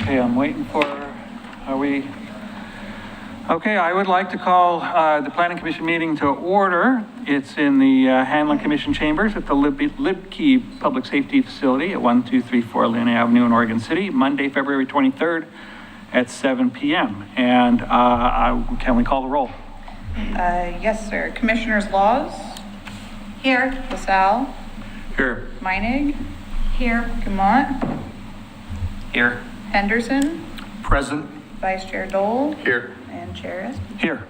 Okay, I'm waiting for, okay, I would like to call the Planning Commission meeting to order. It's in the Hanlon Commission chambers at the Libkey Public Safety Facility at 1234 Lynn Avenue in Oregon City, Monday, February 23rd at 7 p.m. And can we call the roll? Yes, sir. Commissioners Laws? Here. LaSalle? Here. Meinig? Here. Gamont? Here. Henderson? Present. Vice Chair Dole? Here. And Chair Estes? Here.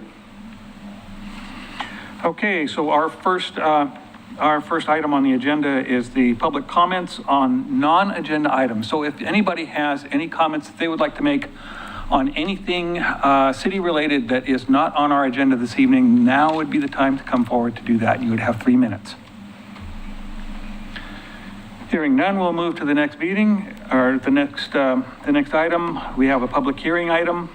Okay, so our first item on the agenda is the public comments on non-agenda items. So if anybody has any comments that they would like to make on anything city-related that is not on our agenda this evening, now would be the time to come forward to do that. You would have 3 minutes. Hearing none, we'll move to the next meeting, or the next item. We have a public hearing item.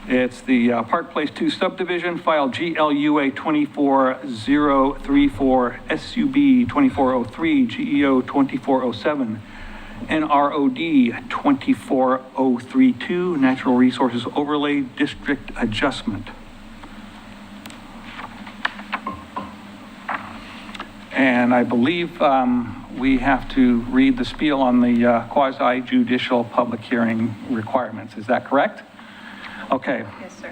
It's the Park Place 2 subdivision, file GLUA 24034, SUB 2403, GEO 2407, NROD 24032, Natural Resources Overlay District Adjustment. And I believe we have to read the spiel on the quasi-judicial public hearing requirements. Is that correct? Okay. Yes, sir.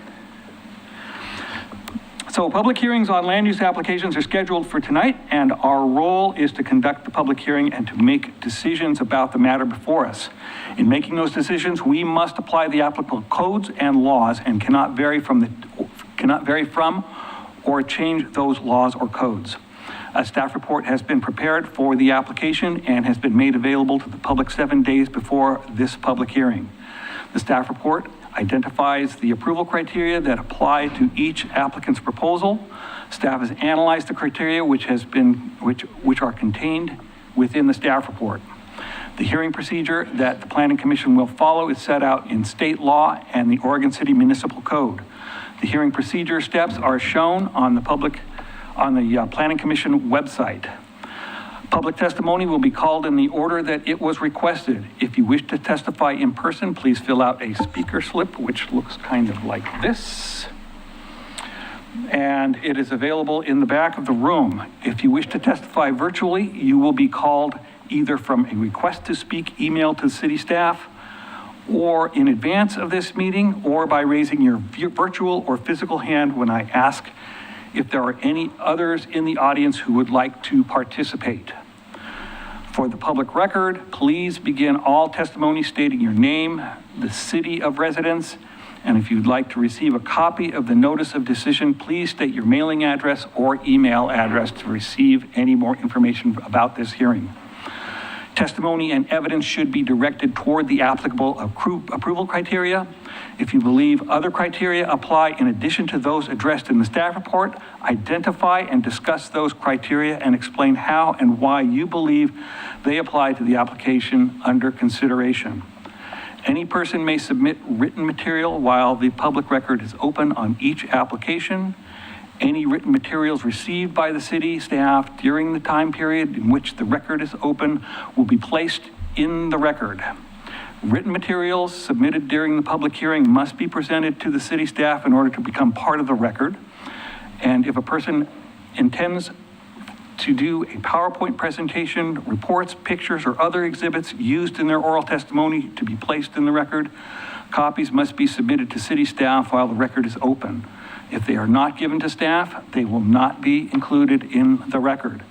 So public hearings on land use applications are scheduled for tonight, and our role is to conduct the public hearing and to make decisions about the matter before us. In making those decisions, we must apply the applicable codes and laws and cannot vary from or change those laws or codes. A staff report has been prepared for the application and has been made available to the public 7 days before this public hearing. The staff report identifies the approval criteria that apply to each applicant's proposal. Staff has analyzed the criteria which are contained within the staff report. The hearing procedure that the Planning Commission will follow is set out in state law and the Oregon City Municipal Code. The hearing procedure steps are shown on the Planning Commission website. Public testimony will be called in the order that it was requested. If you wish to testify in person, please fill out a speaker slip, which looks kind of like this. And it is available in the back of the room. If you wish to testify virtually, you will be called either from a request to speak email to city staff, or in advance of this meeting, or by raising your virtual or physical hand when I ask if there are any others in the audience who would like to participate. For the public record, please begin all testimony stating your name, the city of residence, and if you'd like to receive a copy of the notice of decision, please state your mailing address or email address to receive any more information about this hearing. Testimony and evidence should be directed toward the applicable approval criteria. If you believe other criteria apply in addition to those addressed in the staff report, identify and discuss those criteria and explain how and why you believe they apply to the application under consideration. Any person may submit written material while the public record is open on each application. Any written materials received by the city staff during the time period in which the record is open will be placed in the record. Written materials submitted during the public hearing must be presented to the city staff in order to become part of the record. And if a person intends to do a PowerPoint presentation, reports, pictures, or other exhibits used in their oral testimony to be placed in the record, copies must be submitted to city staff while the record is open. If they are not given to staff, they will not be included in the record.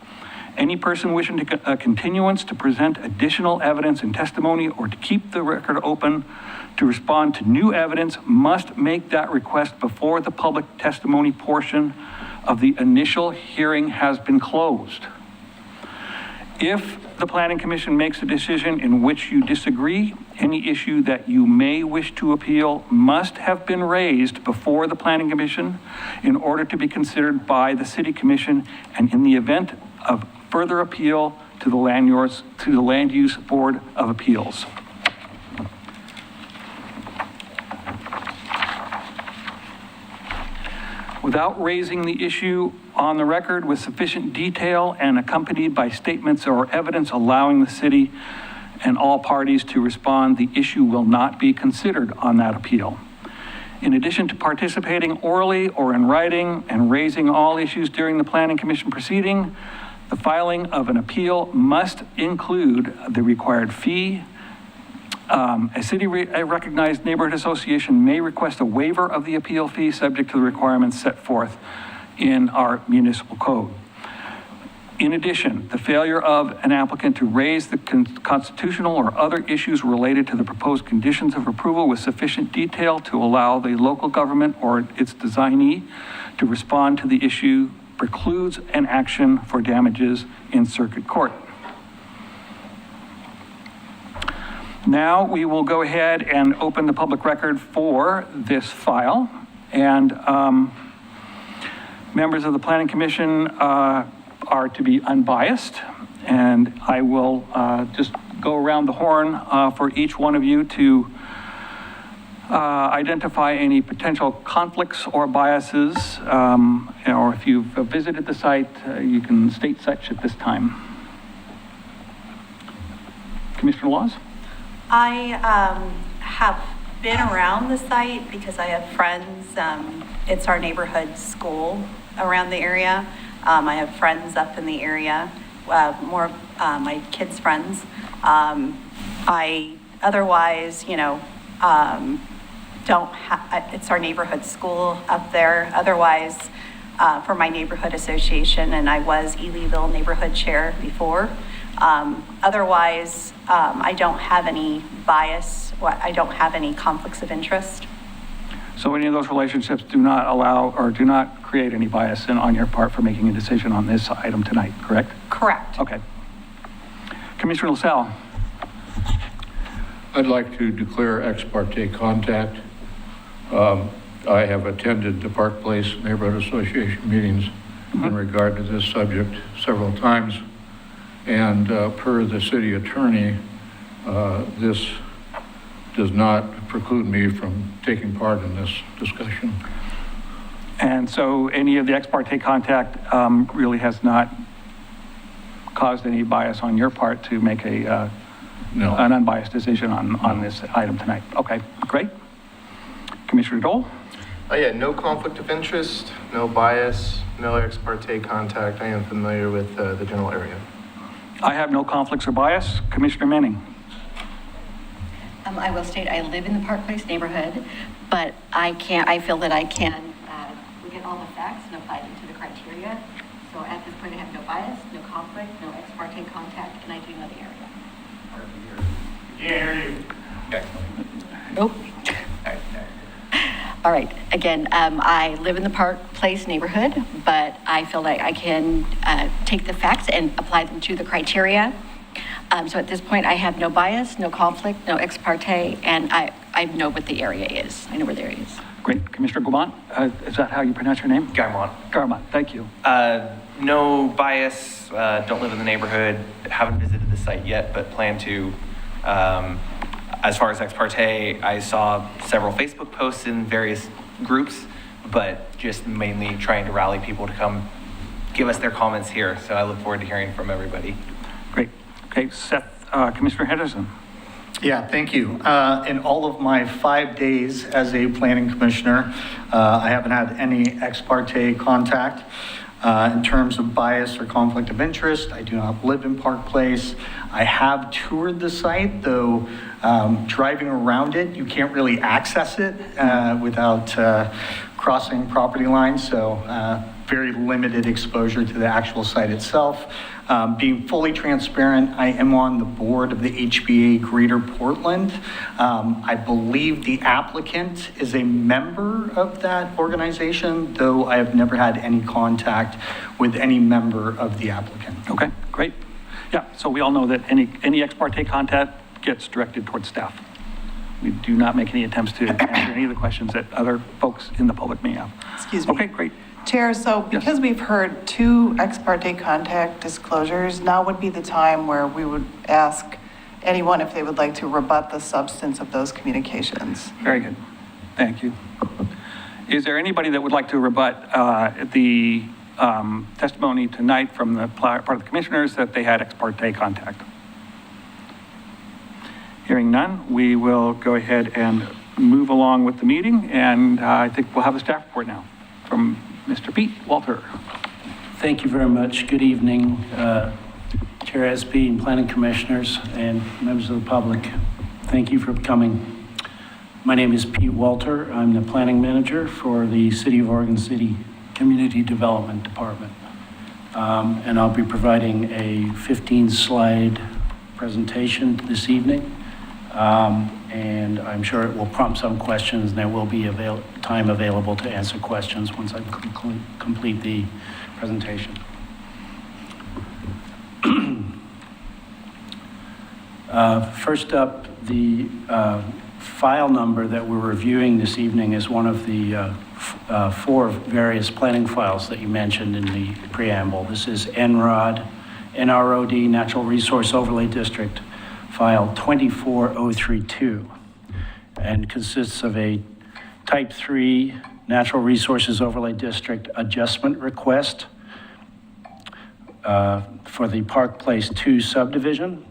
Any person wishing a continuance to present additional evidence and testimony or to keep the record open to respond to new evidence must make that request before the public testimony portion of the initial hearing has been closed. If the Planning Commission makes a decision in which you disagree, any issue that you may wish to appeal must have been raised before the Planning Commission in order to be considered by the City Commission, and in the event of further appeal to the Land Use Board of Appeals. Without raising the issue on the record with sufficient detail and accompanied by statements or evidence allowing the city and all parties to respond, the issue will not be considered on that appeal. In addition to participating orally or in writing and raising all issues during the Planning Commission proceeding, the filing of an appeal must include the required fee. A city-recognized neighborhood association may request a waiver of the appeal fee subject to the requirements set forth in our municipal code. In addition, the failure of an applicant to raise the constitutional or other issues related to the proposed conditions of approval with sufficient detail to allow the local government or its designee to respond to the issue precludes an action for damages in circuit court. Now we will go ahead and open the public record for this file, and members of the Planning Commission are to be unbiased, and I will just go around the horn for each one of you to identify any potential conflicts or biases, or if you've visited the site, you can state such at this time. Commissioner Laws? I have been around the site because I have friends. It's our neighborhood school around the area. I have friends up in the area, more my kids' friends. I otherwise, don't have, it's our neighborhood school up there. Otherwise, for my neighborhood association, and I was Elyville neighborhood chair before. Otherwise, I don't have any bias, I don't have any conflicts of interest. So any of those relationships do not allow or do not create any bias on your part for making a decision on this item tonight, correct? Correct. Okay. Commissioner LaSalle. I'd like to declare ex parte contact. I have attended the Park Place Neighborhood Association meetings in regard to this subject several times. And per the city attorney, this does not preclude me from taking part in this discussion. And so any of the ex parte contact really has not caused any bias on your part to make a No. an unbiased decision on this item tonight. Okay, great. Commissioner Dole? Yeah, no conflict of interest, no bias, no ex parte contact. I am familiar with the general area. I have no conflicts or bias. Commissioner Manning? I will state I live in the Park Place neighborhood, but I feel that I can look at all the facts and apply them to the criteria. So at this point, I have no bias, no conflict, no ex parte contact, and I do know the area. Can't hear you. Okay. Nope. All right, again, I live in the Park Place neighborhood, but I feel like I can take the facts and apply them to the criteria. So at this point, I have no bias, no conflict, no ex parte, and I know what the area is. I know where the area is. Great. Commissioner Gaumont, is that how you pronounce your name? Garmont. Garmont, thank you. No bias, don't live in the neighborhood, haven't visited the site yet, but plan to. As far as ex parte, I saw several Facebook posts in various groups, but just mainly trying to rally people to come give us their comments here. So I look forward to hearing from everybody. Great. Okay, Seth, Commissioner Henderson. Yeah, thank you. In all of my 5 days as a planning commissioner, I haven't had any ex parte contact. In terms of bias or conflict of interest, I do not live in Park Place. I have toured the site, though driving around it, you can't really access it without crossing property lines, so very limited exposure to the actual site itself. Being fully transparent, I am on the board of the HBA Greater Portland. I believe the applicant is a member of that organization, though I have never had any contact with any member of the applicant. Okay, great. Yeah, so we all know that any ex parte contact gets directed towards staff. We do not make any attempts to answer any of the questions that other folks in the public may have. Excuse me. Okay, great. Chair, so because we've heard 2 ex parte contact disclosures, now would be the time where we would ask anyone if they would like to rebut the substance of those communications. Very good. Thank you. Is there anybody that would like to rebut the testimony tonight from the part of the commissioners that they had ex parte contact? Hearing none, we will go ahead and move along with the meeting, and I think we'll have a staff report now from Mr. Pete Walter. Thank you very much. Good evening, Chair SB and Planning Commissioners and members of the public. Thank you for coming. My name is Pete Walter. I'm the Planning Manager for the City of Oregon City Community Development Department. And I'll be providing a 15-slide presentation this evening. And I'm sure it will prompt some questions, and there will be time available to answer questions once I complete the presentation. First up, the file number that we're reviewing this evening is one of the 4 various planning files that you mentioned in the preamble. This is NROD, Natural Resource Overlay District, file 24032, and consists of a Type 3 Natural Resources Overlay District adjustment request for the Park Place 2 subdivision.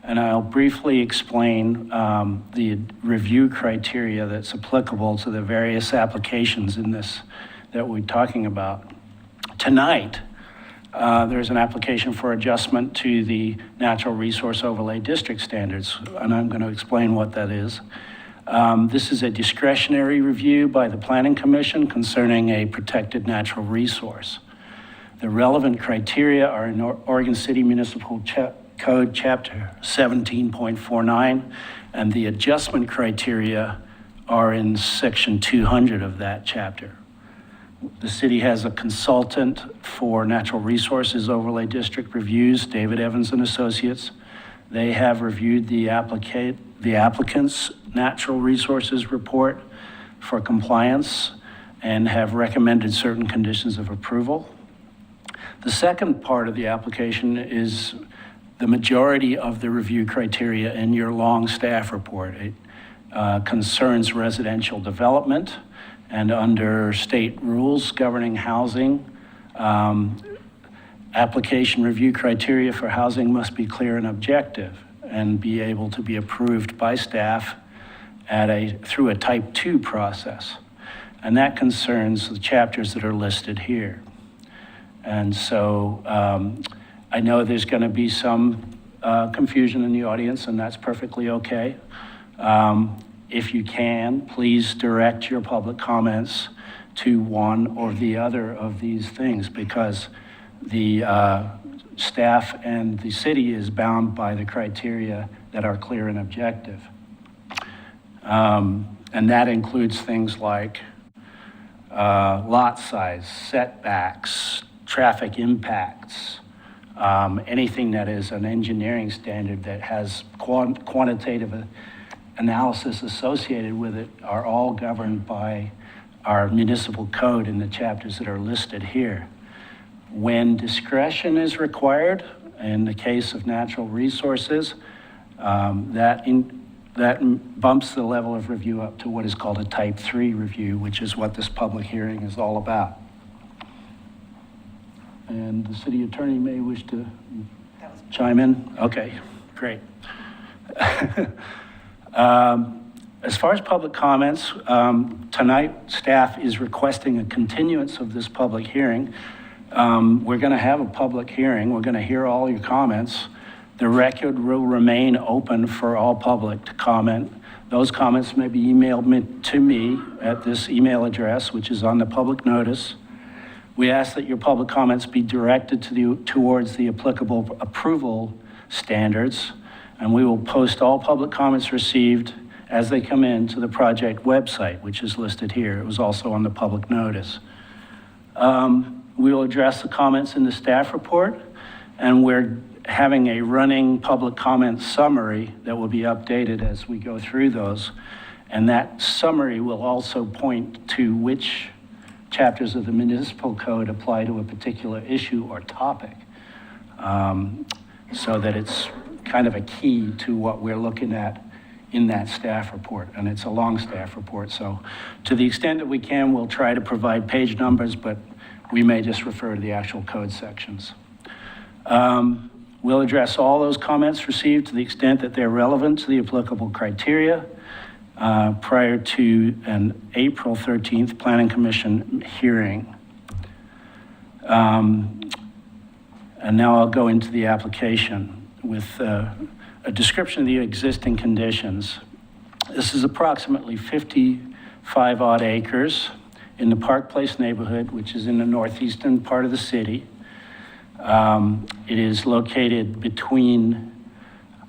And I'll briefly explain the review criteria that's applicable to the various applications in this that we're talking about. Tonight, there's an application for adjustment to the Natural Resource Overlay District standards, and I'm going to explain what that is. This is a discretionary review by the Planning Commission concerning a protected natural resource. The relevant criteria are in Oregon City Municipal Code Chapter 17.49, and the adjustment criteria are in Section 200 of that chapter. The city has a consultant for Natural Resources Overlay District reviews, David Evans and Associates. They have reviewed the applicant's Natural Resources report for compliance and have recommended certain conditions of approval. The second part of the application is the majority of the review criteria in your long staff report. It concerns residential development, and under state rules governing housing, application review criteria for housing must be clear and objective and be able to be approved by staff through a Type 2 process. And that concerns the chapters that are listed here. And so I know there's going to be some confusion in the audience, and that's perfectly okay. If you can, please direct your public comments to one or the other of these things, because the staff and the city is bound by the criteria that are clear and objective. And that includes things like lot size, setbacks, traffic impacts, anything that is an engineering standard that has quantitative analysis associated with it are all governed by our municipal code in the chapters that are listed here. When discretion is required, in the case of natural resources, that bumps the level of review up to what is called a Type 3 review, which is what this public hearing is all about. And the city attorney may wish to chime in. Okay, great. As far as public comments, tonight staff is requesting a continuance of this public hearing. We're going to have a public hearing. We're going to hear all your comments. The record will remain open for all public to comment. Those comments may be emailed to me at this email address, which is on the public notice. We ask that your public comments be directed towards the applicable approval standards, and we will post all public comments received as they come in to the project website, which is listed here. It was also on the public notice. We will address the comments in the staff report, and we're having a running public comment summary that will be updated as we go through those. And that summary will also point to which chapters of the municipal code apply to a particular issue or topic, so that it's kind of a key to what we're looking at in that staff report. And it's a long staff report, so to the extent that we can, we'll try to provide page numbers, but we may just refer to the actual code sections. We'll address all those comments received to the extent that they're relevant to the applicable criteria prior to an April 13th Planning Commission hearing. And now I'll go into the application with a description of the existing conditions. This is approximately 55 odd acres in the Park Place neighborhood, which is in the northeastern part of the city. It is located between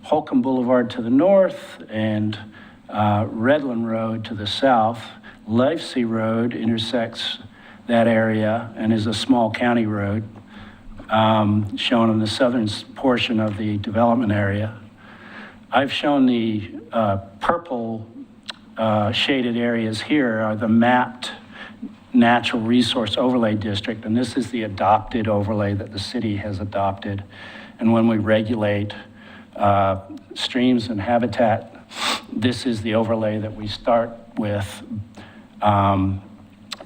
Holcomb Boulevard to the north and Redland Road to the south. Livesey Road intersects that area and is a small county road shown on the southern portion of the development area. I've shown the purple shaded areas here are the mapped natural resource overlay district, and this is the adopted overlay that the city has adopted. And when we regulate streams and habitat, this is the overlay that we start with. And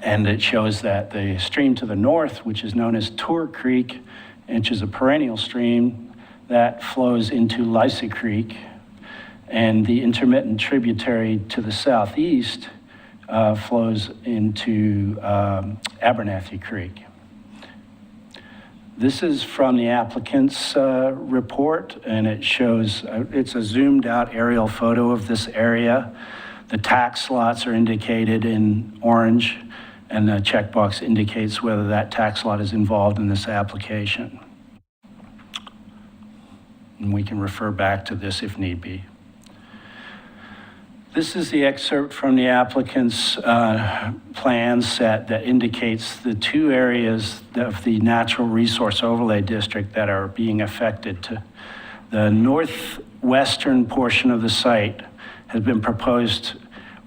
it shows that the stream to the north, which is known as Tour Creek, which is a perennial stream that flows into Livesey Creek, and the intermittent tributary to the southeast flows into Abernathy Creek. This is from the applicant's report, and it shows, it's a zoomed out aerial photo of this area. The tax lots are indicated in orange, and the checkbox indicates whether that tax lot is involved in this application. And we can refer back to this if need be. This is the excerpt from the applicant's plan set that indicates the two areas of the natural resource overlay district that are being affected. The northwestern portion of the site has been proposed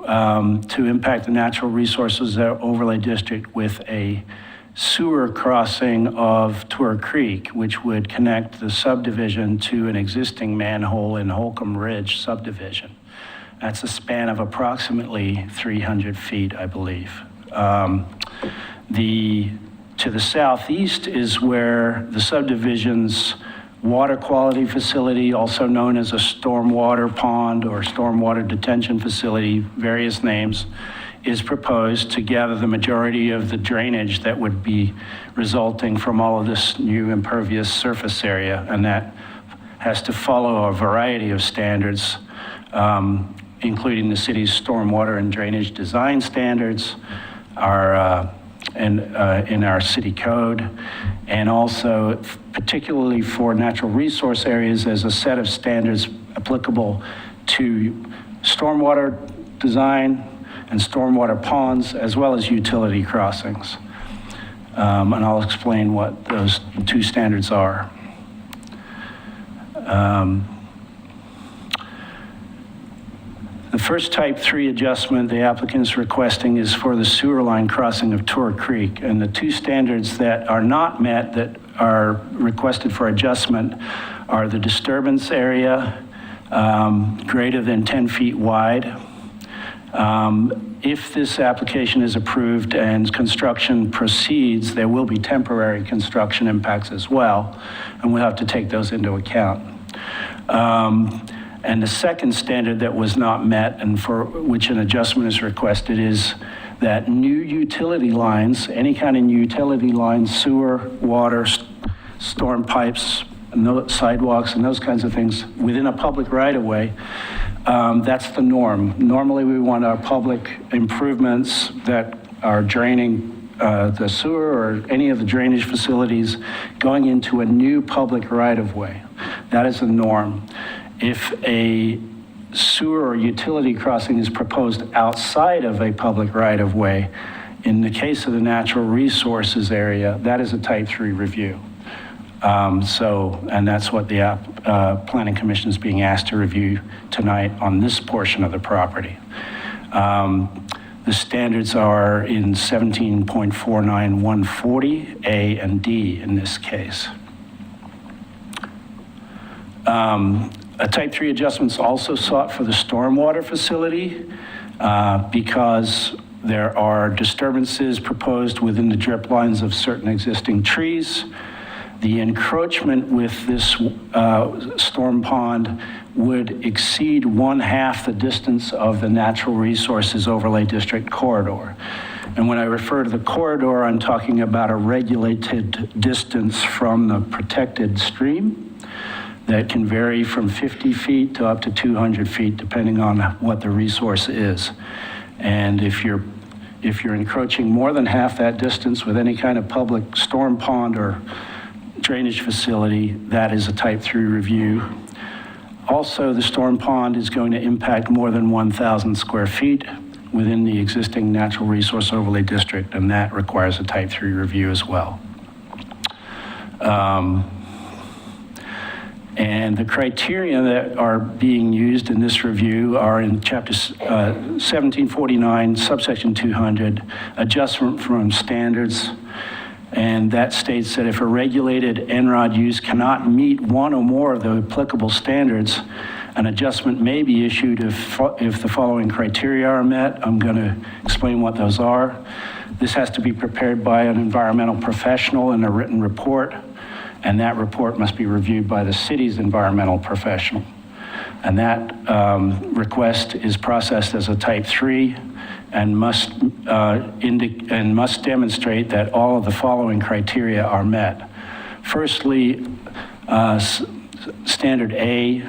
to impact the natural resources overlay district with a sewer crossing of Tour Creek, which would connect the subdivision to an existing manhole in Holcomb Ridge subdivision. That's a span of approximately 300 feet, I believe. To the southeast is where the subdivision's water quality facility, also known as a stormwater pond or stormwater detention facility, various names, is proposed to gather the majority of the drainage that would be resulting from all of this new impervious surface area, and that has to follow a variety of standards, including the city's stormwater and drainage design standards, in our city code, and also particularly for natural resource areas, there's a set of standards applicable to stormwater design and stormwater ponds, as well as utility crossings. And I'll explain what those two standards are. The first type 3 adjustment the applicant is requesting is for the sewer line crossing of Tour Creek. And the two standards that are not met that are requested for adjustment are the disturbance area greater than 10 feet wide. If this application is approved and construction proceeds, there will be temporary construction impacts as well, and we'll have to take those into account. And the second standard that was not met and for which an adjustment is requested is that new utility lines, any kind of utility lines, sewer, water, storm pipes, and sidewalks and those kinds of things within a public right-of-way, that's the norm. Normally we want our public improvements that are draining the sewer or any of the drainage facilities going into a new public right-of-way. That is the norm. If a sewer or utility crossing is proposed outside of a public right-of-way, in the case of the natural resources area, that is a type 3 review. And that's what the Planning Commission is being asked to review tonight on this portion of the property. The standards are in 17.49140 A and D in this case. A type 3 adjustment is also sought for the stormwater facility because there are disturbances proposed within the drip lines of certain existing trees. The encroachment with this storm pond would exceed 1/2 the distance of the Natural Resources Overlay District corridor. And when I refer to the corridor, I'm talking about a regulated distance from the protected stream that can vary from 50 feet to up to 200 feet, depending on what the resource is. And if you're encroaching more than half that distance with any kind of public storm pond or drainage facility, that is a type 3 review. Also, the storm pond is going to impact more than 1,000 square feet within the existing Natural Resource Overlay District, and that requires a type 3 review as well. And the criteria that are being used in this review are in Chapter 1749, subsection 200, adjustment from standards. And that states that if a regulated NROD use cannot meet one or more of the applicable standards, an adjustment may be issued if the following criteria are met. I'm going to explain what those are. This has to be prepared by an environmental professional in a written report, and that report must be reviewed by the city's environmental professional. And that request is processed as a type 3 and must demonstrate that all of the following criteria are met. Firstly, standard A,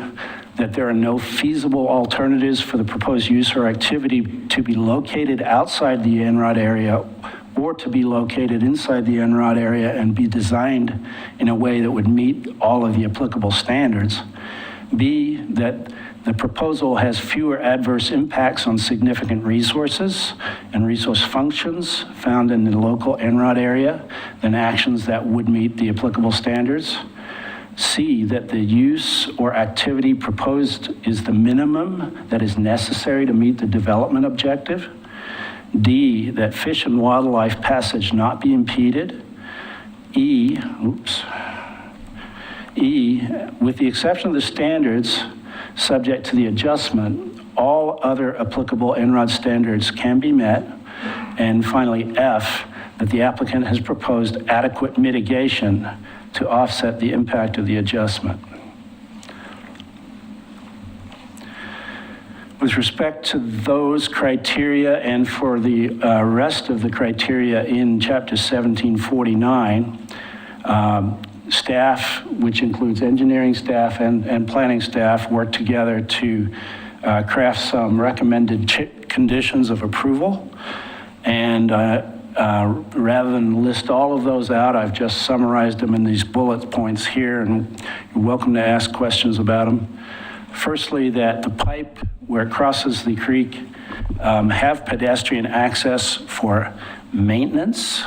that there are no feasible alternatives for the proposed use or activity to be located outside the NROD area or to be located inside the NROD area and be designed in a way that would meet all of the applicable standards. B, that the proposal has fewer adverse impacts on significant resources and resource functions found in the local NROD area than actions that would meet the applicable standards. C, that the use or activity proposed is the minimum that is necessary to meet the development objective. D, that fish and wildlife passage not be impeded. E, with the exception of the standards subject to the adjustment, all other applicable NROD standards can be met. And finally, F, that the applicant has proposed adequate mitigation to offset the impact of the adjustment. With respect to those criteria and for the rest of the criteria in Chapter 1749, staff, which includes engineering staff and planning staff, work together to craft some recommended conditions of approval. And rather than list all of those out, I've just summarized them in these bullet points here, and you're welcome to ask questions about them. Firstly, that the pipe where it crosses the creek have pedestrian access for maintenance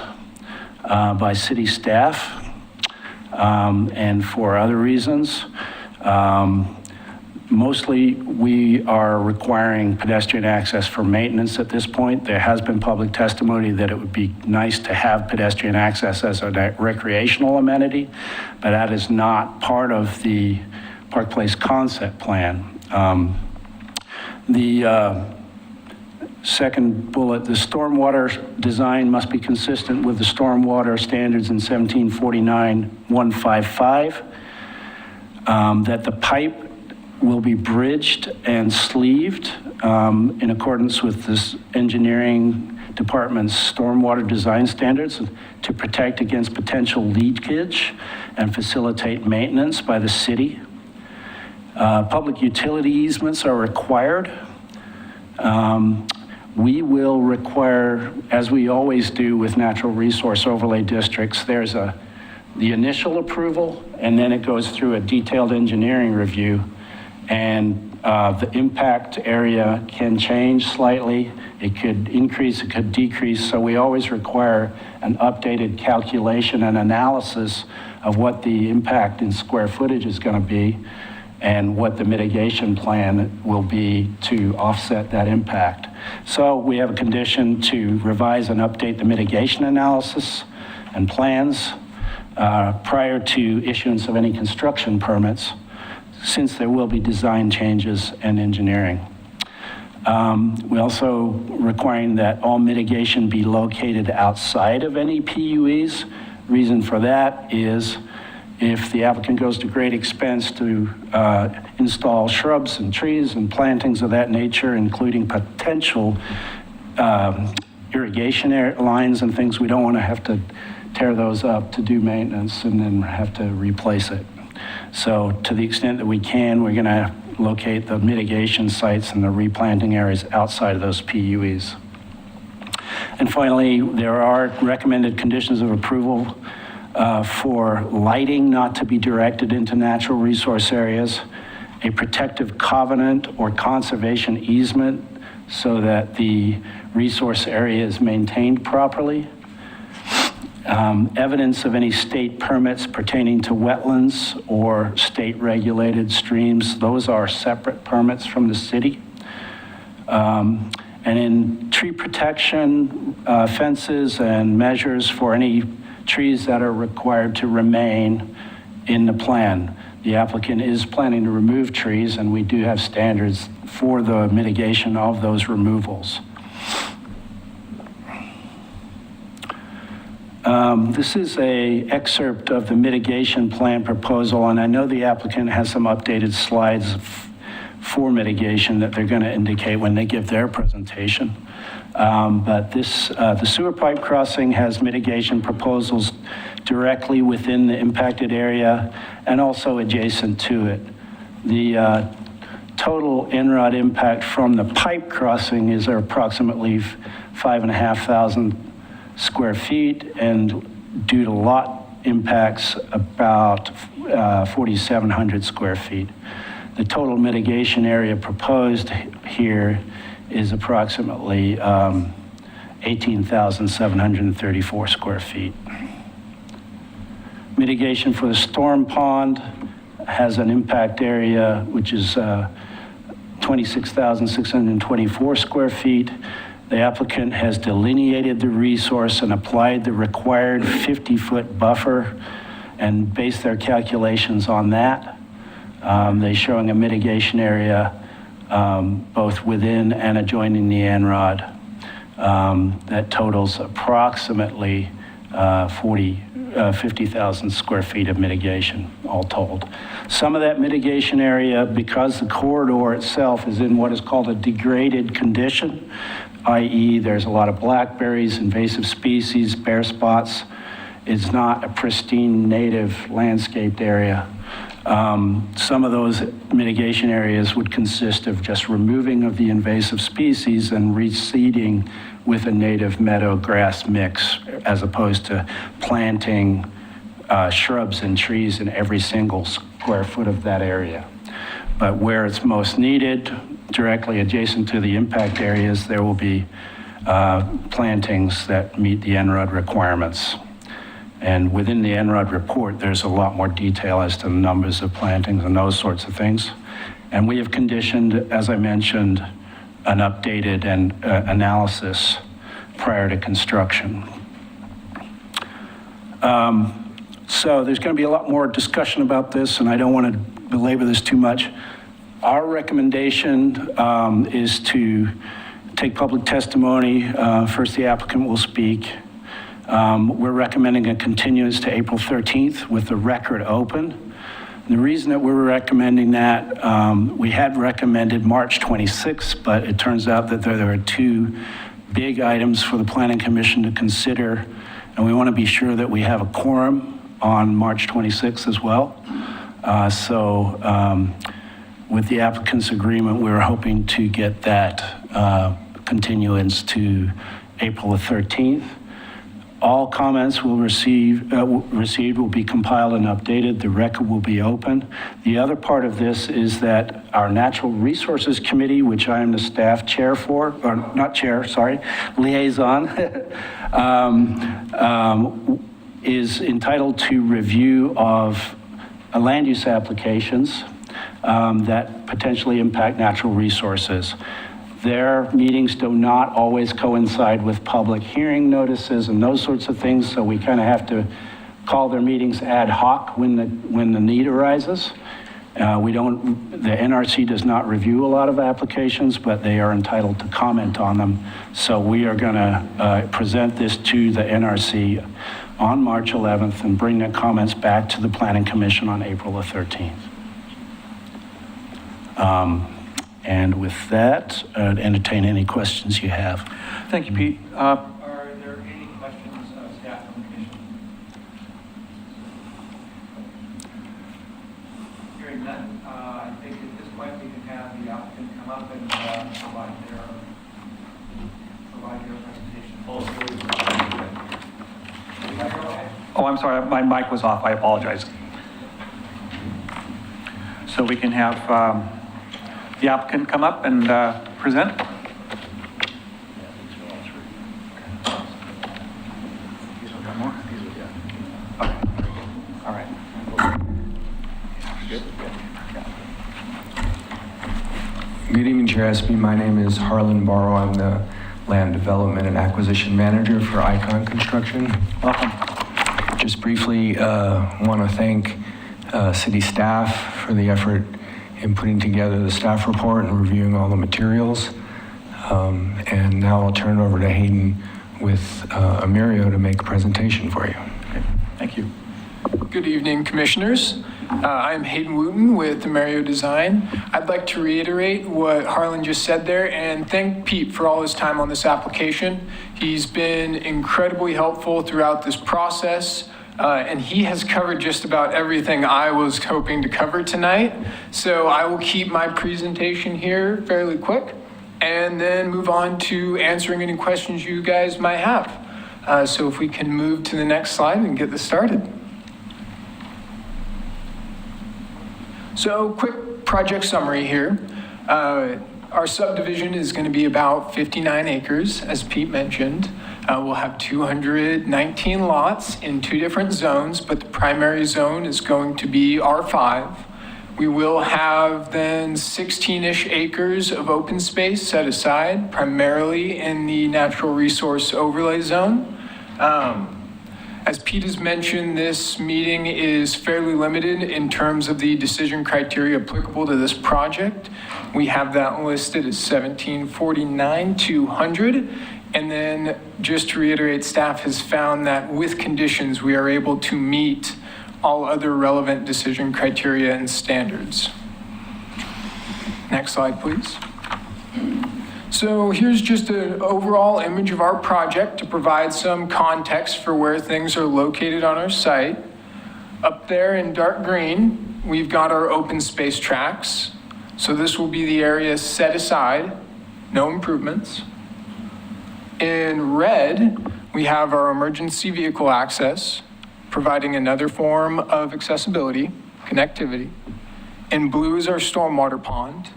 by city staff and for other reasons. Mostly, we are requiring pedestrian access for maintenance at this point. There has been public testimony that it would be nice to have pedestrian access as a recreational amenity, but that is not part of the Park Place concept plan. The second bullet, the stormwater design must be consistent with the stormwater standards in 1749-155, that the pipe will be bridged and sleeved in accordance with this engineering department's stormwater design standards to protect against potential leakage and facilitate maintenance by the city. Public utility easements are required. We will require, as we always do with natural resource overlay districts, there's the initial approval, and then it goes through a detailed engineering review. And the impact area can change slightly. It could increase, it could decrease. So we always require an updated calculation and analysis of what the impact in square footage is going to be and what the mitigation plan will be to offset that impact. So we have a condition to revise and update the mitigation analysis and plans prior to issuance of any construction permits, since there will be design changes and engineering. We also requiring that all mitigation be located outside of any PUEs. Reason for that is if the applicant goes to great expense to install shrubs and trees and plantings of that nature, including potential irrigation lines and things, we don't want to have to tear those up to do maintenance and then have to replace it. So to the extent that we can, we're going to locate the mitigation sites and the replanting areas outside of those PUEs. And finally, there are recommended conditions of approval for lighting not to be directed into natural resource areas, a protective covenant or conservation easement so that the resource area is maintained properly, evidence of any state permits pertaining to wetlands or state-regulated streams. Those are separate permits from the city. And in tree protection, fences and measures for any trees that are required to remain in the plan. The applicant is planning to remove trees, and we do have standards for the mitigation of those removals. This is an excerpt of the mitigation plan proposal, and I know the applicant has some updated slides for mitigation that they're going to indicate when they give their presentation. But this, the sewer pipe crossing has mitigation proposals directly within the impacted area and also adjacent to it. The total NROD impact from the pipe crossing is approximately 5,500 square feet, and due to lot impacts, about 4,700 square feet. The total mitigation area proposed here is approximately 18,734 square feet. Mitigation for the storm pond has an impact area which is 26,624 square feet. The applicant has delineated the resource and applied the required 50-foot buffer and based their calculations on that. They're showing a mitigation area both within and adjoining the ANROD that totals approximately 50,000 square feet of mitigation, all told. Some of that mitigation area, because the corridor itself is in what is called a degraded condition, i.e. there's a lot of blackberries, invasive species, bare spots. It's not a pristine native landscaped area. Some of those mitigation areas would consist of just removing of the invasive species and reseeding with a native meadow grass mix, as opposed to planting shrubs and trees in every single square foot of that area. But where it's most needed, directly adjacent to the impact areas, there will be plantings that meet the NROD requirements. And within the NROD report, there's a lot more detail as to the numbers of plantings and those sorts of things. And we have conditioned, as I mentioned, an updated analysis prior to construction. So there's going to be a lot more discussion about this, and I don't want to belabor this too much. Our recommendation is to take public testimony. First, the applicant will speak. We're recommending a continuance to April 13th with the record open. And the reason that we're recommending that, we had recommended March 26th, but it turns out that there are two big items for the Planning Commission to consider, and we want to be sure that we have a quorum on March 26th as well. With the applicant's agreement, we're hoping to get that continuance to April the 13th. All comments received will be compiled and updated. The record will be open. The other part of this is that our Natural Resources Committee, which I am the staff chair for, or not chair, sorry, liaison, is entitled to review of land use applications that potentially impact natural resources. Their meetings do not always coincide with public hearing notices and those sorts of things, so we kind of have to call their meetings ad hoc when the need arises. The NRC does not review a lot of applications, but they are entitled to comment on them. So we are going to present this to the NRC on March 11th and bring the comments back to the Planning Commission on April the 13th. And with that, I'd entertain any questions you have. Thank you, Pete. Are there any questions, staff from the commission? Hearing none, I think at this point we can have the applicant come up and provide their presentation. Oh, I'm sorry, my mic was off, I apologize. So we can have the applicant come up and present. All right. Good evening, Chair Espy. My name is Harlan Barrow. I'm the Land Development and Acquisition Manager for Icon Construction. Welcome. Just briefly, want to thank city staff for the effort in putting together the staff report and reviewing all the materials. And now I'll turn it over to Hayden with Amirio to make a presentation for you. Okay. Thank you. Good evening, Commissioners. I'm Hayden Wooten with Amirio Design. I'd like to reiterate what Harlan just said there and thank Pete for all his time on this application. He's been incredibly helpful throughout this process. And he has covered just about everything I was hoping to cover tonight. So I will keep my presentation here fairly quick and then move on to answering any questions you guys might have. So if we can move to the next slide and get this started. So quick project summary here. Our subdivision is going to be about 59 acres, as Pete mentioned. We'll have 219 lots in 2 different zones, but the primary zone is going to be R5. We will have then 16-ish acres of open space set aside, primarily in the natural resource overlay zone. As Pete has mentioned, this meeting is fairly limited in terms of the decision criteria applicable to this project. We have that listed as 1749-200. And then just to reiterate, staff has found that with conditions, we are able to meet all other relevant decision criteria and standards. Next slide, please. So here's just an overall image of our project to provide some context for where things are located on our site. Up there in dark green, we've got our open space tracts. So this will be the area set aside, no improvements. In red, we have our emergency vehicle access, providing another form of accessibility, connectivity. In blue is our stormwater pond.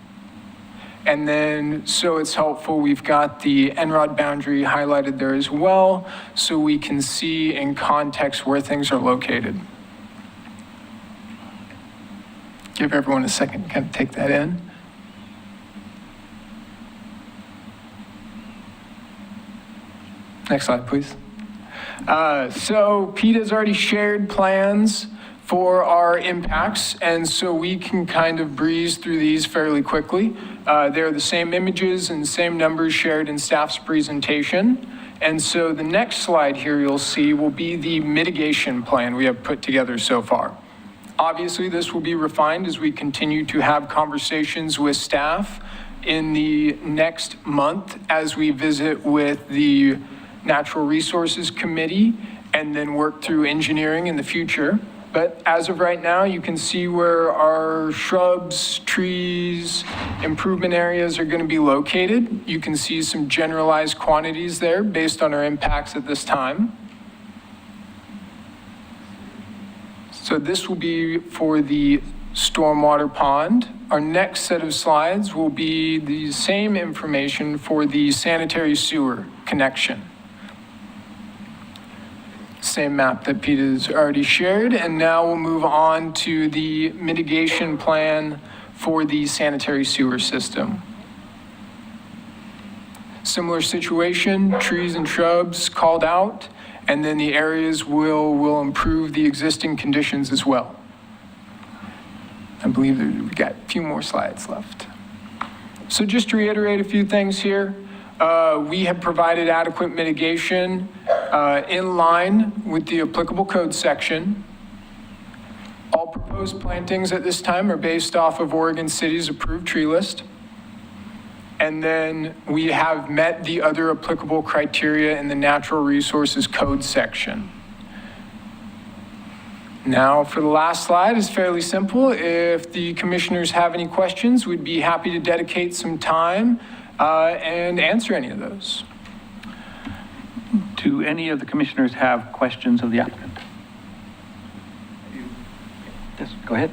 And then, so it's helpful, we've got the NROD boundary highlighted there as well, so we can see in context where things are located. Give everyone a second to kind of take that in. Next slide, please. So Pete has already shared plans for our impacts, and so we can kind of breeze through these fairly quickly. They're the same images and same numbers shared in staff's presentation. And so the next slide here you'll see will be the mitigation plan we have put together so far. Obviously, this will be refined as we continue to have conversations with staff in the next month as we visit with the Natural Resources Committee and then work through engineering in the future. But as of right now, you can see where our shrubs, trees, improvement areas are going to be located. You can see some generalized quantities there based on our impacts at this time. So this will be for the stormwater pond. Our next set of slides will be the same information for the sanitary sewer connection. Same map that Pete has already shared, and now we'll move on to the mitigation plan for the sanitary sewer system. Similar situation, trees and shrubs called out, and then the areas will improve the existing conditions as well. believe that we've got a few more slides left. So just to reiterate a few things here, we have provided adequate mitigation in line with the applicable code section. All proposed plantings at this time are based off of Oregon City's approved tree list. And then we have met the other applicable criteria in the Natural Resources Code section. Now, for the last slide is fairly simple. If the commissioners have any questions, we'd be happy to dedicate some time and answer any of those. Do any of the commissioners have questions of the applicant? Yes, go ahead.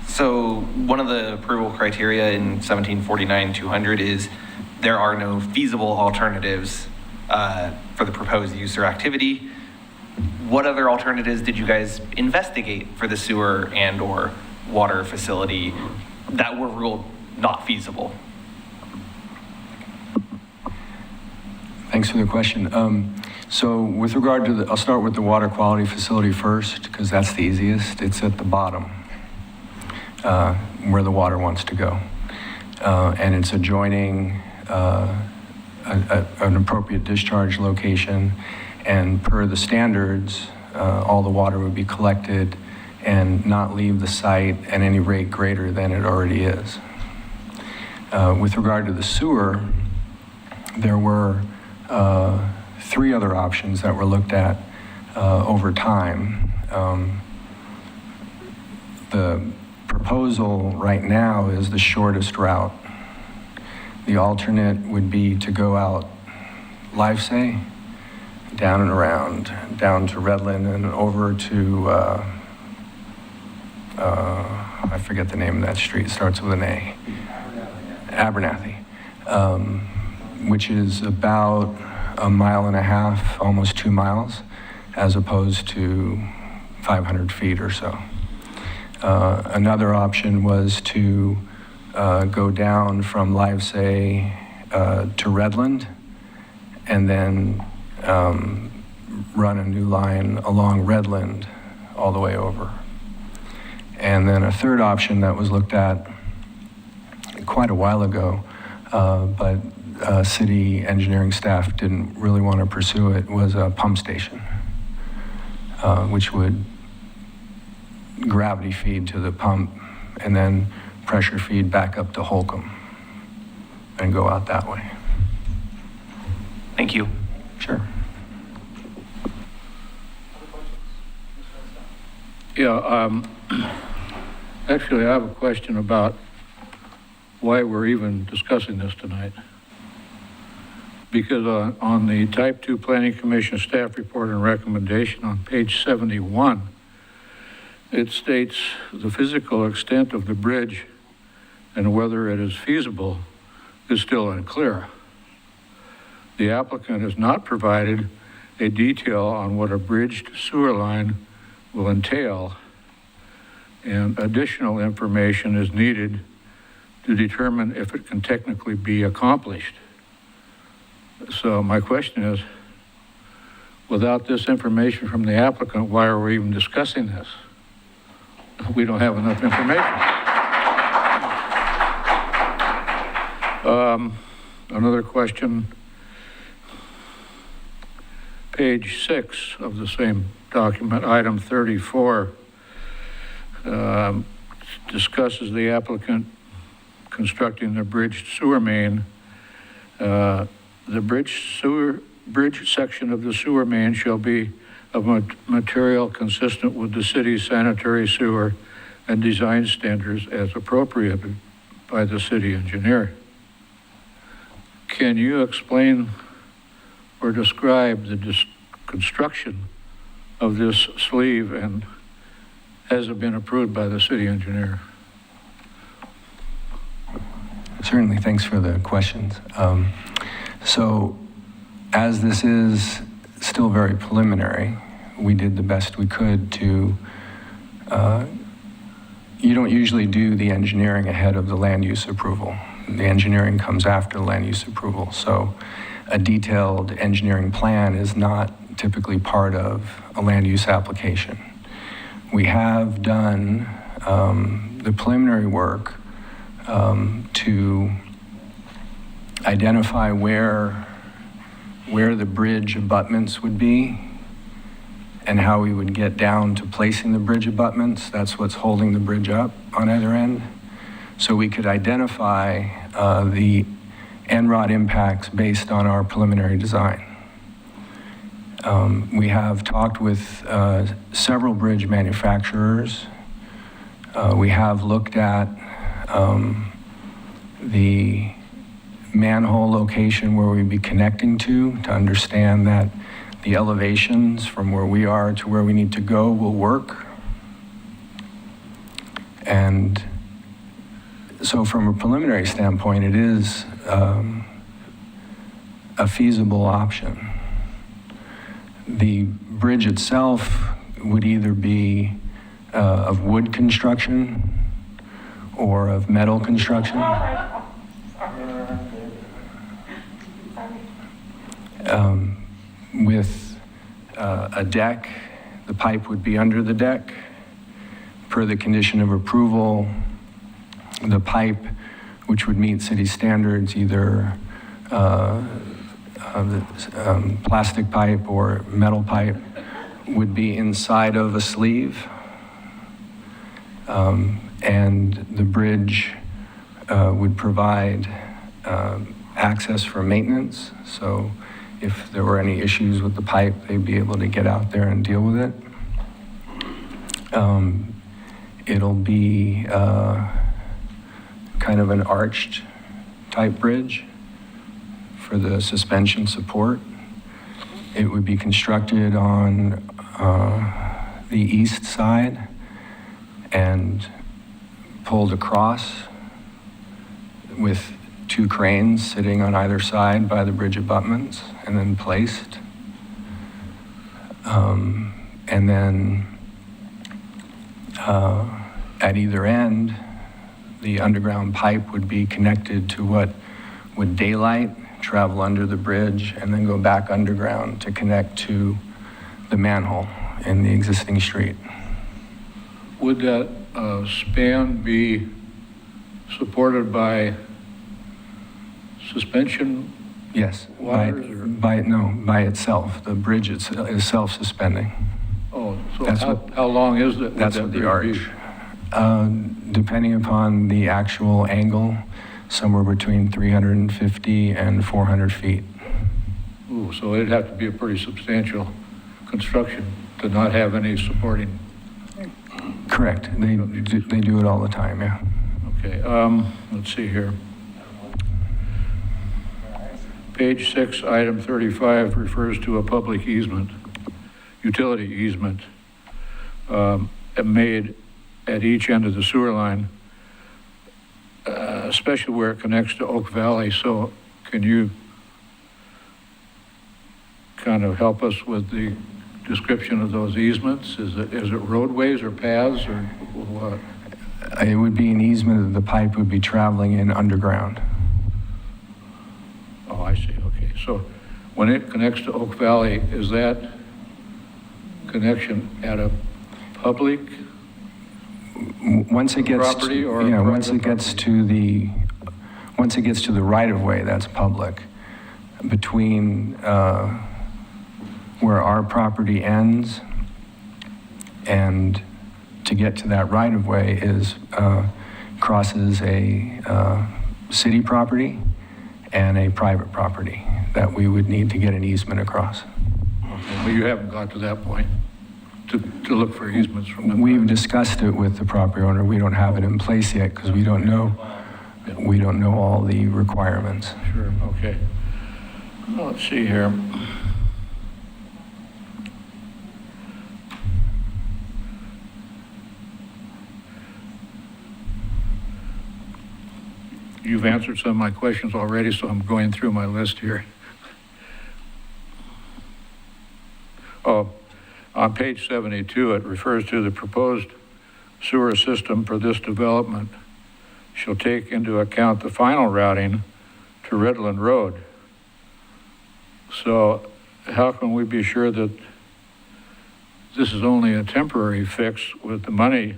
So one of the approval criteria in 1749-200 is there are no feasible alternatives for the proposed use or activity. What other alternatives did you guys investigate for the sewer and or water facility that were ruled not feasible? Thanks for the question. So with regard to I'll start with the water quality facility first, because that's the easiest. It's at the bottom where the water wants to go. And it's adjoining an appropriate discharge location. And per the standards, all the water would be collected and not leave the site at any rate greater than it already is. With regard to the sewer, there were 3 other options that were looked at over time. The proposal right now is the shortest route. The alternate would be to go out Livesay, down and around, down to Redland and over to, I forget the name of that street, it starts with an A. Abernathy, which is about 1.5 miles, almost 2 miles, as opposed to 500 feet or so. Another option was to go down from Livesay to Redland and then run a new line along Redland all the way over. And then a third option that was looked at quite a while ago, but city engineering staff didn't really want to pursue it, was a pump station, which would gravity feed to the pump and then pressure feed back up to Holcomb and go out that way. Thank you. Sure. Yeah, actually, I have a question about why we're even discussing this tonight. Because on the Type 2 Planning Commission staff report and recommendation on page 71, it states the physical extent of the bridge and whether it is feasible is still unclear. The applicant has not provided a detail on what a bridged sewer line will entail, and additional information is needed to determine if it can technically be accomplished. So my question is, without this information from the applicant, why are we even discussing this? We don't have enough information. Another question. Page 6 of the same document, item 34, discusses the applicant constructing the bridged sewer main. The bridge section of the sewer main shall be of material consistent with the city's sanitary sewer and design standards as appropriated by the city engineer. Can you explain or describe the construction of this sleeve, and has it been approved by the city engineer? Certainly, thanks for the questions. So as this is still very preliminary, we did the best we could to, you don't usually do the engineering ahead of the land use approval. The engineering comes after the land use approval. So a detailed engineering plan is not typically part of a land use application. We have done the preliminary work to identify where the bridge abutments would be and how we would get down to placing the bridge abutments. That's what's holding the bridge up on either end. So we could identify the NROD impacts based on our preliminary design. We have talked with several bridge manufacturers. We have looked at the manhole location where we'd be connecting to understand that the elevations from where we are to where we need to go will work. And so from a preliminary standpoint, it is a feasible option. The bridge itself would either be of wood construction or of metal construction. With a deck, the pipe would be under the deck. Per the condition of approval, the pipe, which would meet city standards, either plastic pipe or metal pipe, would be inside of a sleeve. And the bridge would provide access for maintenance. So if there were any issues with the pipe, they'd be able to get out there and deal with it. It'll be kind of an arched type bridge for the suspension support. It would be constructed on the east side and pulled across with 2 cranes sitting on either side by the bridge abutments and then placed. And then at either end, the underground pipe would be connected to what would daylight, travel under the bridge, and then go back underground to connect to the manhole in the existing street. Would that span be supported by suspension? Yes, wires or? by itself. The bridge is self-suspending. Oh, so That's how long is that? That's what the arch. Depending upon the actual angle, somewhere between 350 and 400 feet. Ooh, so it'd have to be a pretty substantial construction to not have any supporting. Correct. They do it all the time, yeah. Okay, let's see here. Page 6, item 35 refers to a public easement, utility easement, made at each end of the sewer line, especially where it connects to Oak Valley. So can you kind of help us with the description of those easements? Is it roadways or paths or what? It would be an easement that the pipe would be traveling in underground. Oh, I see, okay. So when it connects to Oak Valley, is that connection at a public Once it gets property or once it gets to the right of way, that's public. Between where our property ends and to get to that right of way is crosses a city property and a private property that we would need to get an easement across. Okay, well, you haven't got to that point to look for easements from them. We've discussed it with the property owner. We don't have it in place yet because we don't know all the requirements. Sure, okay. Well, let's see here. You've answered some of my questions already, so I'm going through my list here. Oh, on page 72, it refers to the proposed sewer system for this development shall take into account the final routing to Redland Road. So how can we be sure that this is only a temporary fix with the money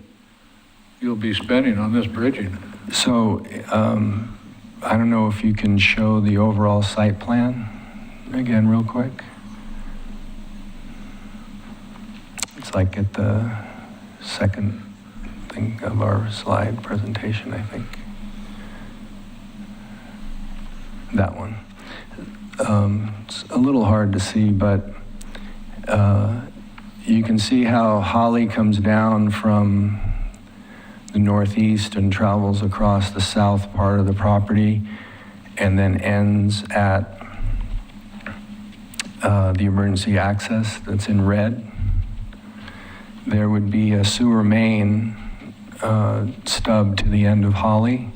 you'll be spending on this bridging? So, I don't know if you can show the overall site plan again real quick. It's like at the second thing of our slide presentation, I think. That one. It's a little hard to see, but you can see how Holly comes down from the northeast and travels across the south part of the property and then ends at the emergency access that's in red. There would be a sewer main stub to the end of Holly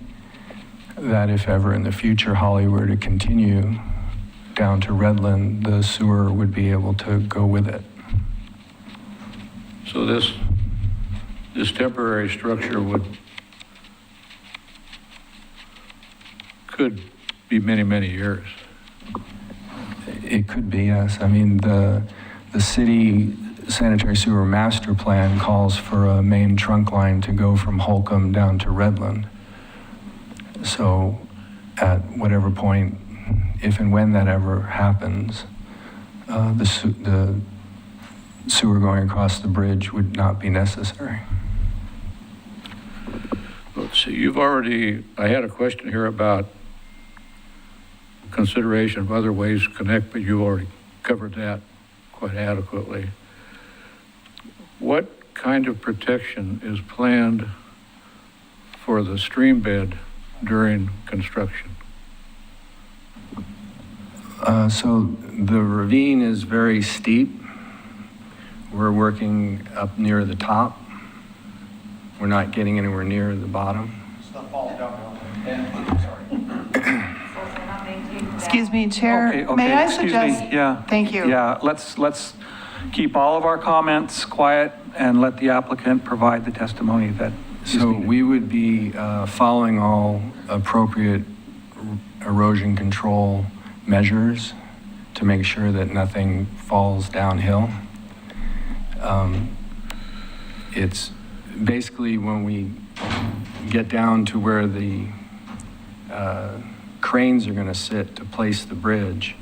that if ever in the future Holly were to continue down to Redland, the sewer would be able to go with it. So this temporary structure could be many, many years. It could be, yes. I mean, the city sanitary sewer master plan calls for a main trunk line to go from Holcomb down to Redland. So at whatever point, if and when that ever happens, the sewer going across the bridge would not be necessary. Let's see, I had a question here about consideration of other ways to connect, but you already covered that quite adequately. What kind of protection is planned for the stream bed during construction? So the ravine is very steep. We're working up near the top. We're not getting anywhere near the bottom. Excuse me, Chair. Okay, May I excuse suggest? me, yeah. Thank you. Yeah, let's keep all of our comments quiet and let the applicant provide the testimony that is So needed. we would be following all appropriate erosion control measures to make sure that nothing falls downhill. It's basically when we get down to where the cranes are going to sit to place the bridge,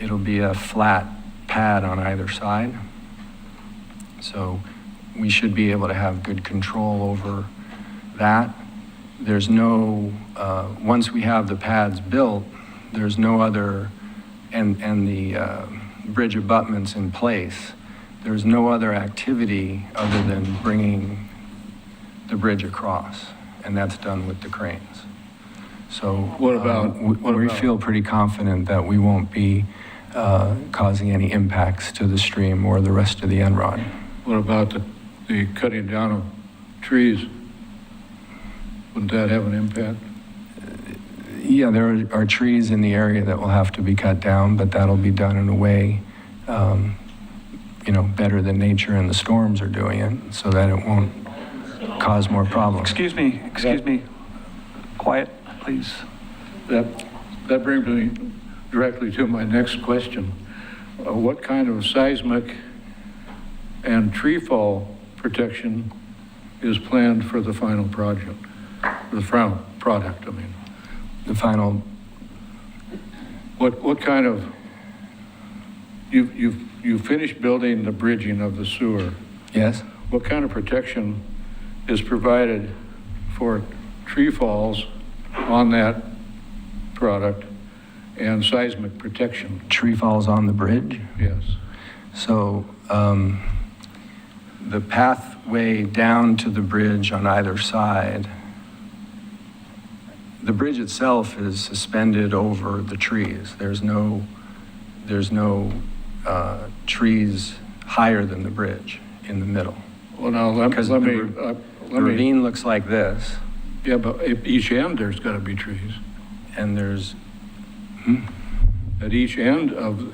it'll be a flat pad on either side. So we should be able to have good control over that. There's no, once we have the pads built, there's no other, and the bridge abutments in place, there's no other activity other than bringing the bridge across, and that's done with the cranes. So What about- we feel pretty confident that we won't be causing any impacts to the stream or the rest of the end-rod. What about the cutting down of trees? Wouldn't that have an impact? Yeah, there are trees in the area that will have to be cut down, but that'll be done in a way, better than nature and the storms are doing it, so that it won't cause more problems. Excuse me. Quiet, please. That brings me directly to my next question. What kind of seismic and tree fall protection is planned for the final project? The final product, I mean. The final, What kind of, you finished building the bridging of the sewer. yes? What kind of protection is provided for tree falls on that product and seismic protection? Tree falls on the bridge. Yes. So the pathway down to the bridge on either side, the bridge itself is suspended over the trees. There's no trees higher than the bridge in the middle. Well, now, let Because me, the ravine looks like this, yeah, but at each end, there's got to be trees. and there's, At each end of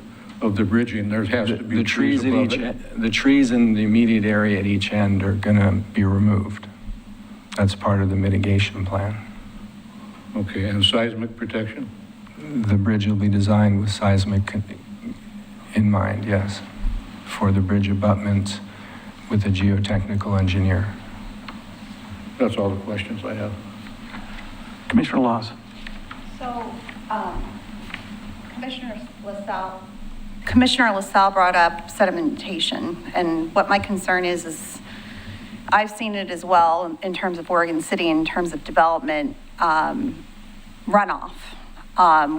the bridging, there has to be the trees trees at above each, it. the trees in the immediate area at each end are gonna be removed. That's part of the mitigation plan. Okay, and seismic protection? The bridge will be designed with seismic in mind, yes, for the bridge abutments with a geotechnical engineer. That's all the questions I have. Commissioner Laws. So, Commissioner LaSalle brought up sedimentation, and what my concern is I've seen it as well in terms of Oregon City, in terms of development, runoff.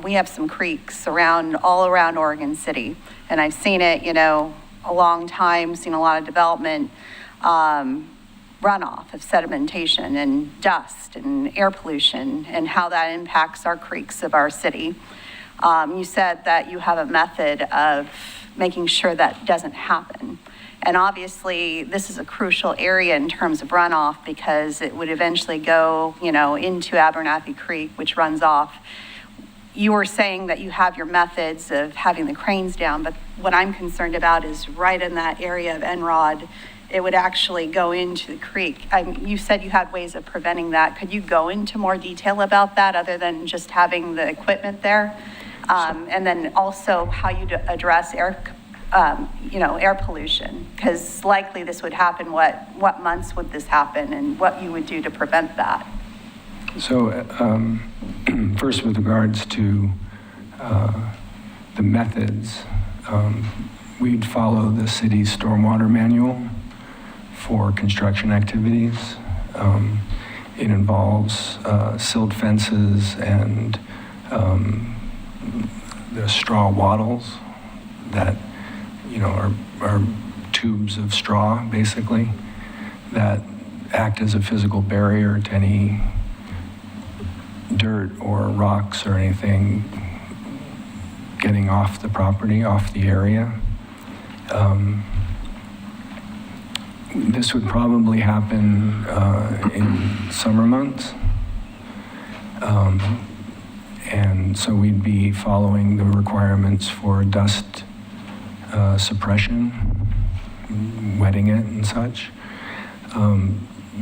We have some creeks all around Oregon City, and I've seen it, a long time, seen a lot of development, runoff of sedimentation and dust and air pollution and how that impacts our creeks of our city. You said that you have a method of making sure that doesn't happen. And obviously, this is a crucial area in terms of runoff because it would eventually go, into Abernathy Creek, which runs off. You were saying that you have your methods of having the cranes down, but what I'm concerned about is right in that area of Enrod, it would actually go into the creek. You said you had ways of preventing that. Could you go into more detail about that other than just having the equipment there? And then also how you address air pollution, because likely this would happen. What months would this happen, and what you would do to prevent that? So, first, with regards to the methods, we'd follow the city's stormwater manual for construction activities. It involves silt fences and the straw wattles that are tubes of straw, basically, that act as a physical barrier to any dirt or rocks or anything getting off the property, off the area. This would probably happen in summer months. And so we'd be following the requirements for dust suppression, wetting it and such.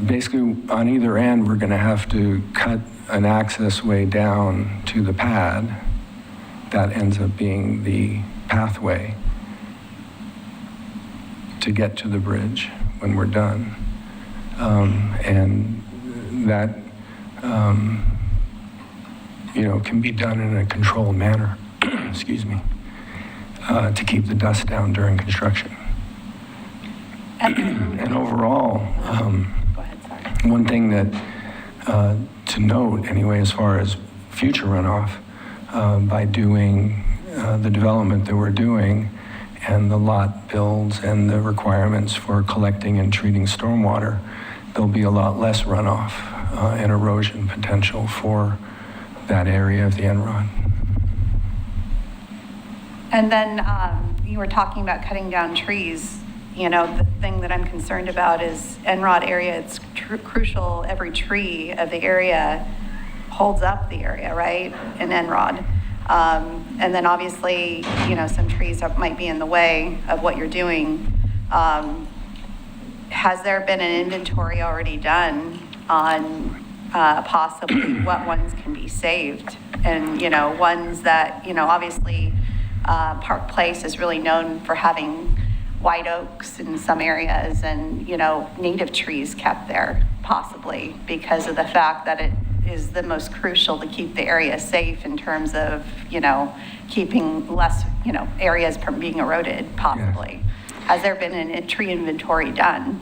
Basically, on either end, we're going to have to cut an access way down to the pad. That ends up being the pathway to get to the bridge when we're done. And that, can be done in a controlled manner, excuse me, to keep the dust down during construction. And overall, Go ahead, sorry. one thing that to note anyway, as far as future runoff, by doing the development that we're doing and the lot builds and the requirements for collecting and treating stormwater, there'll be a lot less runoff and erosion potential for that area of the Enrod. And then you were talking about cutting down trees. The thing that I'm concerned about is Enrod area. It's crucial. Every tree of the area holds up the area, right, in Enrod. And then obviously, some trees might be in the way of what you're doing. Has there been an inventory already done on possibly what ones can be saved? And, ones that, obviously Park Place is really known for having white oaks in some areas and, native trees kept there possibly because of the fact that it is the most crucial to keep the area safe in terms of, keeping less, areas from being eroded possibly. Yes. Has there been a tree inventory done?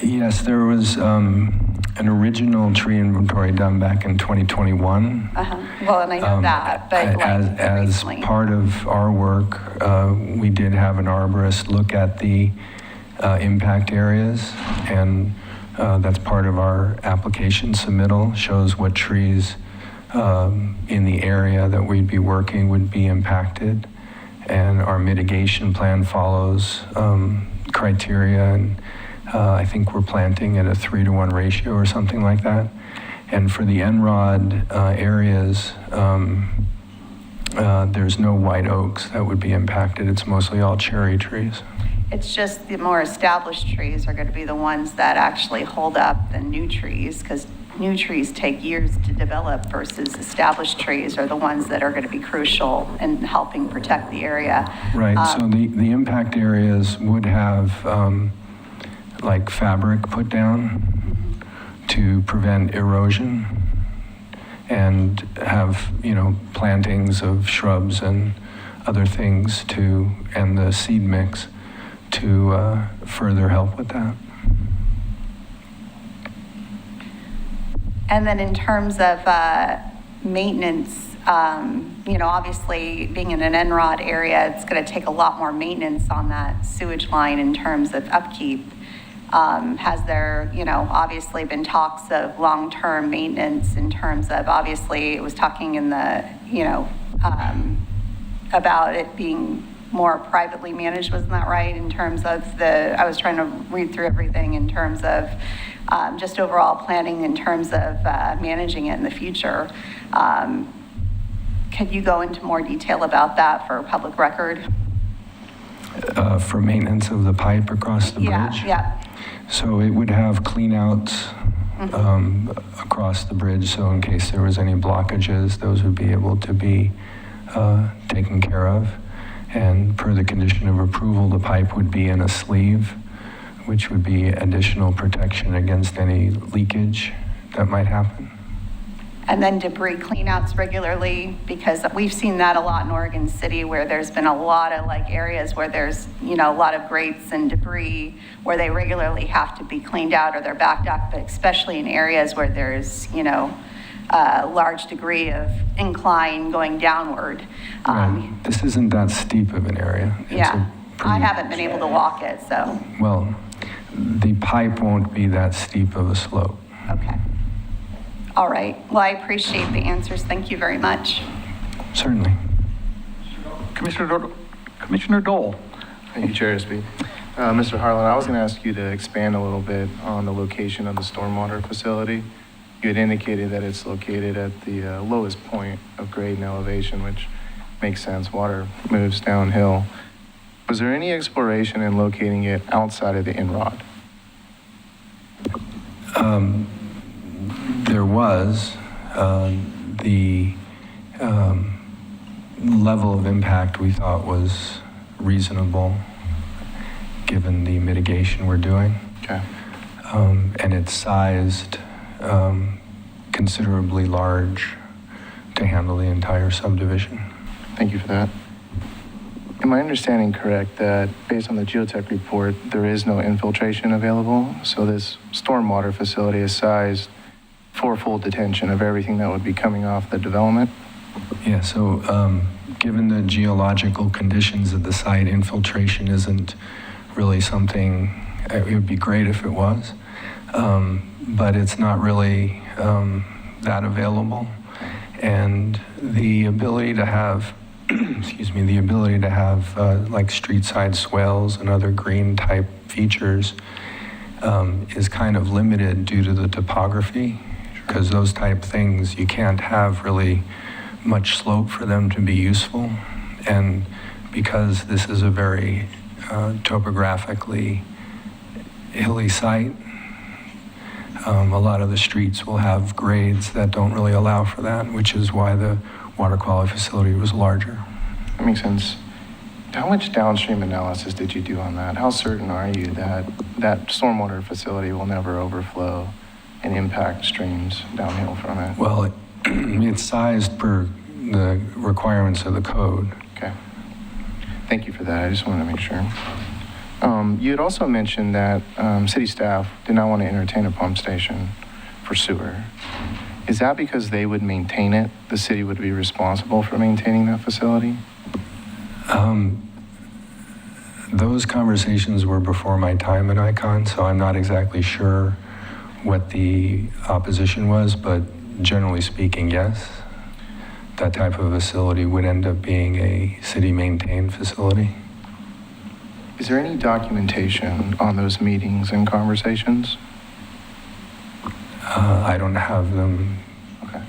Yes, there was an original tree inventory done back in 2021. Well, and I know that, but as part of our work, we did have an arborist look at the impact areas, and that's part of our application submittal, shows what trees in the area that we'd be working would be impacted, and our mitigation plan follows criteria, and I think we're planting at a 3-to-1 ratio or something like that. And for the Enrod areas, there's no white oaks that would be impacted. It's mostly all cherry trees. It's just the more established trees are going to be the ones that actually hold up than new trees, because new trees take years to develop versus established trees are the ones that are going to be crucial in helping protect the area. Right, so the impact areas would have like fabric put down to prevent erosion and have, plantings of shrubs and other things and the seed mix to further help with that. And then in terms of maintenance, obviously being in an NROD area, it's going to take a lot more maintenance on that sewage line in terms of upkeep. Has there, obviously been talks of long-term maintenance in terms of, obviously it was talking in the, about it being more privately managed, wasn't that right? In terms of I was trying to read through everything in terms of just overall planning in terms of managing it in the future. Could you go into more detail about that for public record? For maintenance of the pipe across the bridge? Yeah. So it would have cleanouts across the bridge, so in case there was any blockages, those would be able to be taken care of. And per the condition of approval, the pipe would be in a sleeve, which would be additional protection against any leakage that might happen. And then debris cleanouts regularly, because we've seen that a lot in Oregon City, where there's been a lot of areas where there's, a lot of grates and debris where they regularly have to be cleaned out or they're backed up, but especially in areas where there's, a large degree of incline going downward. Right. This isn't that steep of an area. I haven't been able to walk it, so. Well, the pipe won't be that steep of a slope. Okay. All right. Well, I appreciate the answers. Thank you very much. Certainly. Commissioner Dole. Thank you, Chair Espy. Mr. Harlan, I was going to ask you to expand a little bit on the location of the stormwater facility. You had indicated that it's located at the lowest point of grade and elevation, which makes sense. Water moves downhill. Was there any exploration in locating it outside of the INROD? There was. The level of impact we thought was reasonable given the mitigation we're doing. Okay. And it's sized considerably large to handle the entire subdivision. Thank you for that. Am I understanding correct that based on the geotech report, there is no infiltration available? So this stormwater facility is sized for full detention of everything that would be coming off the development? Yeah, so given the geological conditions of the site, infiltration isn't really something, it would be great if it was, but it's not really that available. And the ability to have, the ability to have like street side swales and other green type features is kind of limited due to the topography, because those type things, you can't have really much slope for them to be useful. And because this is a very topographically hilly site, a lot of the streets will have grades that don't really allow for that, which is why the water quality facility was larger. That makes sense. How much downstream analysis did you do on that? How certain are you that that stormwater facility will never overflow and impact streams downhill from it? Well, it's sized per the requirements of the code. Okay. Thank you for that. I just wanted to make sure. You had also mentioned that city staff did not want to entertain a pump station for sewer. Is that because they would maintain it? The city would be responsible for maintaining that facility? Those conversations were before my time in ICON, so I'm not exactly sure what the opposition was, but generally speaking, yes. That type of facility would end up being a city-maintained facility. Is there any documentation on those meetings and conversations? I don't have them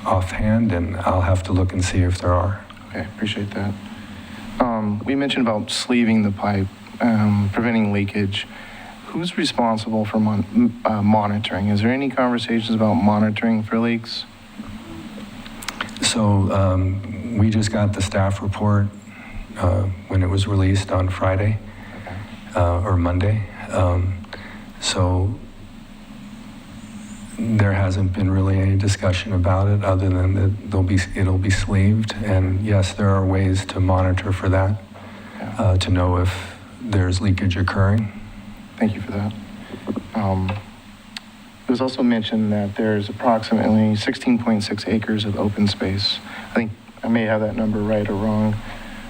offhand, and I'll have to look and see if there are. Okay, appreciate that. We mentioned about sleeving the pipe, preventing leakage. Who's responsible for monitoring? Is there any conversations about monitoring for leaks? So we just got the staff report when it was released on Friday or Monday. So there hasn't been really any discussion about it other than that it'll be sleeved. And yes, there are ways to monitor for that, to know if there's leakage occurring. Thank you for that. It was also mentioned that there's approximately 16.6 acres of open space. I think I may have that number right or wrong,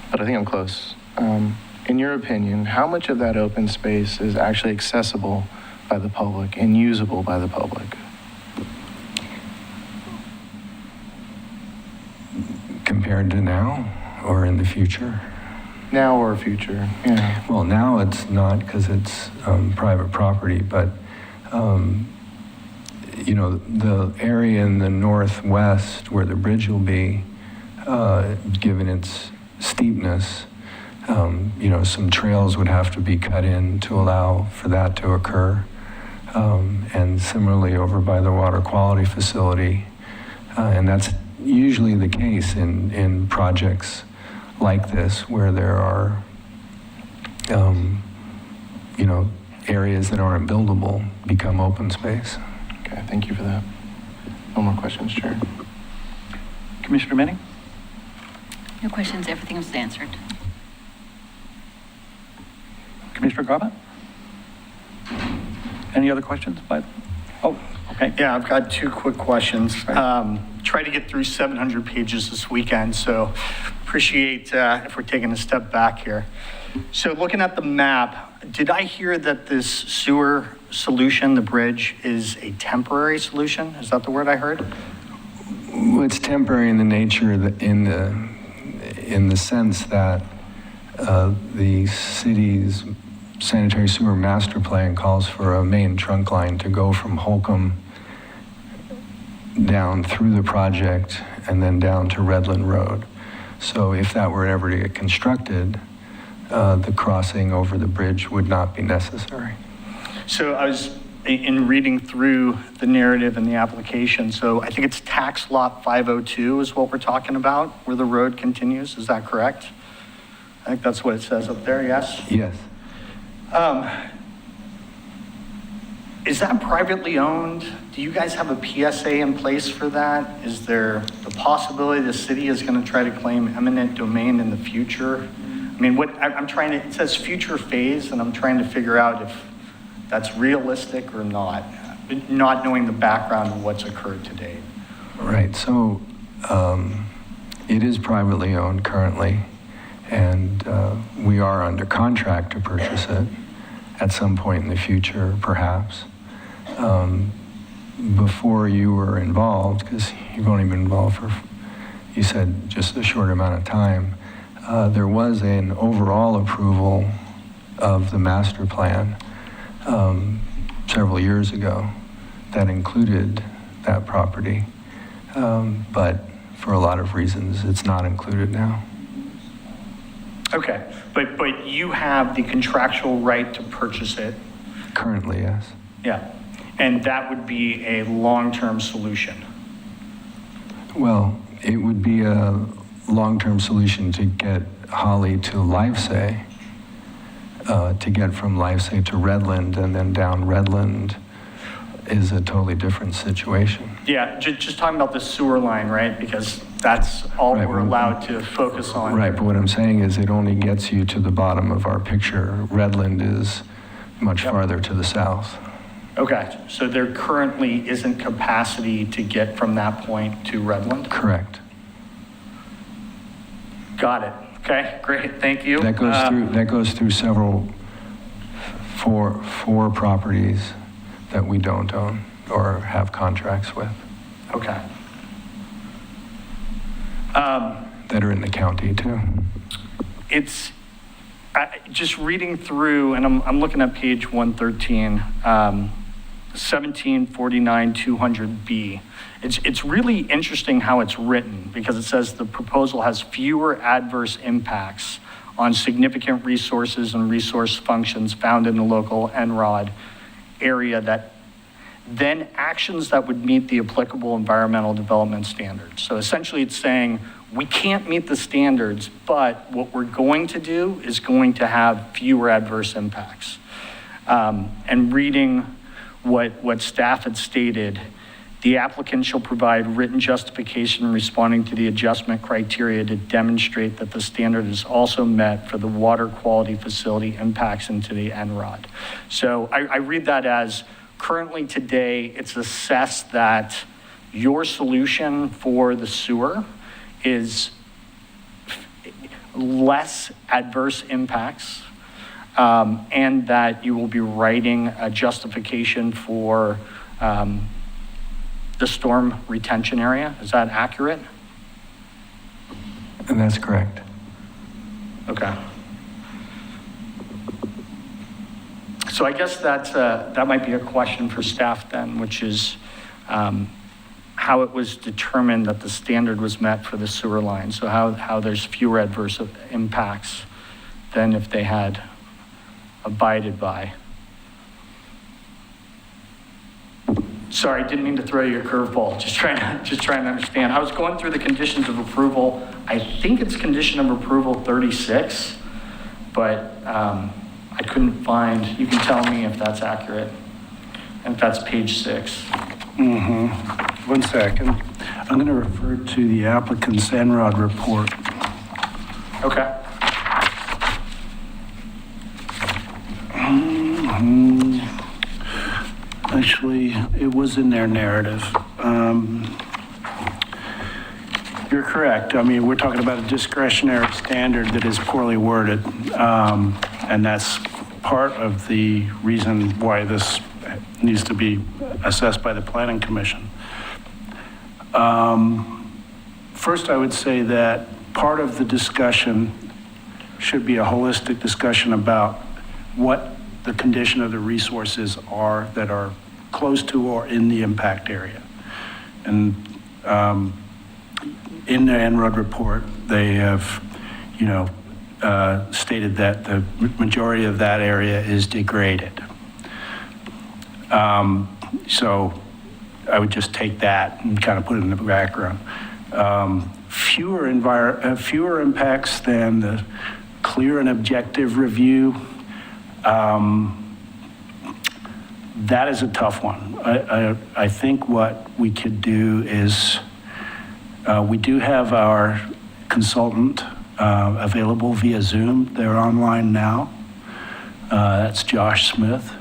but I think I'm close. In your opinion, how much of that open space is actually accessible by the public and usable by the public? Compared to now or in the future? Now or future, yeah. Well, now it's not because it's private property, but you know, the area in the northwest where the bridge will be, given its steepness, you know, some trails would have to be cut in to allow for that to occur. And similarly over by the water quality facility, and that's usually the case in projects like this where there are, you know, areas that aren't buildable become open space. Okay, thank you for that. No more questions, Chair. Commissioner Manning? No questions, everything was answered. Commissioner Garbutt? Any other questions? Oh, okay. Yeah, I've got two quick questions. Try to get through 700 pages this weekend, so appreciate if we're taking a step back here. So looking at the map, did I hear that this sewer solution, the bridge, is a temporary solution? Is that the word I heard? Well, it's temporary in the nature in the sense that the city's sanitary sewer master plan calls for a main trunk line to go from Holcomb down through the project and then down to Redland Road. So if that were ever to get constructed, the crossing over the bridge would not be necessary. So I was in reading through the narrative and the application, so I think it's tax lot 502 is what we're talking about, where the road continues, is that correct? I think that's what it says up there, yes? Yes. Is that privately owned? Do you guys have a PSA in place for that? Is there the possibility the city is going to try to claim eminent domain in the future? I mean, I'm trying to, it says future phase, and I'm trying to figure out if that's realistic or not knowing the background of what's occurred to date. Right, so it is privately owned currently, and we are under contract to purchase it at some point in the future, perhaps. Before you were involved, because you've only been involved for, you said, just a short amount of time, there was an overall approval of the master plan several years ago that included that property, but for a lot of reasons, it's not included now. Okay, but you have the contractual right to purchase it. Currently, yes. Yeah, and that would be a long-term solution. Well, it would be a long-term solution to get Holly to Livesay, to get from Livesay to Redland and then down Redland is a totally different situation. Yeah, just talking about the sewer line, right? Because that's all Right, we're allowed to focus on. Right, but what I'm saying is it only gets you to the bottom of our picture. Redland is much farther to the south. Okay, so there currently isn't capacity to get from that point to Redland? Correct. Got it. Okay, great, thank you. That goes through four properties that we don't own or have contracts with. Okay. That are in the county too. It's just reading through, and I'm looking at page 113, 1749-200B. It's really interesting how it's written because it says the proposal has fewer adverse impacts on significant resources and resource functions found in the local NROD area than actions that would meet the applicable environmental development standards. So essentially it's saying we can't meet the standards, but what we're going to do is going to have fewer adverse impacts. And reading what staff had stated, The applicant shall provide written justification responding to the adjustment criteria to demonstrate that the standard is also met for the water quality facility impacts into the NROD. So I read that as currently today, it's assessed that your solution for the sewer is less adverse impacts, and that you will be writing a justification for the storm retention area. Is that accurate? And that's correct. Okay. So I guess that might be a question for staff then, which is how it was determined that the standard was met for the sewer line. So how there's fewer adverse impacts than if they had abided by. Sorry, didn't mean to throw you a curveball. Just trying to understand. I was going through the conditions of approval. I think it's condition of approval 36, but I couldn't find. You can tell me if that's accurate. And if that's page 6. Mm-hmm. 1 second. I'm going to refer to the applicant's NROD report. Okay. Actually, it was in their narrative. You're correct. I mean, we're talking about a discretionary standard that is poorly worded. And that's part of the reason why this needs to be assessed by the Planning Commission. First, I would say that part of the discussion should be a holistic discussion about what the condition of the resources are that are close to or in the impact area. And in the NROD report, they have, stated that the majority of that area is degraded. So I would just take that and kind of put it in the background. Fewer impacts than the clear and objective review. That is a tough one. I think what we could do is, we do have our consultant available via Zoom. They're online now. That's Josh Smith.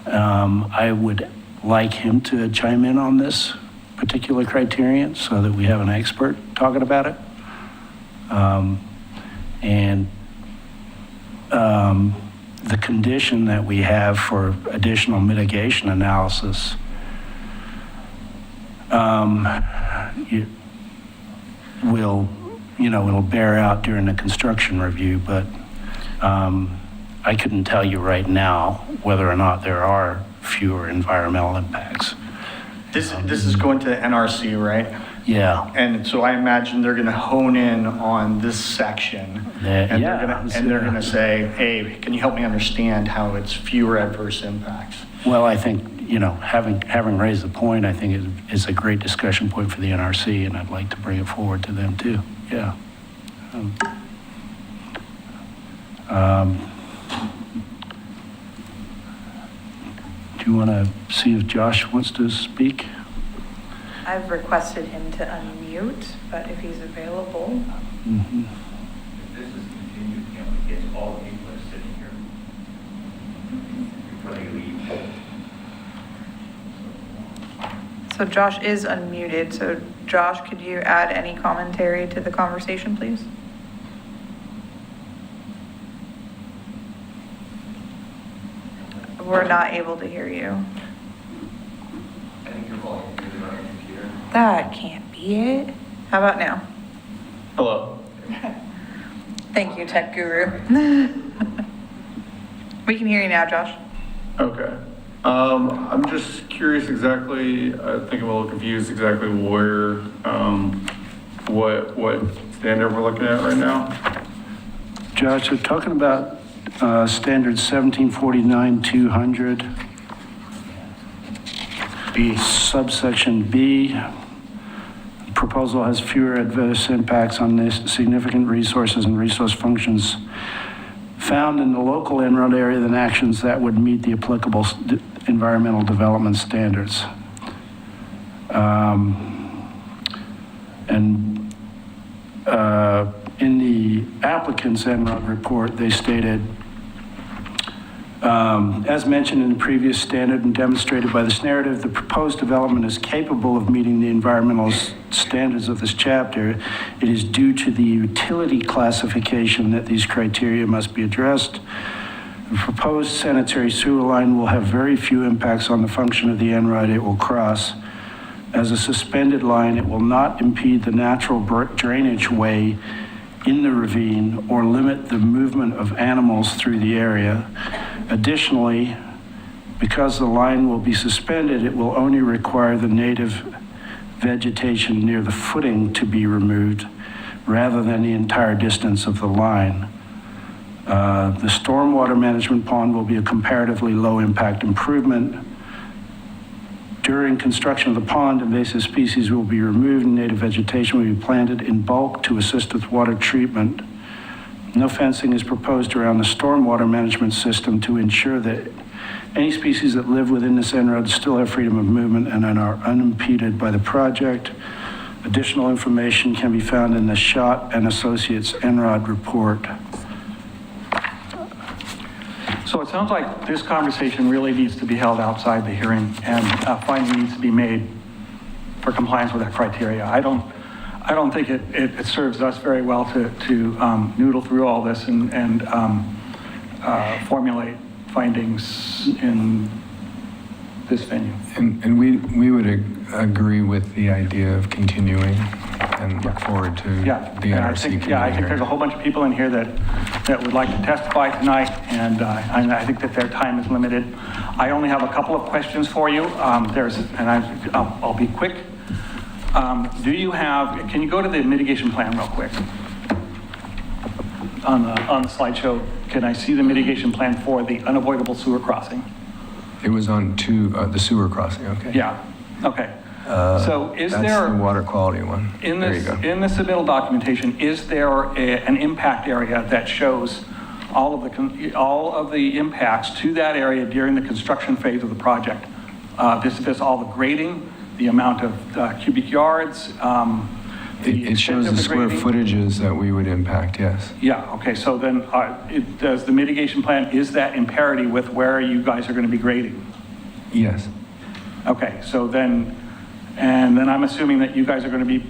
I would like him to chime in on this particular criterion so that we have an expert talking about it. The condition that we have for additional mitigation analysis it'll bear out during the construction review, but I couldn't tell you right now whether or not there are fewer environmental impacts. This is going to NRC, right? Yeah. And so I imagine they're going to hone in on this section, and they're going to say, "Hey, can you help me understand how it's fewer adverse impacts?" Well, I think having raised the point, I think it's a great discussion point for the NRC, and I'd like to bring it forward to them too. Yeah. Do you want to see if Josh wants to speak? I've requested him to unmute, but if he's available. Mm-hmm. If this is continued, can we get all the people that are sitting here before they leave? So Josh is unmuted. So Josh, could you add any commentary to the conversation, please? We're not able to hear you. I think your volume is on your computer. That can't be it. How about now? Hello. Thank you, tech guru. We can hear you now, Josh. Okay. I'm just curious exactly, I think I'm a little confused exactly where, what standard we're looking at right now. Josh, we're talking about standard 1749-200, B, subsection B. Proposal has fewer adverse impacts on this significant resources and resource functions found in the local NROD area than actions that would meet the applicable environmental development standards. And in the applicant's NROD report, they stated, as mentioned in the previous standard and demonstrated by this narrative, the proposed development is capable of meeting the environmental standards of this chapter. It is due to the utility classification that these criteria must be addressed. The proposed sanitary sewer line will have very few impacts on the function of the NROD it will cross. As a suspended line, it will not impede the natural drainage way in the ravine or limit the movement of animals through the area. Additionally, because the line will be suspended, it will only require the native vegetation near the footing to be removed rather than the entire distance of the line. The stormwater management pond will be a comparatively low impact improvement. During construction of the pond, invasive species will be removed and native vegetation will be planted in bulk to assist with water treatment. No fencing is proposed around the stormwater management system to ensure that any species that live within this NROD still have freedom of movement and are unimpeded by the project. Additional information can be found in the Schott and Associates NROD report. So it sounds like this conversation really needs to be held outside the hearing, and finding needs to be made for compliance with that criteria. I don't think it serves us very well to noodle through all this and formulate findings in this venue. And we would agree with the idea of continuing and look forward to the NRC committee. I think there's a whole bunch of people in here that would like to testify tonight, and I think that their time is limited. I only have a couple of questions for you. I'll be quick. Can you go to the mitigation plan real quick? On the slideshow, can I see the mitigation plan for the unavoidable sewer crossing? It was on the sewer crossing, okay. Yeah, okay. So is there... That's the water quality one. There you go. In the submittal documentation, is there an impact area that shows all of the impacts to that area during the construction phase of the project? This all the grading, the amount of cubic yards, it shows the square footages that we would impact, yes. Yeah, okay, so then does the mitigation plan, is that in parity with where you guys are going to be grading? Yes. Okay, so then, and then I'm assuming that you guys are going to be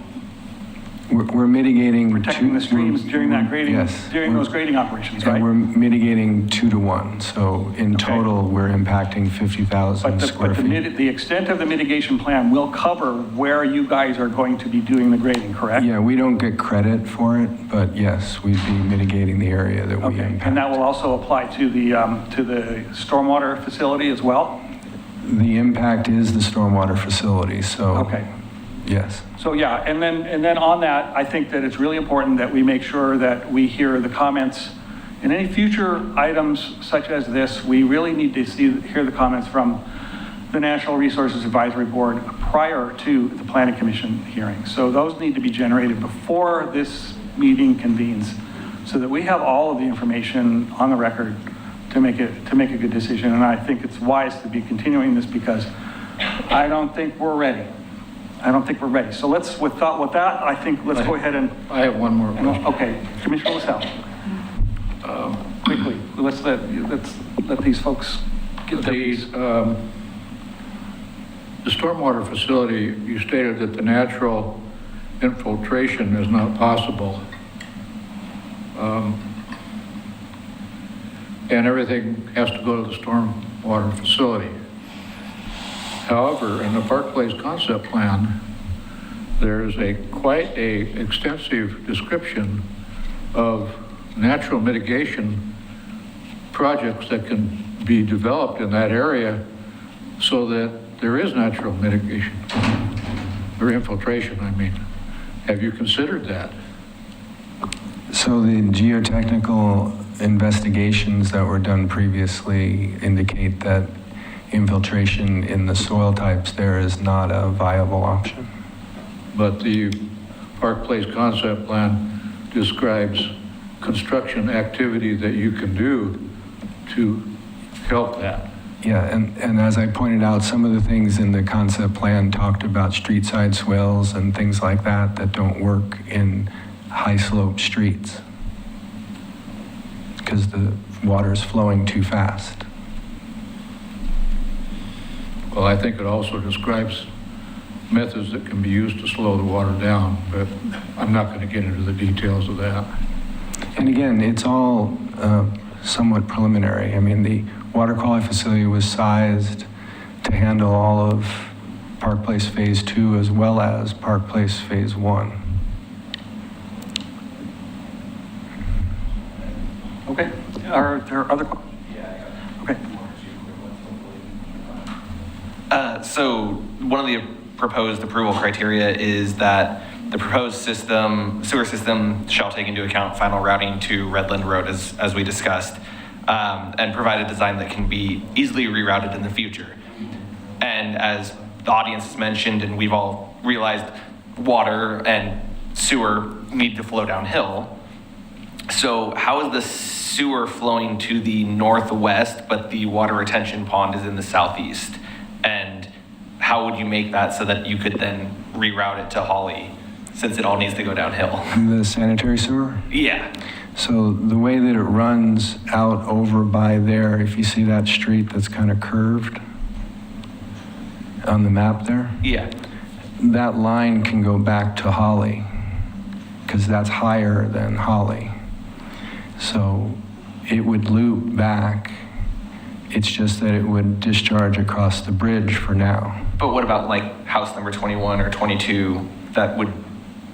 we're mitigating protecting the streams during that grading, yes, during those grading operations, right? And we're mitigating 2 to 1. So in total, we're impacting 50,000 square feet. The extent of the mitigation plan will cover where you guys are going to be doing the grading, correct? Yeah, we don't get credit for it, but yes, we'd be mitigating the area that we impact. And that will also apply to the stormwater facility as well? The impact is the stormwater facility, so. Okay. Yes. So yeah, and then on that, I think that it's really important that we make sure that we hear the comments. In any future items such as this, we really need to hear the comments from the National Resources Advisory Board prior to the Planning Commission hearing. So those need to be generated before this meeting convenes, so that we have all of the information on the record to make a good decision. And I think it's wise to be continuing this because I don't think we're ready. So let's, with that, I think let's go ahead and... I have one more question. Okay, Commissioner LaSalle. Quickly, let's let these folks get their piece. The stormwater facility, you stated that the natural infiltration is not possible. And everything has to go to the stormwater facility. However, in the Park Place concept plan, there's quite a extensive description of natural mitigation projects that can be developed in that area so that there is natural mitigation, or infiltration, I mean. Have you considered that? So the geotechnical investigations that were done previously indicate that infiltration in the soil types there is not a viable option. But the Park Place concept plan describes construction activity that you can do to help that. Yeah, and as I pointed out, some of the things in the concept plan talked about street side swales and things like that that don't work in high slope streets because the water's flowing too fast. Well, I think it also describes methods that can be used to slow the water down, but I'm not going to get into the details of that. And again, it's all somewhat preliminary. I mean, the water quality facility was sized to handle all of Park Place Phase 2 as well as Park Place Phase 1. Okay, are there other questions? Okay. So one of the proposed approval criteria is that the proposed sewer system shall take into account final routing to Redland Road as we discussed, and provide a design that can be easily rerouted in the future. And as the audience has mentioned, and we've all realized, water and sewer need to flow downhill. So how is the sewer flowing to the northwest, but the water retention pond is in the southeast? And how would you make that so that you could then reroute it to Holly, since it all needs to go downhill? The sanitary sewer? Yeah. So the way that it runs out over by there, if you see that street that's kind of curved on the map there, Yeah. that line can go back to Holly because that's higher than Holly. So it would loop back. It's just that it would discharge across the bridge for now. But what about like house number 21 or 22 that would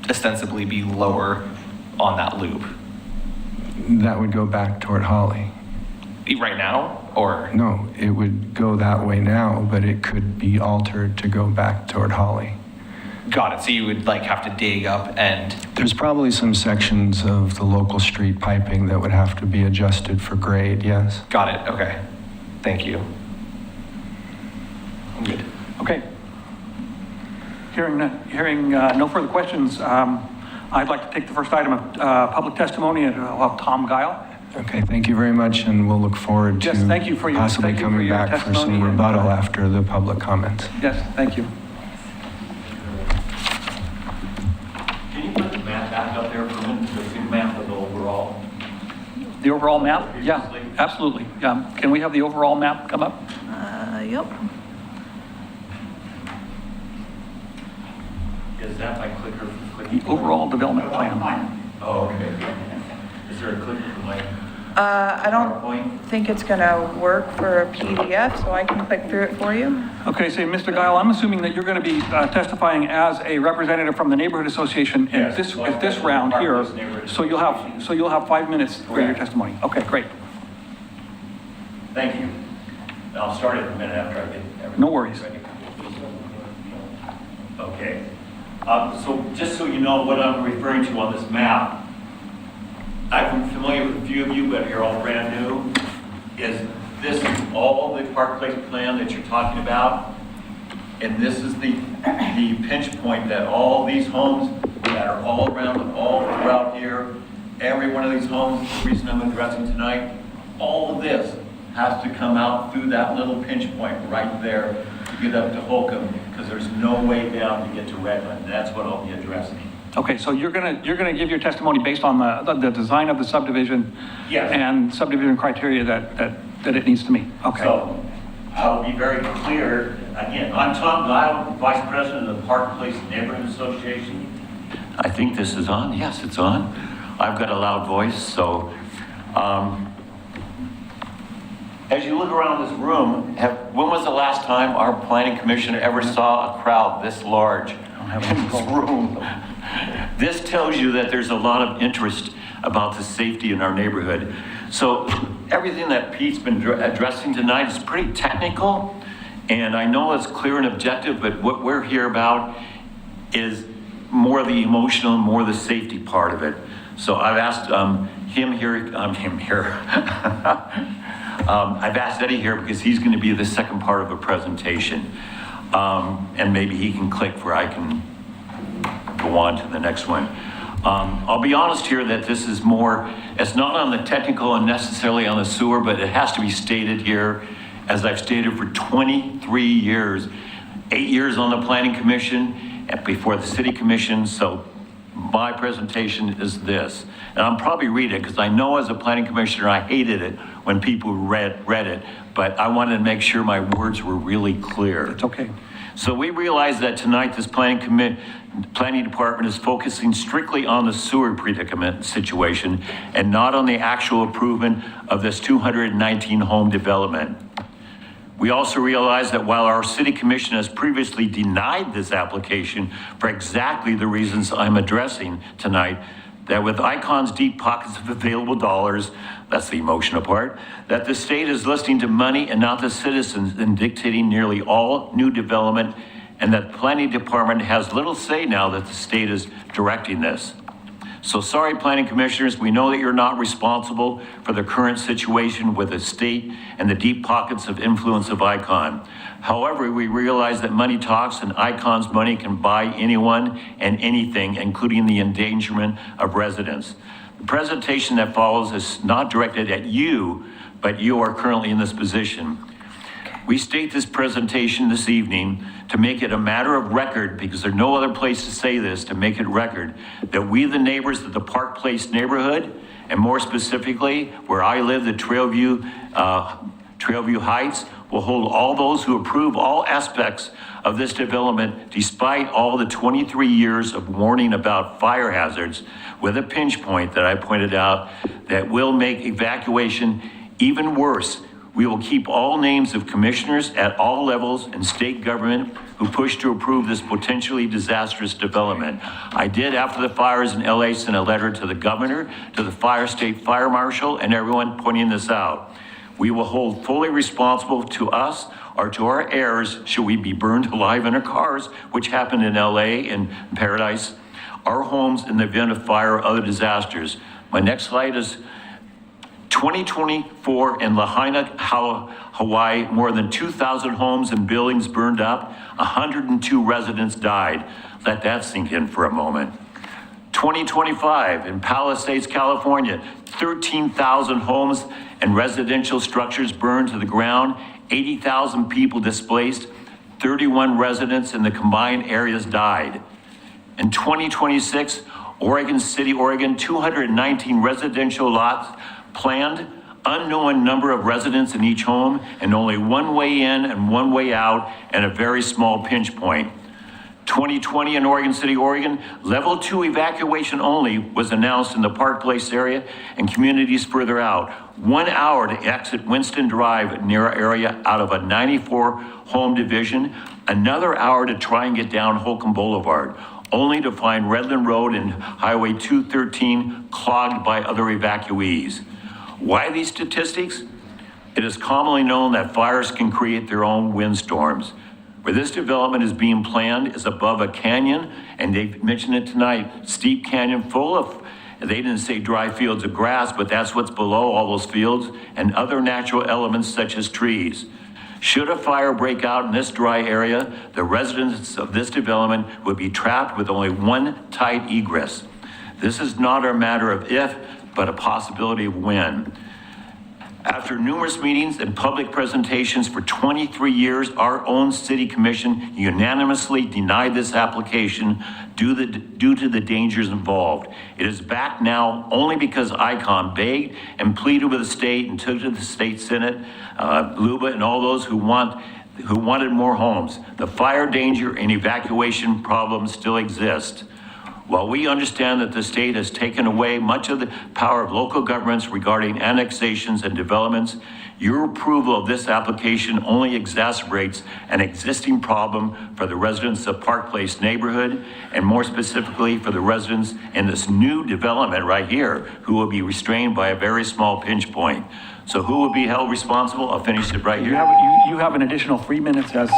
ostensibly be lower on that loop? That would go back toward Holly. Right now, or? No, it would go that way now, but it could be altered to go back toward Holly. Got it. So you would like have to dig up and... There's probably some sections of the local street piping that would have to be adjusted for grade, yes. Got it. Okay. Thank you. I'm good. Okay. Hearing no further questions, I'd like to take the first item of public testimony, and I'll have Tom Guile. Okay, thank you very much, and we'll look forward to Yes, thank you for your- possibly thank you for coming your back for some testimony. rebuttal after the public comments. Yes, thank you. Can you put the map back up there for a minute, the map of the overall? The overall map? Yeah, absolutely. Can we have the overall map come up? Yep. Is that by clicker? The overall development plan. Oh, okay. Is there a clicker for my I don't PowerPoint? think it's gonna work for a PDF, so I can click through it for you. Okay, so Mr. Guile, I'm assuming that you're going to be testifying as a representative from the neighborhood association at Yes, this round here. Neighborhood So you'll have 5 minutes for your Correct. testimony. Okay, great. Thank you. I'll start in a minute after I get everything. No worries. ready. Okay. So just so you know what I'm referring to on this map, I'm familiar with a few of you, but you're all brand new. This is all the Park Place plan that you're talking about. And this is the pinch point that all these homes that are all around, all throughout here, every one of these homes, the reason I'm addressing tonight, all of this has to come out through that little pinch point right there to get up to Holcomb, because there's no way down to get to Redland. That's what I'll be addressing. Okay, so you're gonna give your testimony based on the design of the subdivision. Yes. And subdivision criteria that it needs to meet. Okay. So I'll be very clear. Again, I'm Tom Guile, Vice President of the Park Place Neighborhood Association. I think this is on. Yes, it's on. I've got a loud voice, so as you look around this room, when was the last time our planning commissioner ever saw a crowd this large in this room? This tells you that there's a lot of interest about the safety in our neighborhood. So everything that Pete's been addressing tonight is pretty technical, and I know it's clear and objective, but what we're here about is more the emotional, more the safety part of it. So I've asked I've asked Eddie here because he's going to be the second part of a presentation. And maybe he can click where I can go on to the next one. I'll be honest here that this is more, it's not on the technical and necessarily on the sewer, but it has to be stated here. as I've stated, for 23 years, 8 years on the Planning Commission and before the City Commission. So my presentation is this, and I'll probably read it because I know as a Planning Commissioner, I hated it when people read it, but I wanted to make sure my words were really clear. It's okay. So we realize that tonight this planning department is focusing strictly on the sewer predicament situation and not on the actual improvement of this 219 home development. We also realize that while our city commission has previously denied this application for exactly the reasons I'm addressing tonight, that with ICON's deep pockets of available dollars, that's the emotional part, that the state is listening to money and not the citizens in dictating nearly all new development, and that the planning department has little say now that the state is directing this. So sorry, planning commissioners, we know that you're not responsible for the current situation with the state and the deep pockets of influence of ICON. However, we realize that money talks and ICON's money can buy anyone and anything, including the endangerment of residents. The presentation that follows is not directed at you, but you are currently in this position. We state this presentation this evening to make it a matter of record, because there's no other place to say this, to make it record, that we, the neighbors of the Park Place neighborhood, and more specifically, where I live, the Trailview Heights, will hold all those who approve all aspects of this development, despite all the 23 years of warning about fire hazards, with a pinch point that I pointed out that will make evacuation even worse. We will keep all names of commissioners at all levels in state government who push to approve this potentially disastrous development. I did, after the fires in LA, send a letter to the governor, to the state fire marshal, and everyone pointing this out. We will hold fully responsible to us or to our heirs should we be burned alive in our cars, which happened in LA and Paradise, our homes in the event of fire or other disasters. My next slide is 2024 in Lahaina, Hawaii, more than 2,000 homes and buildings burned up, 102 residents died. Let that sink in for a moment. 2025 in Palisades, California, 13,000 homes and residential structures burned to the ground, 80,000 people displaced, 31 residents in the combined areas died. In 2026, Oregon City, Oregon, 219 residential lots planned, unknown number of residents in each home, and only one way in and one way out, and a very small pinch point. 2020 in Oregon City, Oregon, level 2 evacuation only was announced in the Park Place area and communities further out. 1 hour to exit Winston Drive near our area out of a 94 home division, another hour to try and get down Holcomb Boulevard, only to find Redland Road and Highway 213 clogged by other evacuees. Why these statistics? It is commonly known that fires can create their own windstorms. Where this development is being planned is above a canyon, and they mentioned it tonight, steep canyon full of, they didn't say dry fields of grass, but that's what's below all those fields, and other natural elements such as trees. Should a fire break out in this dry area, the residents of this development would be trapped with only one tight egress. This is not a matter of if, but a possibility of when. After numerous meetings and public presentations for 23 years, our own city commission unanimously denied this application due to the dangers involved. It is back now only because ICON begged and pleaded with the state and took to the state senate, Luba and all those who wanted more homes. The fire danger and evacuation problems still exist. While we understand that the state has taken away much of the power of local governments regarding annexations and developments, your approval of this application only exacerbates an existing problem for the residents of Park Place neighborhood, and more specifically for the residents in this new development right here, who will be restrained by a very small pinch point. So who will be held responsible? I'll finish it right here. You have an additional 3 minutes as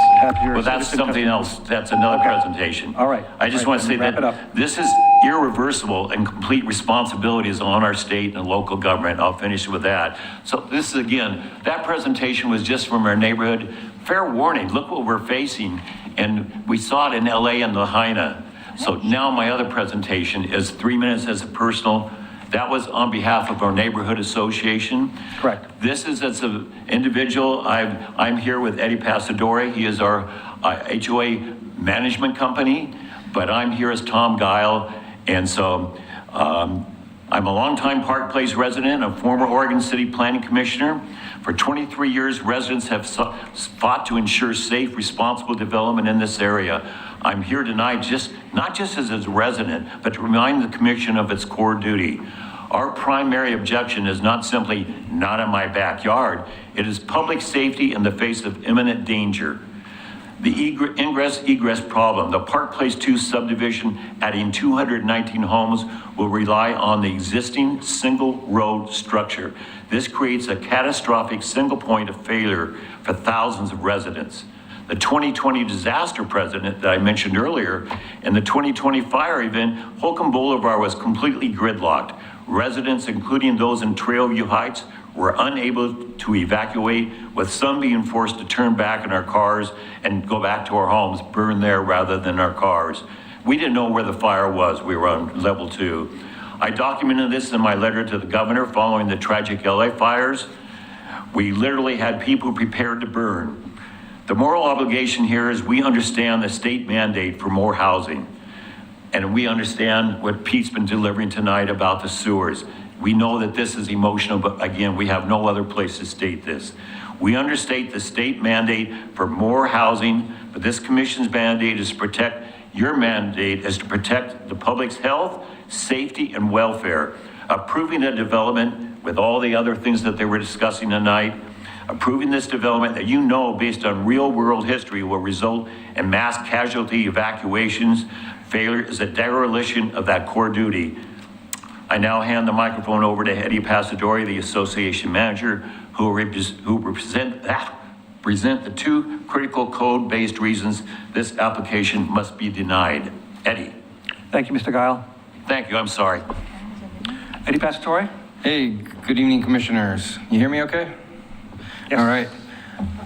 your. Well, that's something else. That's another presentation. All right. I just want to say that this is irreversible, and complete responsibility is on our state and local government. I'll finish with that. So this is, again, that presentation was just from our neighborhood. Fair warning, look what we're facing. And we saw it in LA and Lahaina. So now my other presentation is 3 minutes as a personal. That was on behalf of our neighborhood association. Correct. This is as an individual, I'm here with Eddie Pasadori. He is our HOA management company, but I'm here as Tom Guile. And so I'm a longtime Park Place resident, a former Oregon City Planning Commissioner. For 23 years, residents have fought to ensure safe, responsible development in this area. I'm here tonight not just as a resident, but to remind the commission of its core duty. Our primary objection is not simply not in my backyard. It is public safety in the face of imminent danger. The ingress-egress problem, the Park Place 2 subdivision adding 219 homes will rely on the existing single road structure. This creates a catastrophic single point of failure for thousands of residents. The 2020 disaster precedent that I mentioned earlier and the 2020 fire event, Holcomb Boulevard was completely gridlocked. Residents, including those in Trailview Heights, were unable to evacuate, with some being forced to turn back in our cars and go back to our homes, burn there rather than our cars. We didn't know where the fire was. We were on level 2. I documented this in my letter to the governor following the tragic LA fires. We literally had people prepared to burn. The moral obligation here is we understand the state mandate for more housing. And we understand what Pete's been delivering tonight about the sewers. We know that this is emotional, but again, we have no other place to state this. We understate the state mandate for more housing, but this commission's mandate is to protect, your mandate is to protect the public's health, safety, and welfare. Approving the development with all the other things that they were discussing tonight, approving this development that you know based on real world history will result in mass casualty evacuations, failure is a dereliction of that core duty. I now hand the microphone over to Eddie Pasadori, the association manager, who will present the 2 critical code-based reasons this application must be denied. Eddie. Thank you, Mr. Guile. Thank you, I'm sorry. Eddie Pasadori? Hey, good evening, commissioners. You hear me okay? Yes. All right.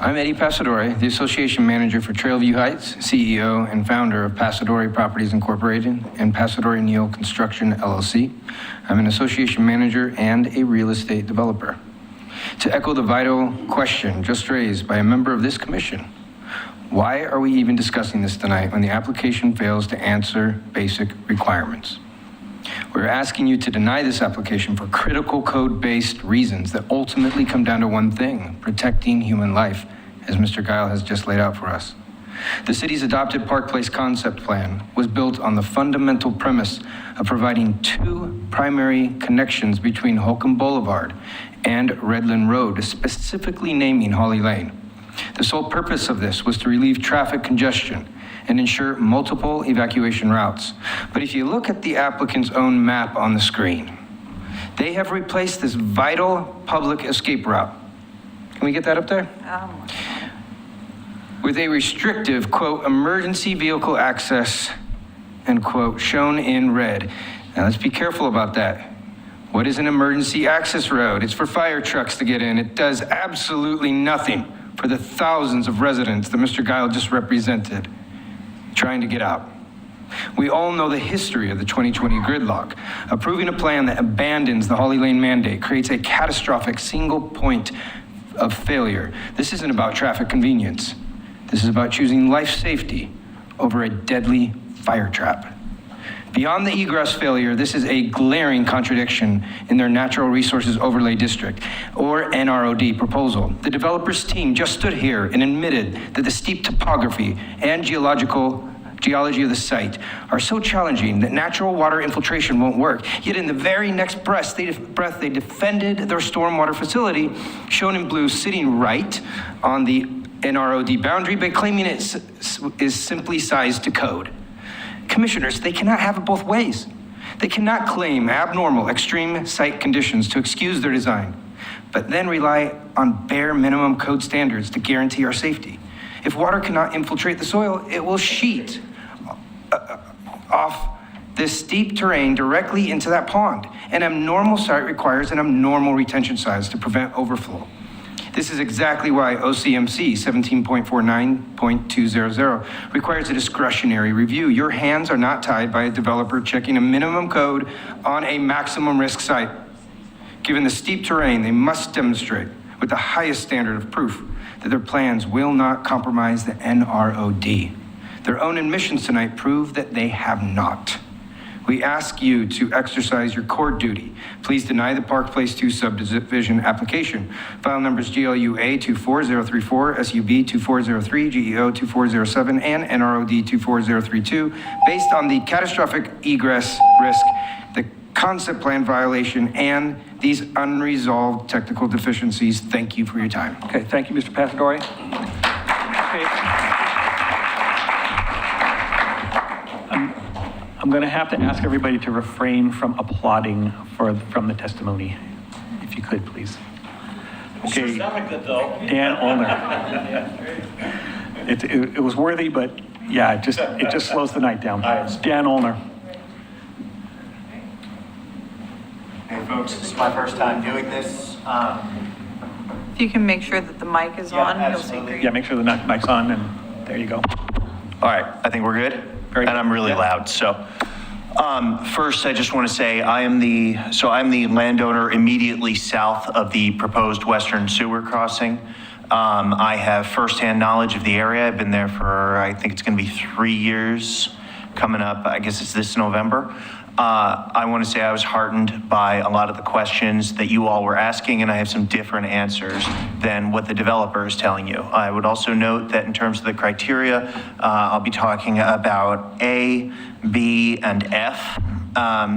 I'm Eddie Pasadori, the association manager for Trailview Heights, CEO and founder of Pasadori Properties Incorporated and Pasadori Neal Construction LLC. I'm an association manager and a real estate developer. To echo the vital question just raised by a member of this commission, why are we even discussing this tonight when the application fails to answer basic requirements? We're asking you to deny this application for critical code-based reasons that ultimately come down to one thing: protecting human life, as Mr. Guile has just laid out for us. The city's adopted Park Place concept plan was built on the fundamental premise of providing 2 primary connections between Holcomb Boulevard and Redland Road, specifically naming Holly Lane. The sole purpose of this was to relieve traffic congestion and ensure multiple evacuation routes. But if you look at the applicant's own map on the screen, they have replaced this vital public escape route. Can we get that up there? With a restrictive, quote, emergency vehicle access, end quote, shown in red. Now let's be careful about that. What is an emergency access road? It's for fire trucks to get in. It does absolutely nothing for the thousands of residents that Mr. Guile just represented trying to get out. We all know the history of the 2020 gridlock. Approving a plan that abandons the Holly Lane mandate creates a catastrophic single point of failure. This isn't about traffic convenience. This is about choosing life safety over a deadly fire trap. Beyond the egress failure, this is a glaring contradiction in their Natural Resources Overlay District, or NROD, proposal. The developer's team just stood here and admitted that the steep topography and geology of the site are so challenging that natural water infiltration won't work. Yet in the very next breath, they defended their stormwater facility, shown in blue, sitting right on the NROD boundary, by claiming it is simply sized to code. Commissioners, they cannot have it both ways. They cannot claim abnormal, extreme site conditions to excuse their design, but then rely on bare minimum code standards to guarantee our safety. If water cannot infiltrate the soil, it will sheet off this steep terrain directly into that pond. An abnormal site requires an abnormal retention size to prevent overflow. This is exactly why OCMC 17.49.200 requires a discretionary review. Your hands are not tied by a developer checking a minimum code on a maximum risk site. Given the steep terrain, they must demonstrate with the highest standard of proof that their plans will not compromise the NROD. Their own admissions tonight prove that they have not. We ask you to exercise your core duty. Please deny the Park Place 2 subdivision application. File numbers GLUA 24034, SUB 2403, GEO 2407, and NROD 24032, based on the catastrophic egress risk, the concept plan violation, and these unresolved technical deficiencies. Thank you for your time. Okay, thank you, Mr. Passadori. Okay. I'm going to have to ask everybody to refrain from applauding from the testimony, if you could, please. Okay. Dan Olner. It was worthy, but yeah, it just slows the night down. Dan Olner. Hey folks, this is my first time doing this. If you can make sure that the mic is on, you'll see great. Yeah, make sure the mic's on, and there you go. All right, I think we're good. Very good. And I'm really loud, so. First, I just want to say I'm the landowner immediately south of the proposed western sewer crossing. I have firsthand knowledge of the area. I've been there for, I think it's going to be 3 years coming up. I guess it's this November. I want to say I was heartened by a lot of the questions that you all were asking, and I have some different answers than what the developer is telling you. I would also note that in terms of the criteria, I'll be talking about A, B, and F.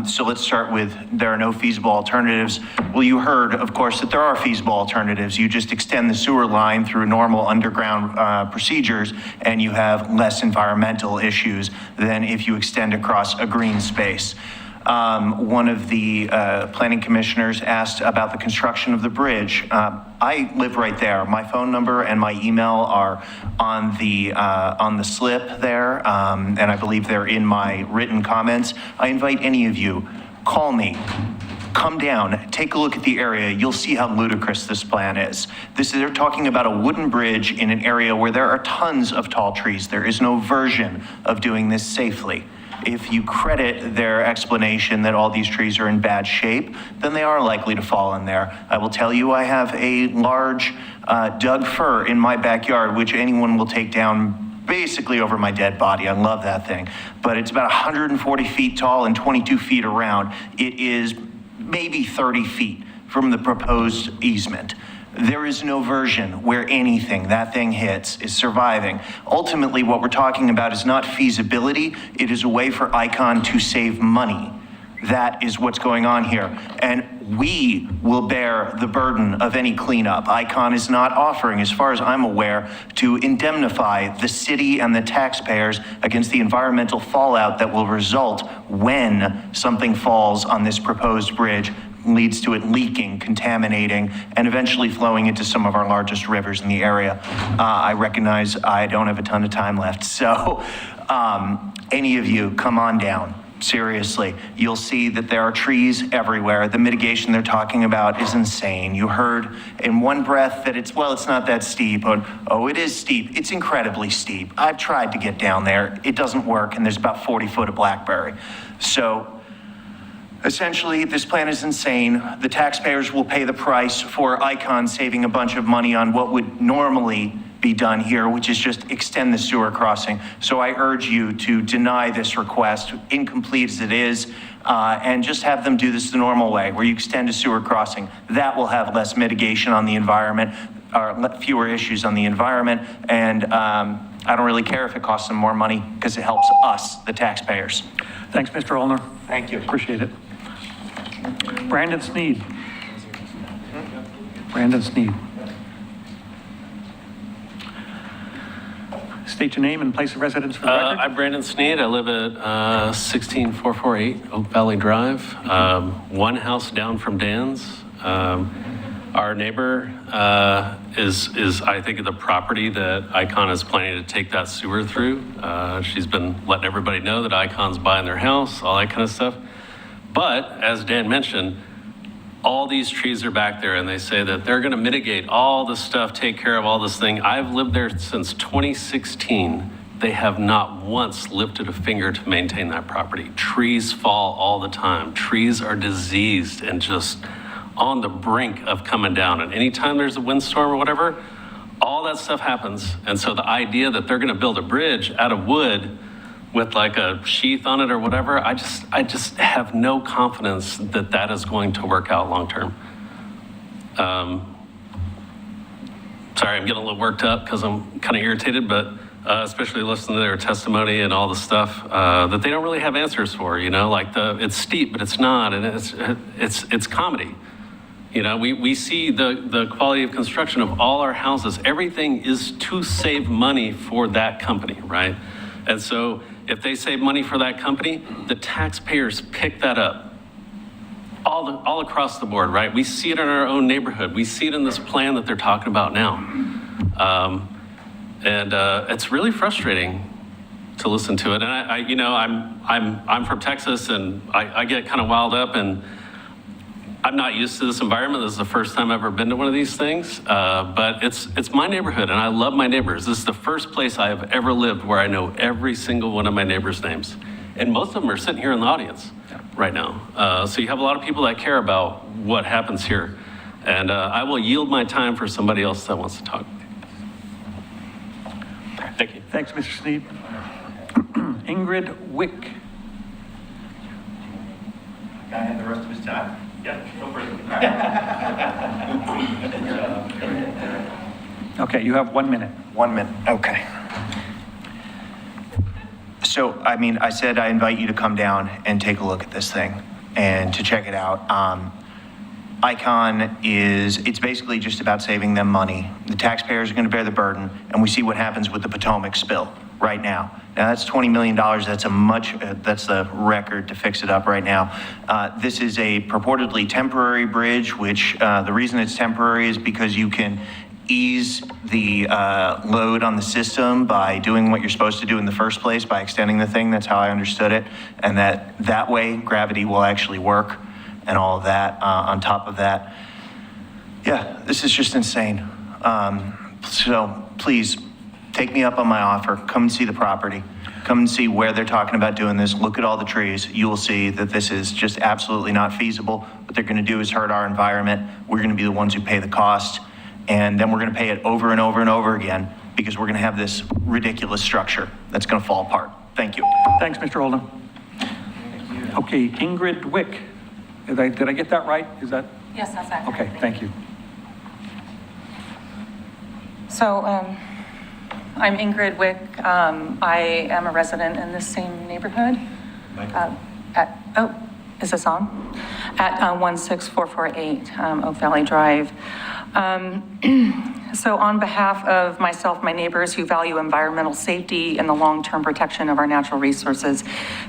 So let's start with there are no feasible alternatives. Well, you heard, of course, that there are feasible alternatives. You just extend the sewer line through normal underground procedures, and you have less environmental issues than if you extend across a green space. One of the planning commissioners asked about the construction of the bridge. I live right there. My phone number and my email are on the slip there, and I believe they're in my written comments. I invite any of you, call me. Come down, take a look at the area. You'll see how ludicrous this plan is. They're talking about a wooden bridge in an area where there are tons of tall trees. There is no version of doing this safely. If you credit their explanation that all these trees are in bad shape, then they are likely to fall in there. I will tell you, I have a large Doug fir in my backyard, which anyone will take down basically over my dead body. I love that thing. But it's about 140 feet tall and 22 feet around. It is maybe 30 feet from the proposed easement. There is no version where anything that thing hits is surviving. Ultimately, what we're talking about is not feasibility. It is a way for ICON to save money. That is what's going on here. And we will bear the burden of any cleanup. ICON is not offering, as far as I'm aware, to indemnify the city and the taxpayers against the environmental fallout that will result when something falls on this proposed bridge, leads to it leaking, contaminating, and eventually flowing into some of our largest rivers in the area. I recognize I don't have a ton of time left, so any of you, come on down. Seriously, you'll see that there are trees everywhere. The mitigation they're talking about is insane. You heard in one breath that it's not that steep, or, oh, it is steep. It's incredibly steep. I've tried to get down there. It doesn't work, and there's about 40 foot of blackberry. So, essentially, this plan is insane. The taxpayers will pay the price for ICON saving a bunch of money on what would normally be done here, which is just extend the sewer crossing. So I urge you to deny this request, incomplete as it is, and just have them do this the normal way, where you extend a sewer crossing. That will have less mitigation on the environment, or fewer issues on the environment, and I don't really care if it costs them more money, because it helps us, the taxpayers. Thanks, Mr. Olner. Thank you. Appreciate it. Brandon Sneed. Brandon Sneed. State your name and place of residence for the record. I'm Brandon Sneed. I live at 16448 Oak Valley Drive, one house down from Dan's. Our neighbor is I think, the property that ICON is planning to take that sewer through. She's been letting everybody know that ICON's buying their house, all that kind of stuff. But as Dan mentioned, all these trees are back there, and they say that they're gonna mitigate all this stuff, take care of all this thing. I've lived there since 2016. They have not once lifted a finger to maintain that property. Trees fall all the time. Trees are diseased and just on the brink of coming down. And anytime there's a windstorm or whatever, all that stuff happens. And so the idea that they're gonna build a bridge out of wood with like a sheath on it or whatever, I just have no confidence that that is going to work out long-term. Sorry, I'm getting a little worked up because I'm kind of irritated, but especially listening to their testimony and all the stuff that they don't really have answers for, you know, like it's steep, but it's not, and it's comedy. You know, we see the quality of construction of all our houses. Everything is to save money for that company, right? And so if they save money for that company, the taxpayers pick that up all across the board, right? We see it in our own neighborhood. We see it in this plan that they're talking about now. It's really frustrating to listen to it. And I'm from Texas, and I get kind of wild up, and I'm not used to this environment. This is the first time I've ever been to one of these things, but it's my neighborhood, and I love my neighbors. This is the first place I have ever lived where I know every single one of my neighbors' names. And most of them are sitting here in the audience right now. So you have a lot of people that care about what happens here. And I will yield my time for somebody else that wants to talk. Thank you. Thanks, Mr. Sneed. Ingrid Wick. Can I have the rest of his time? Yeah, go for it. Okay, you have 1 minute. 1 minute, okay. So, I mean, I said I invite you to come down and take a look at this thing and to check it out. Icon it's basically just about saving them money. The taxpayers are going to bear the burden, and we see what happens with the Potomac spill right now. Now that's $20 million. That's that's the record to fix it up right now. This is a purportedly temporary bridge, which the reason it's temporary is because you can ease the load on the system by doing what you're supposed to do in the first place, by extending the thing. That's how I understood it. And that way gravity will actually work and all of that. On top of that, yeah, this is just insane. So please take me up on my offer. Come and see the property. Come and see where they're talking about doing this. Look at all the trees. You will see that this is just absolutely not feasible. What they're going to do is hurt our environment. We're going to be the ones who pay the cost. And then we're going to pay it over and over and over again because we're going to have this ridiculous structure that's going to fall apart. Thank you. Thanks, Mr. Oldham. Okay, Ingrid Wick. Did I get that right? Is that? Yes, that's accurate. Okay, thank you. So I'm Ingrid Wick. I am a resident in this same neighborhood. Is this on? At 16448 Oak Valley Drive. So on behalf of myself, my neighbors who value environmental safety and the long-term protection of our natural resources,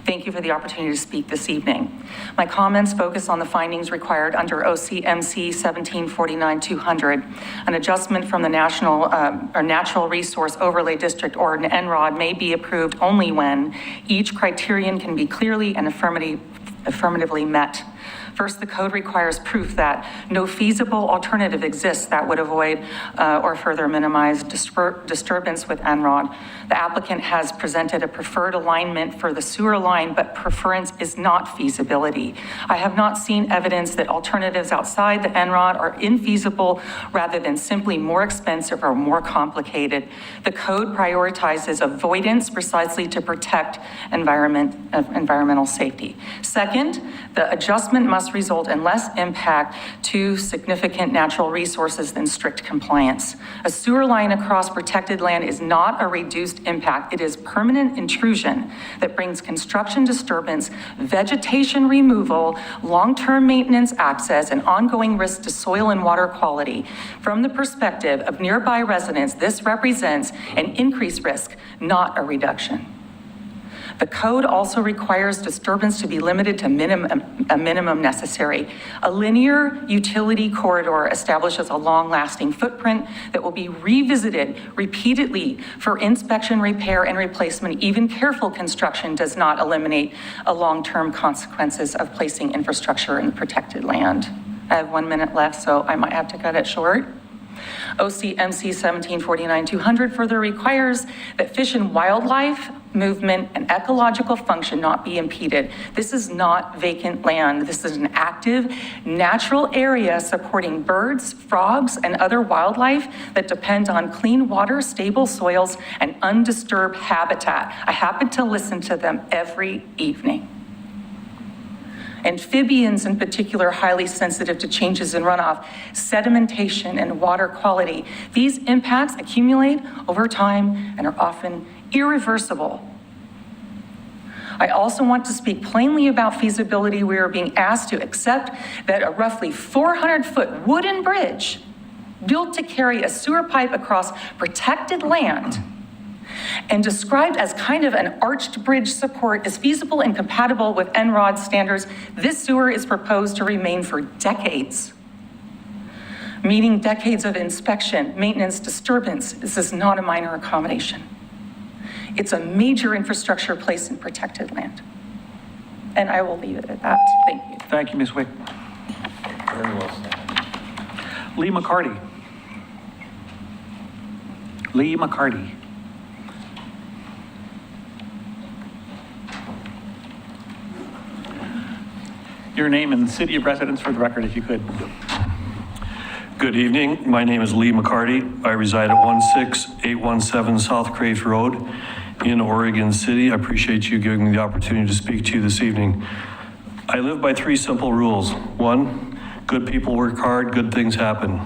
thank you for the opportunity to speak this evening. My comments focus on the findings required under OCMC 1749-200, an adjustment from the Natural Resource Overlay District or an NROD may be approved only when each criterion can be clearly and affirmatively met. First, the code requires proof that no feasible alternative exists that would avoid or further minimize disturbance with NROD. The applicant has presented a preferred alignment for the sewer line, but preference is not feasibility. I have not seen evidence that alternatives outside the NROD are infeasible rather than simply more expensive or more complicated. The code prioritizes avoidance precisely to protect environmental safety. Second, the adjustment must result in less impact to significant natural resources than strict compliance. A sewer line across protected land is not a reduced impact. It is permanent intrusion that brings construction disturbance, vegetation removal, long-term maintenance access, and ongoing risk to soil and water quality. From the perspective of nearby residents, this represents an increased risk, not a reduction. The code also requires disturbance to be limited to a minimum necessary. A linear utility corridor establishes a long-lasting footprint that will be revisited repeatedly for inspection, repair, and replacement. Even careful construction does not eliminate long-term consequences of placing infrastructure in protected land. I have 1 minute left, so I might have to cut it short. OCMC 1749-200 further requires that fish and wildlife movement and ecological function not be impeded. This is not vacant land. This is an active, natural area supporting birds, frogs, and other wildlife that depend on clean water, stable soils, and undisturbed habitat. I happen to listen to them every evening. Amphibians in particular are highly sensitive to changes in runoff, sedimentation, and water quality. These impacts accumulate over time and are often irreversible. I also want to speak plainly about feasibility. We are being asked to accept that a roughly 400-foot wooden bridge built to carry a sewer pipe across protected land and described as kind of an arched bridge support is feasible and compatible with NROD standards. This sewer is proposed to remain for decades, meaning decades of inspection, maintenance, disturbance. This is not a minor accommodation. It's a major infrastructure placed in protected land. And I will leave it at that. Thank you. Thank you, Ms. Wick. Very well said. Lee McCarty. Lee McCarty. Your name and city of residence for the record, if you could. Good evening. My name is Lee McCarty. I reside at 16817 South Crave Road in Oregon City. I appreciate you giving me the opportunity to speak to you this evening. I live by 3 simple rules. 1, good people work hard, good things happen.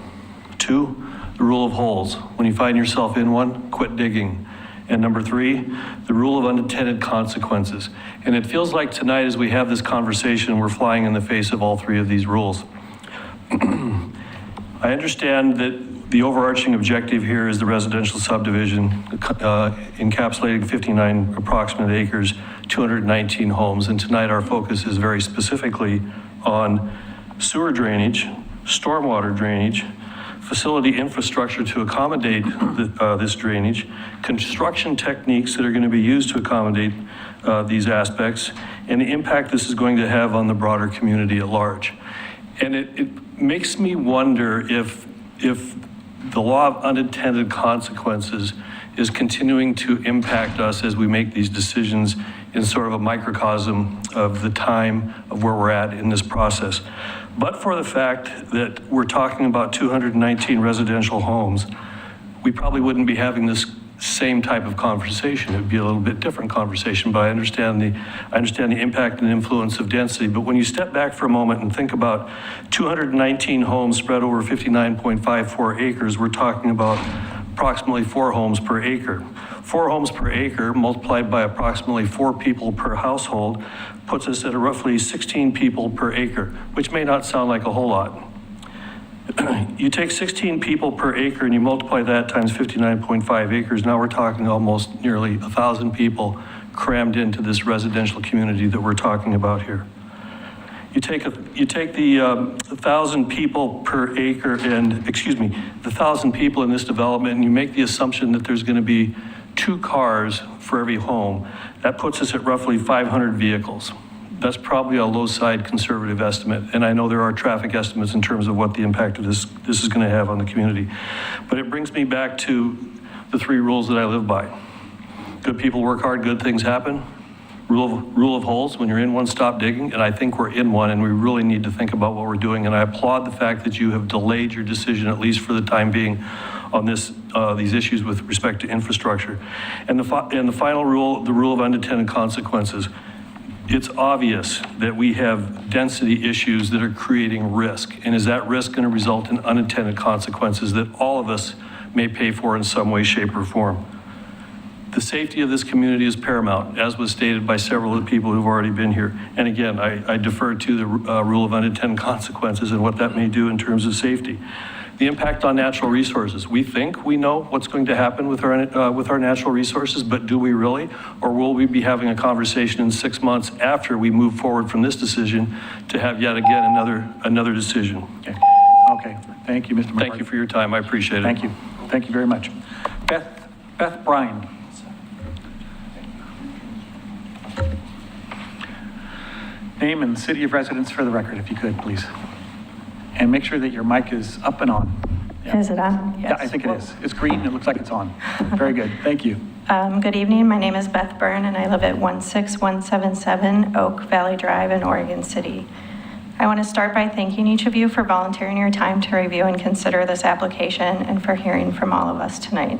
2, the rule of holes. When you find yourself in one, quit digging. And number 3, the rule of unintended consequences. And it feels like tonight as we have this conversation, we're flying in the face of all 3 of these rules. I understand that the overarching objective here is the residential subdivision encapsulating 59 approximate acres, 219 homes. And tonight our focus is very specifically on sewer drainage, stormwater drainage, facility infrastructure to accommodate this drainage, construction techniques that are going to be used to accommodate these aspects, and the impact this is going to have on the broader community at large. And it makes me wonder if the law of unintended consequences is continuing to impact us as we make these decisions in sort of a microcosm of the time of where we're at in this process. But for the fact that we're talking about 219 residential homes, we probably wouldn't be having this same type of conversation. It would be a little bit different conversation, but I understand the impact and influence of density. But when you step back for a moment and think about 219 homes spread over 59.54 acres, we're talking about approximately 4 homes per acre. 4 homes per acre multiplied by approximately 4 people per household puts us at roughly 16 people per acre, which may not sound like a whole lot. You take 16 people per acre and you multiply that times 59.5 acres, now we're talking almost nearly 1,000 people crammed into this residential community that we're talking about here. You take the 1,000 people per acre and, the 1,000 people in this development, and you make the assumption that there's going to be 2 cars for every home. That puts us at roughly 500 vehicles. That's probably a low side conservative estimate. And I know there are traffic estimates in terms of what the impact of this is going to have on the community. But it brings me back to the 3 rules that I live by. Good people work hard, good things happen. Rule of holes, when you're in one, stop digging. And I think we're in one, and we really need to think about what we're doing. And I applaud the fact that you have delayed your decision, at least for the time being, on these issues with respect to infrastructure. And the final rule, the rule of unintended consequences. It's obvious that we have density issues that are creating risk. And is that risk going to result in unintended consequences that all of us may pay for in some way, shape, or form? The safety of this community is paramount, as was stated by several of the people who've already been here. And again, I defer to the rule of unintended consequences and what that may do in terms of safety. The impact on natural resources. We think we know what's going to happen with our natural resources, but do we really? Or will we be having a conversation in 6 months after we move forward from this decision to have yet again another decision? Okay. Thank you, Mr. McCarty. Thank you for your time. I appreciate it. Thank you. Thank you very much. Beth Bryan. Name and city of residence for the record, if you could, please. and make sure that your mic is up and on. Yeah. Is it on? Yeah, I think it is. It's green, it looks like it's on. Very good, thank you. Good evening. My name is Beth Byrne, and I live at 16177 Oak Valley Drive in Oregon City. I want to start by thanking each of you for volunteering your time to review and consider this application and for hearing from all of us tonight.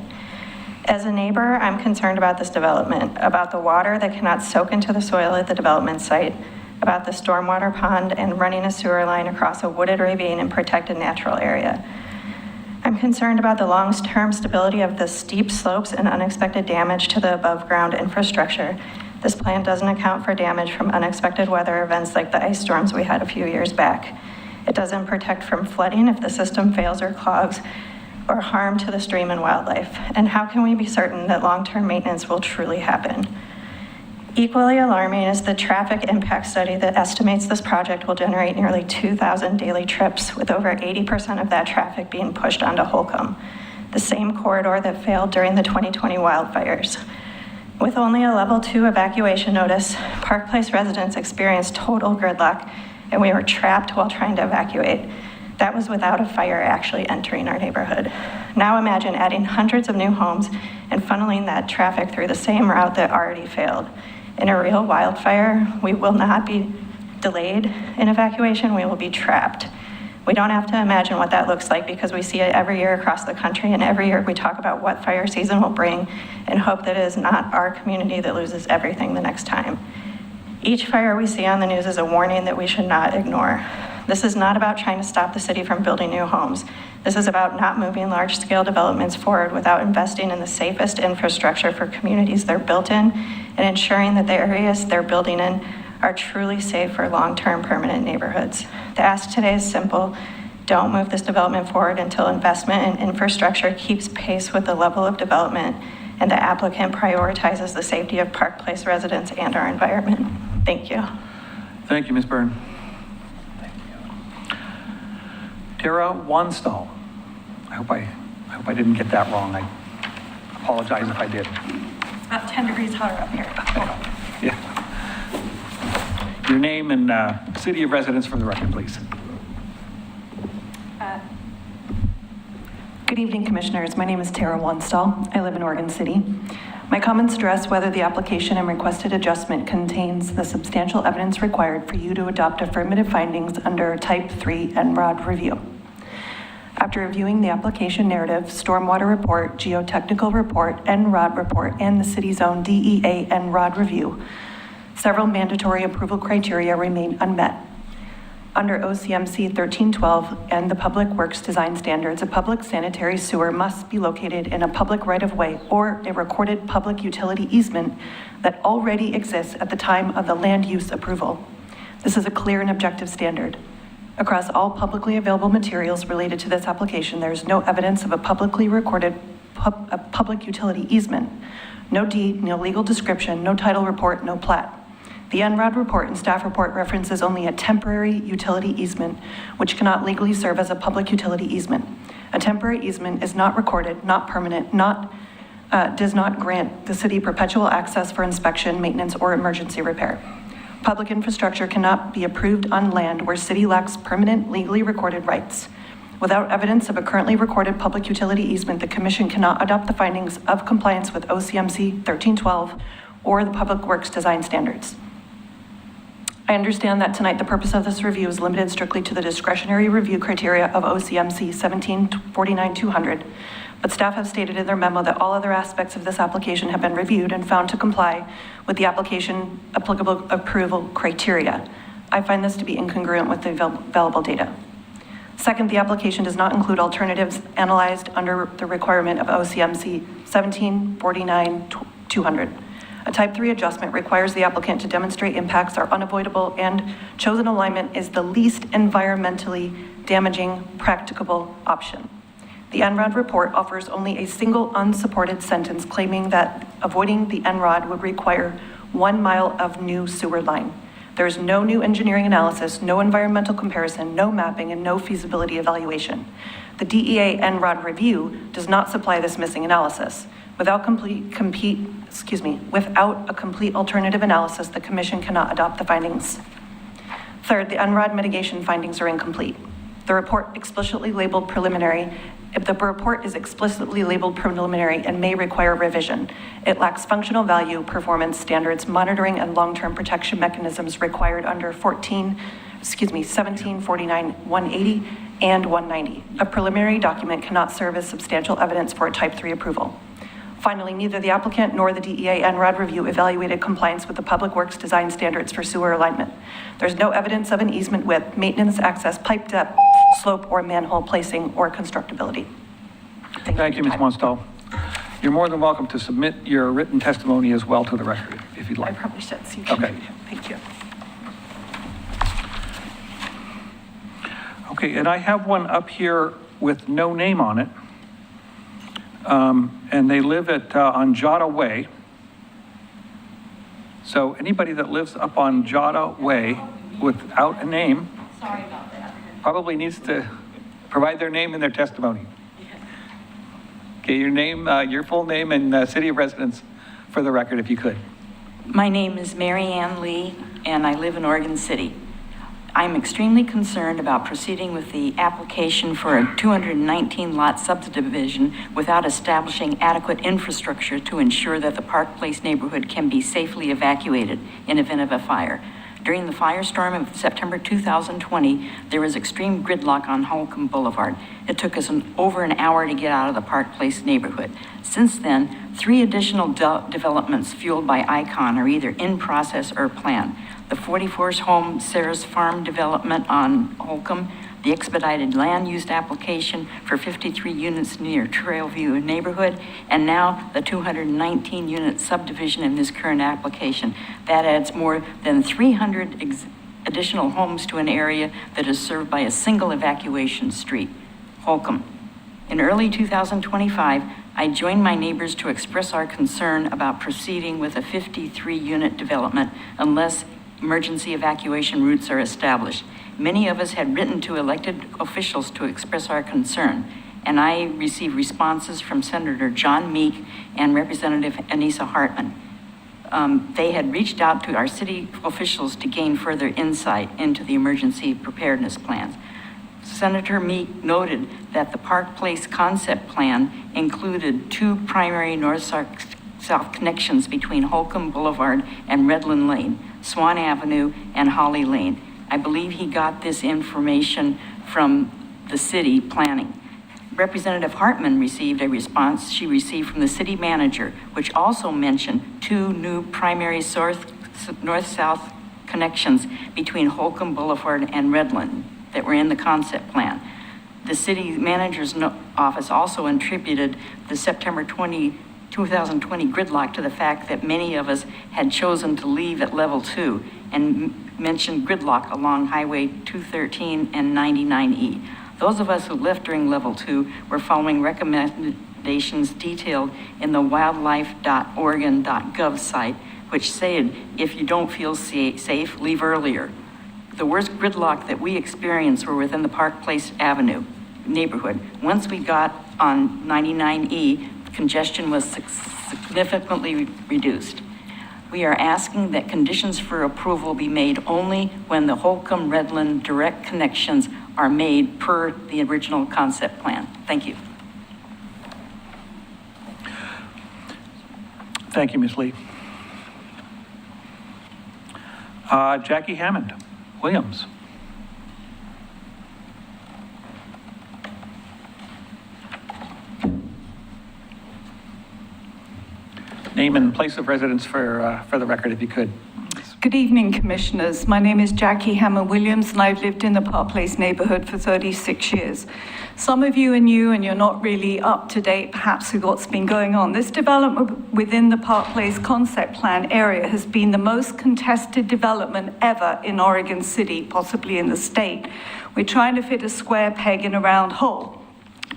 As a neighbor, I'm concerned about this development, about the water that cannot soak into the soil at the development site, about the stormwater pond and running a sewer line across a wooded ravine and protected natural area. I'm concerned about the long-term stability of the steep slopes and unexpected damage to the above-ground infrastructure. This plan doesn't account for damage from unexpected weather events like the ice storms we had a few years back. It doesn't protect from flooding if the system fails or clogs, or harm to the stream and wildlife. And how can we be certain that long-term maintenance will truly happen? Equally alarming is the traffic impact study that estimates this project will generate nearly 2,000 daily trips, with over 80% of that traffic being pushed onto Holcomb, the same corridor that failed during the 2020 wildfires. With only a level 2 evacuation notice, Park Place residents experienced total gridlock, and we were trapped while trying to evacuate. That was without a fire actually entering our neighborhood. Now imagine adding hundreds of new homes and funneling that traffic through the same route that already failed. In a real wildfire, we will not be delayed in evacuation, we will be trapped. We don't have to imagine what that looks like because we see it every year across the country, and every year we talk about what fire season will bring and hope that it is not our community that loses everything the next time. Each fire we see on the news is a warning that we should not ignore. This is not about trying to stop the city from building new homes. This is about not moving large-scale developments forward without investing in the safest infrastructure for communities they're built in and ensuring that the areas they're building in are truly safe for long-term permanent neighborhoods. The ask today is simple. Don't move this development forward until investment in infrastructure keeps pace with the level of development and the applicant prioritizes the safety of Park Place residents and our environment. Thank you. Thank you, Ms. Byrne. Tara Wanstall. I hope I didn't get that wrong. I apologize if I did. About 10 degrees hotter up here. Yeah. Your name and city of residence for the record, please. Good evening, Commissioners. My name is Tara Wanstall. I live in Oregon City. My comments address whether the application and requested adjustment contains the substantial evidence required for you to adopt affirmative findings under Type 3 NROD review. After reviewing the application narrative, stormwater report, geotechnical report, NROD report, and the city's own DEA NROD review, several mandatory approval criteria remain unmet. Under OCMC 1312 and the Public Works Design Standards, a public sanitary sewer must be located in a public right-of-way or a recorded public utility easement that already exists at the time of the land use approval. This is a clear and objective standard. Across all publicly available materials related to this application, there is no evidence of a publicly recorded public utility easement. No deed, no legal description, no title report, no plat. The NROD report and staff report references only a temporary utility easement, which cannot legally serve as a public utility easement. A temporary easement is not recorded, not permanent, does not grant the city perpetual access for inspection, maintenance, or emergency repair. Public infrastructure cannot be approved on land where city lacks permanent, legally recorded rights. Without evidence of a currently recorded public utility easement, the Commission cannot adopt the findings of compliance with OCMC 1312 or the Public Works Design Standards. I understand that tonight the purpose of this review is limited strictly to the discretionary review criteria of OCMC 1749-200, but staff have stated in their memo that all other aspects of this application have been reviewed and found to comply with the application applicable approval criteria. I find this to be incongruent with the available data. Second, the application does not include alternatives analyzed under the requirement of OCMC 1749-200. A Type 3 adjustment requires the applicant to demonstrate impacts are unavoidable and chosen alignment is the least environmentally damaging practicable option. The NROD report offers only a single unsupported sentence claiming that avoiding the NROD would require 1 mile of new sewer line. There is no new engineering analysis, no environmental comparison, no mapping, and no feasibility evaluation. The DEA NROD review does not supply this missing analysis. Without a complete alternative analysis, the Commission cannot adopt the findings. Third, the NROD mitigation findings are incomplete. The report explicitly labeled preliminary. If the report is explicitly labeled preliminary and may require revision, it lacks functional value, performance standards, monitoring, and long-term protection mechanisms required under 1749, 180, and 190. A preliminary document cannot serve as substantial evidence for a Type 3 approval. Finally, neither the applicant nor the DEA NRAD review evaluated compliance with the Public Works design standards for sewer alignment. There's no evidence of an easement width, maintenance, access, pipe depth, slope, or manhole placing or constructability. Thank you, Ms. Monstal. You're more than welcome to submit your written testimony as well to the record, if you'd like. I probably should. Okay. Thank you. Okay, and I have one up here with no name on it. And they live at, on Jada Way. So anybody that lives up on Jada Way without a name probably needs to provide their name in their testimony. Okay, your name, your full name and city of residence for the record, if you could. My name is Mary Ann Lee, and I live in Oregon City. I'm extremely concerned about proceeding with the application for a 219-lot subdivision without establishing adequate infrastructure to ensure that the Park Place neighborhood can be safely evacuated in event of a fire. During the firestorm of September 2020, there was extreme gridlock on Holcomb Boulevard. It took us over an hour to get out of the Park Place neighborhood. Since then, 3 additional developments fueled by ICON are either in process or planned. The 44's Home Sarah's Farm development on Holcomb, the expedited land use application for 53 units near Trailview neighborhood, and now the 219-unit subdivision in this current application. That adds more than 300 additional homes to an area that is served by a single evacuation street, Holcomb. In early 2025, I joined my neighbors to express our concern about proceeding with a 53-unit development unless emergency evacuation routes are established. Many of us had written to elected officials to express our concern, and I received responses from Senator John Meek and Representative Anissa Hartman. They had reached out to our city officials to gain further insight into the emergency preparedness plans. Senator Meek noted that the Park Place concept plan included 2 primary north-south connections between Holcomb Boulevard and Redland Lane, Swan Avenue, and Holly Lane. I believe he got this information from the city planning. Representative Hartman received a response she received from the city manager, which also mentioned 2 new primary north-south connections between Holcomb Boulevard and Redland that were in the concept plan. The city manager's office also attributed the September 2020 gridlock to the fact that many of us had chosen to leave at level 2 and mentioned gridlock along Highway 213 and 99E. Those of us who left during level 2 were following recommendations detailed in the wildlife.oregon.gov site, which said, if you don't feel safe, leave earlier. The worst gridlock that we experienced were within the Park Place Avenue neighborhood. Once we got on 99E, congestion was significantly reduced. We are asking that conditions for approval be made only when the Holcomb-Redland direct connections are made per the original concept plan. Thank you. Thank you, Ms. Lee. Jackie Hammond, Williams. Name and place of residence for the record, if you could. Good evening, Commissioners. My name is Jackie Hammond-Williams, and I've lived in the Park Place neighborhood for 36 years. Some of you are new and you're not really up to date, perhaps, with what's been going on. This development within the Park Place concept plan area has been the most contested development ever in Oregon City, possibly in the state. We're trying to fit a square peg in a round hole.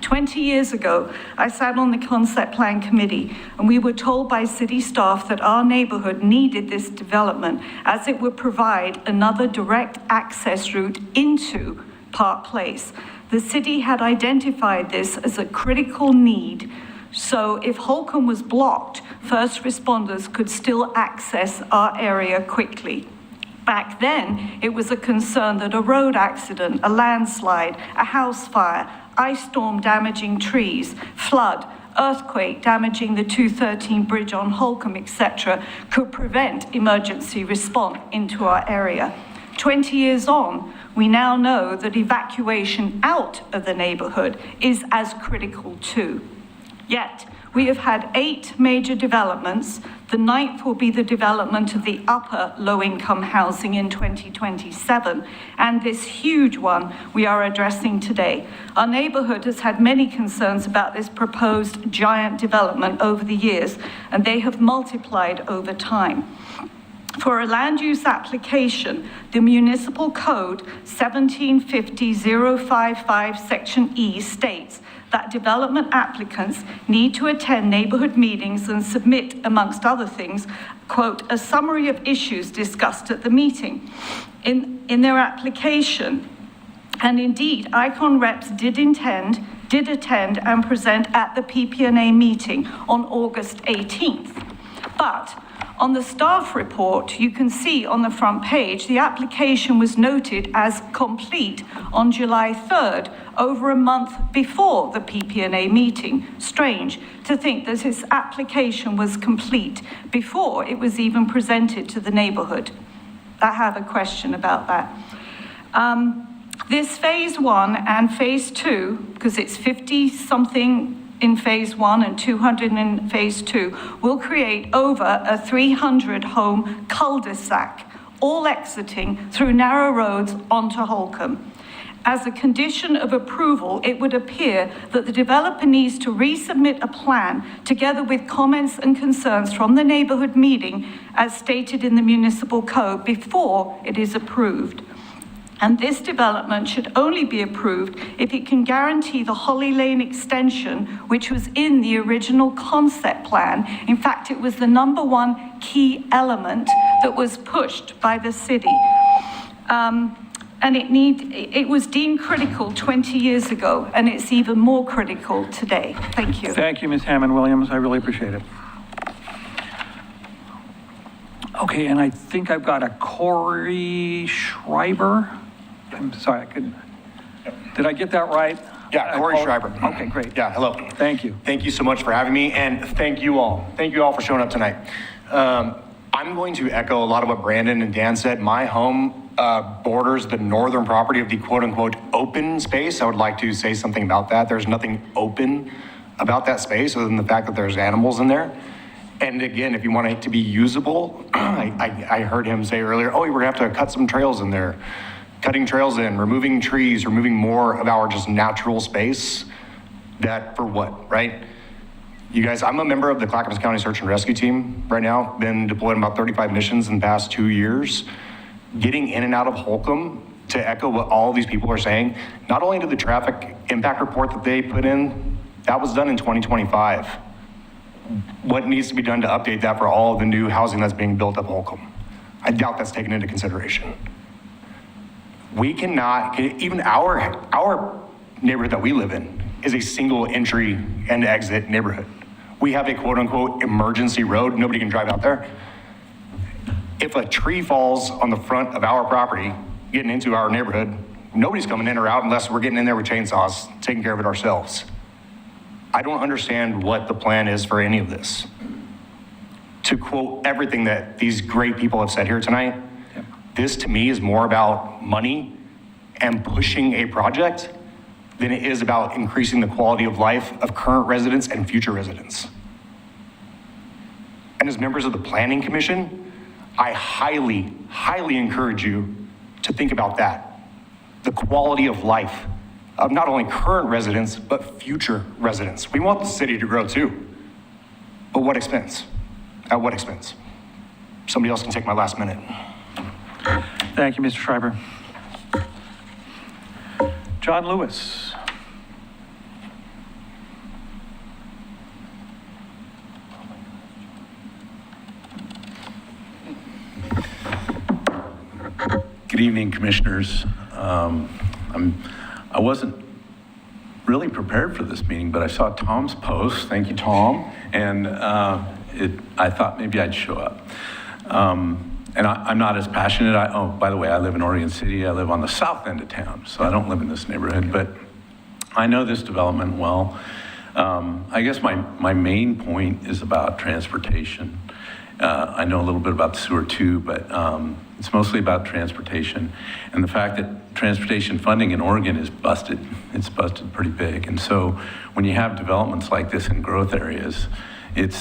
20 years ago, I sat on the concept plan committee, and we were told by city staff that our neighborhood needed this development as it would provide another direct access route into Park Place. The city had identified this as a critical need, so if Holcomb was blocked, first responders could still access our area quickly. Back then, it was a concern that a road accident, a landslide, a house fire, ice storm damaging trees, flood, earthquake damaging the 213 bridge on Holcomb, etc., could prevent emergency response into our area. 20 years on, we now know that evacuation out of the neighborhood is as critical too. Yet, we have had 8 major developments. The 9th will be the development of the upper low-income housing in 2027, and this huge one we are addressing today. Our neighborhood has had many concerns about this proposed giant development over the years, and they have multiplied over time. For a land use application, the Municipal Code 1750-055 Section E states that development applicants need to attend neighborhood meetings and submit, amongst other things, quote, a summary of issues discussed at the meeting. In their application, and indeed, ICON reps did attend and present at the PPNA meeting on August 18th. But on the staff report, you can see on the front page, the application was noted as complete on July 3rd, over a month before the PPNA meeting. Strange to think that this application was complete before it was even presented to the neighborhood. I have a question about that. This phase 1 and phase 2, because it's 50-something in phase 1 and 200 in phase 2, will create over a 300-home cul-de-sac, all exiting through narrow roads onto Holcomb. As a condition of approval, it would appear that the developer needs to resubmit a plan together with comments and concerns from the neighborhood meeting as stated in the municipal code before it is approved. And this development should only be approved if it can guarantee the Holly Lane extension, which was in the original concept plan. In fact, it was the #1 key element that was pushed by the city. And it was deemed critical 20 years ago, and it's even more critical today. Thank you. Thank you, Ms. Hammond-Williams. I really appreciate it. Okay, and I think I've got a Corey Schreiber. I'm sorry, did I get that right? Yeah, Corey Schreiber. Okay, great. Yeah, hello. Thank you. Thank you so much for having me, and thank you all. Thank you all for showing up tonight. I'm going to echo a lot of what Brandon and Dan said. My home borders the northern property of the quote-unquote open space. I would like to say something about that. There's nothing open about that space other than the fact that there's animals in there. And again, if you want it to be usable, I heard him say earlier, oh, we're gonna have to cut some trails in there. Cutting trails in, removing trees, removing more of our just natural space. That for what, right? You guys, I'm a member of the Clackamas County Search and Rescue Team right now. Been deployed in about 35 missions in the past 2 years. Getting in and out of Holcomb, to echo what all these people are saying, not only did the traffic impact report that they put in, that was done in 2025. What needs to be done to update that for all of the new housing that's being built up Holcomb? I doubt that's taken into consideration. We cannot, even our neighborhood that we live in is a single entry and exit neighborhood. We have a quote unquote emergency road, nobody can drive out there. If a tree falls on the front of our property, getting into our neighborhood, nobody's coming in or out unless we're getting in there with chainsaws, taking care of it ourselves. I don't understand what the plan is for any of this. To quote everything that these great people have said here tonight, this to me is more about money and pushing a project than it is about increasing the quality of life of current residents and future residents. And as members of the Planning Commission, I highly, highly encourage you to think about that. The quality of life of not only current residents, but future residents. We want the city to grow too. But what expense? At what expense? Somebody else can take my last minute. Thank you, Mr. Schreiber. John Lewis. Good evening, commissioners. I wasn't really prepared for this meeting, but I saw Tom's post. Thank you, Tom. And I thought maybe I'd show up. And I'm not as passionate. Oh, by the way, I live in Oregon City. I live on the south end of town, so I don't live in this neighborhood, but I know this development well. I guess my main point is about transportation. I know a little bit about the sewer too, but it's mostly about transportation and the fact that transportation funding in Oregon is busted. It's busted pretty big. And so when you have developments like this in growth areas, it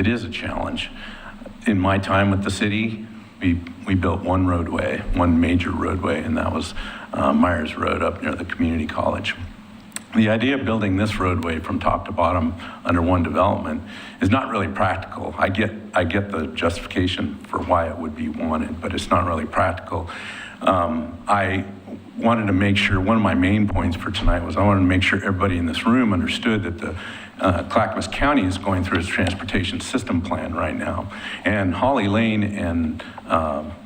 is a challenge. In my time with the city, we built one roadway, one major roadway, and that was Myers Road up near the community college. The idea of building this roadway from top to bottom under one development is not really practical. I get the justification for why it would be wanted, but it's not really practical. I wanted to make sure, one of my main points for tonight was I wanted to make sure everybody in this room understood that the Clackamas County is going through its transportation system plan right now. And Holly Lane and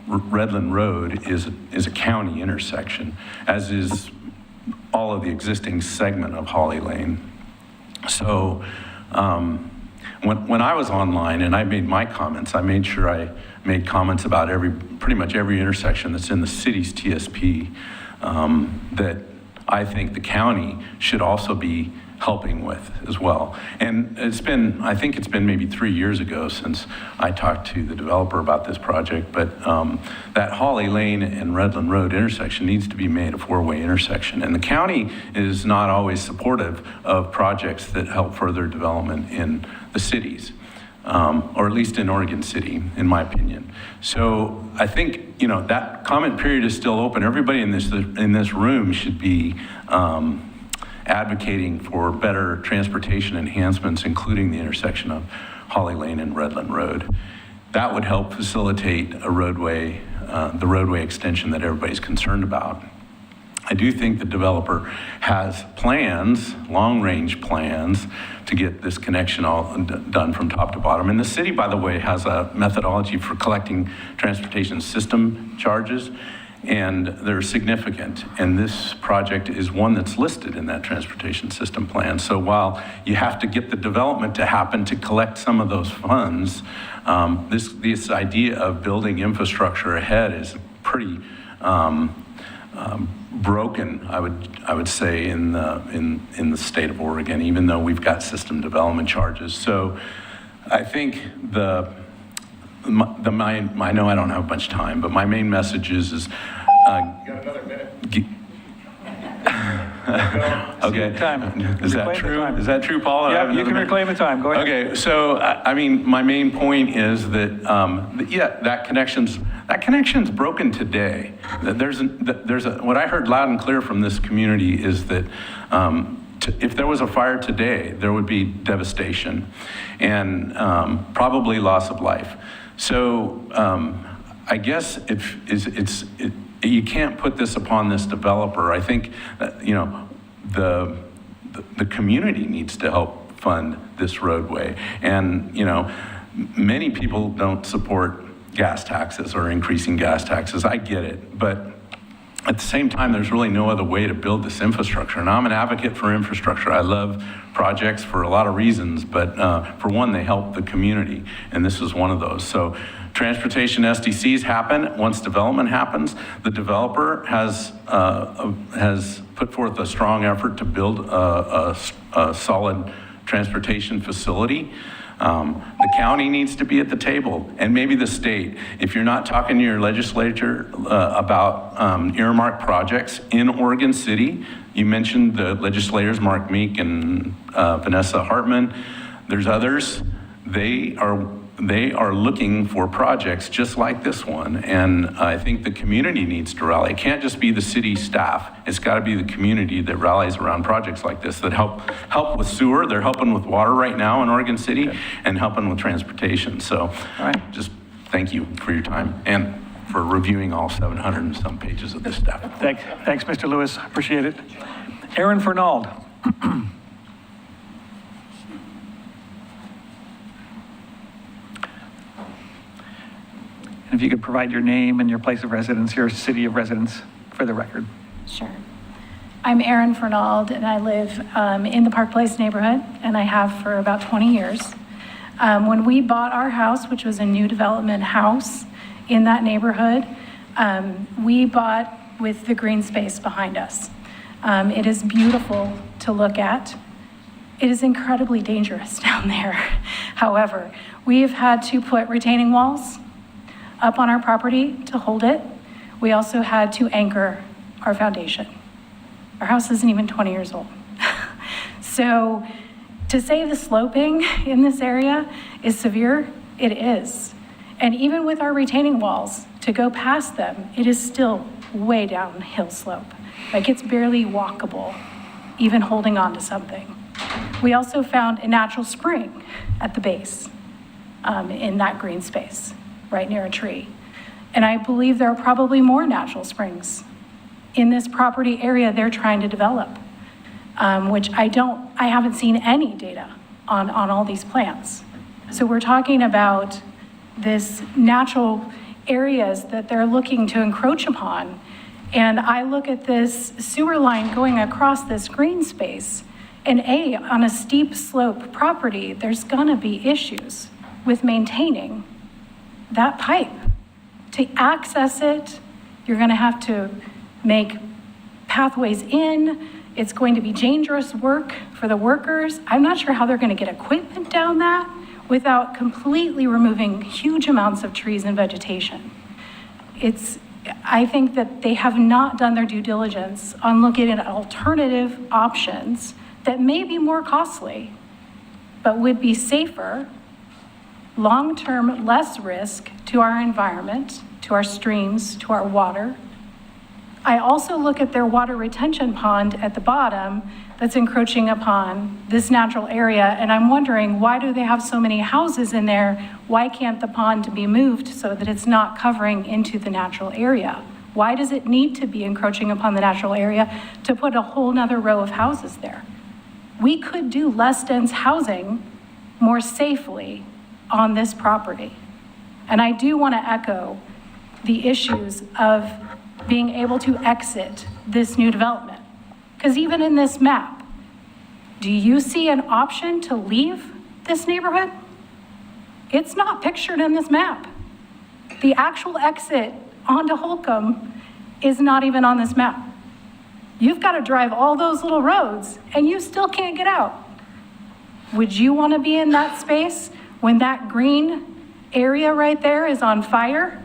Redland Road is a county intersection, as is all of the existing segment of Holly Lane. So when I was online and I made my comments, I made sure I made comments about pretty much every intersection that's in the city's TSP that I think the county should also be helping with as well. And I think it's been maybe 3 years ago since I talked to the developer about this project, but that Holly Lane and Redland Road intersection needs to be made a four-way intersection. And the county is not always supportive of projects that help further development in the cities, or at least in Oregon City, in my opinion. So I think, that comment period is still open. Everybody in this room should be advocating for better transportation enhancements, including the intersection of Holly Lane and Redland Road. That would help facilitate the roadway extension that everybody's concerned about. I do think the developer has plans, long-range plans, to get this connection all done from top to bottom. And the city, by the way, has a methodology for collecting transportation system charges, and they're significant. And this project is one that's listed in that transportation system plan. So while you have to get the development to happen to collect some of those funds, this idea of building infrastructure ahead is pretty broken, I would say, in the state of Oregon, even though we've got system development charges. So I think I know I don't have much time, but my main message is you got another minute. Okay. Time. Is that true? Is that true, Paul? Yeah, you can reclaim the time. Go ahead. Okay, so my main point is that that connection's broken today. What I heard loud and clear from this community is that if there was a fire today, there would be devastation and probably loss of life. So I guess you can't put this upon this developer. I think the community needs to help fund this roadway. And many people don't support gas taxes or increasing gas taxes. I get it, but at the same time, there's really no other way to build this infrastructure. And I'm an advocate for infrastructure. I love projects for a lot of reasons, but for one, they help the community, and this is one of those. So transportation SDCs happen once development happens. The developer has put forth a strong effort to build a solid transportation facility. The county needs to be at the table, and maybe the state. If you're not talking to your legislature about earmark projects in Oregon City, you mentioned the legislators, Mark Meek and Vanessa Hartman. There's others. They are looking for projects just like this one, and I think the community needs to rally. It can't just be the city staff. It's got to be the community that rallies around projects like this that help with sewer. They're helping with water right now in Oregon City, and helping with transportation. So just thank you for your time and for reviewing all 700 and some pages of this stuff. Thanks, Mr. Lewis. Appreciate it. Aaron Fernald. If you could provide your name and your place of residence, your city of residence for the record. Sure. I'm Erin Fernald, and I live in the Park Place neighborhood, and I have for about 20 years. When we bought our house, which was a new development house, in that neighborhood. We bought with the green space behind us. It is beautiful to look at. It is incredibly dangerous down there. However, we have had to put retaining walls up on our property to hold it. We also had to anchor our foundation. Our house isn't even 20 years old. So to say the sloping in this area is severe, it is. And even with our retaining walls, to go past them, it is still way downhill slope. Like it's barely walkable, even holding on to something. We also found a natural spring at the base in that green space, right near a tree. And I believe there are probably more natural springs in this property area they're trying to develop, which I haven't seen any data on all these plans. So we're talking about this natural areas that they're looking to encroach upon. And I look at this sewer line going across this green space, and on a steep slope property, there's gonna be issues with maintaining that pipe. To access it, you're gonna have to make pathways in. It's going to be dangerous work for the workers. I'm not sure how they're gonna get equipment down that without completely removing huge amounts of trees and vegetation. I think that they have not done their due diligence on looking at alternative options that may be more costly, but would be safer, long-term, less risk to our environment, to our streams, to our water. I also look at their water retention pond at the bottom that's encroaching upon this natural area, and I'm wondering, why do they have so many houses in there? Why can't the pond be moved so that it's not covering into the natural area? Why does it need to be encroaching upon the natural area to put a whole nother row of houses there? We could do less dense housing more safely on this property. And I do want to echo the issues of being able to exit this new development. Because even in this map, do you see an option to leave this neighborhood? It's not pictured in this map. The actual exit onto Holcomb is not even on this map. You've got to drive all those little roads and you still can't get out. Would you want to be in that space when that green area right there is on fire?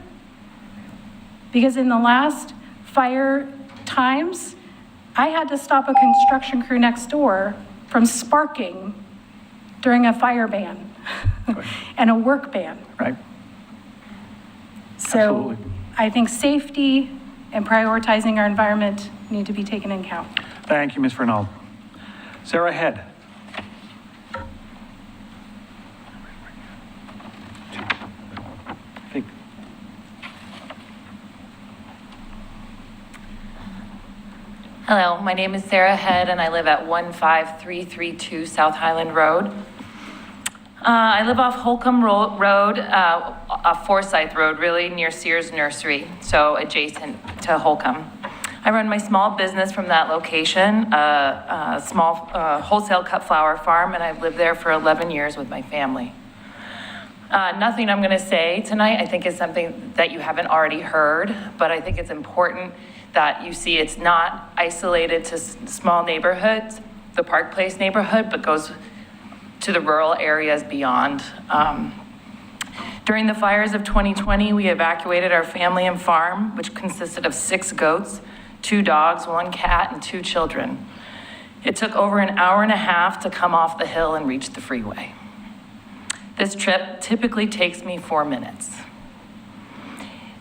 Because in the last fire times, I had to stop a construction crew next door from sparking during a fire ban and a work ban. Right. So Absolutely. I think safety and prioritizing our environment need to be taken into account. Thank you, Ms. Fernald. Sarah Head. Hello, my name is Sarah Head and I live at 15332 South Highland Road. I live off Holcomb Road, Forsyth Road, really near Sears Nursery, so adjacent to Holcomb. I run my small business from that location, a small wholesale cut flower farm, and I've lived there for 11 years with my family. Nothing I'm gonna say tonight I think is something that you haven't already heard, but I think it's important that you see it's not isolated to small neighborhoods, the Park Place neighborhood, but goes to the rural areas beyond. During the fires of 2020, we evacuated our family and farm, which consisted of 6 goats, 2 dogs, 1 cat, and 2 children. It took over an hour and a half to come off the hill and reach the freeway. This trip typically takes me 4 minutes.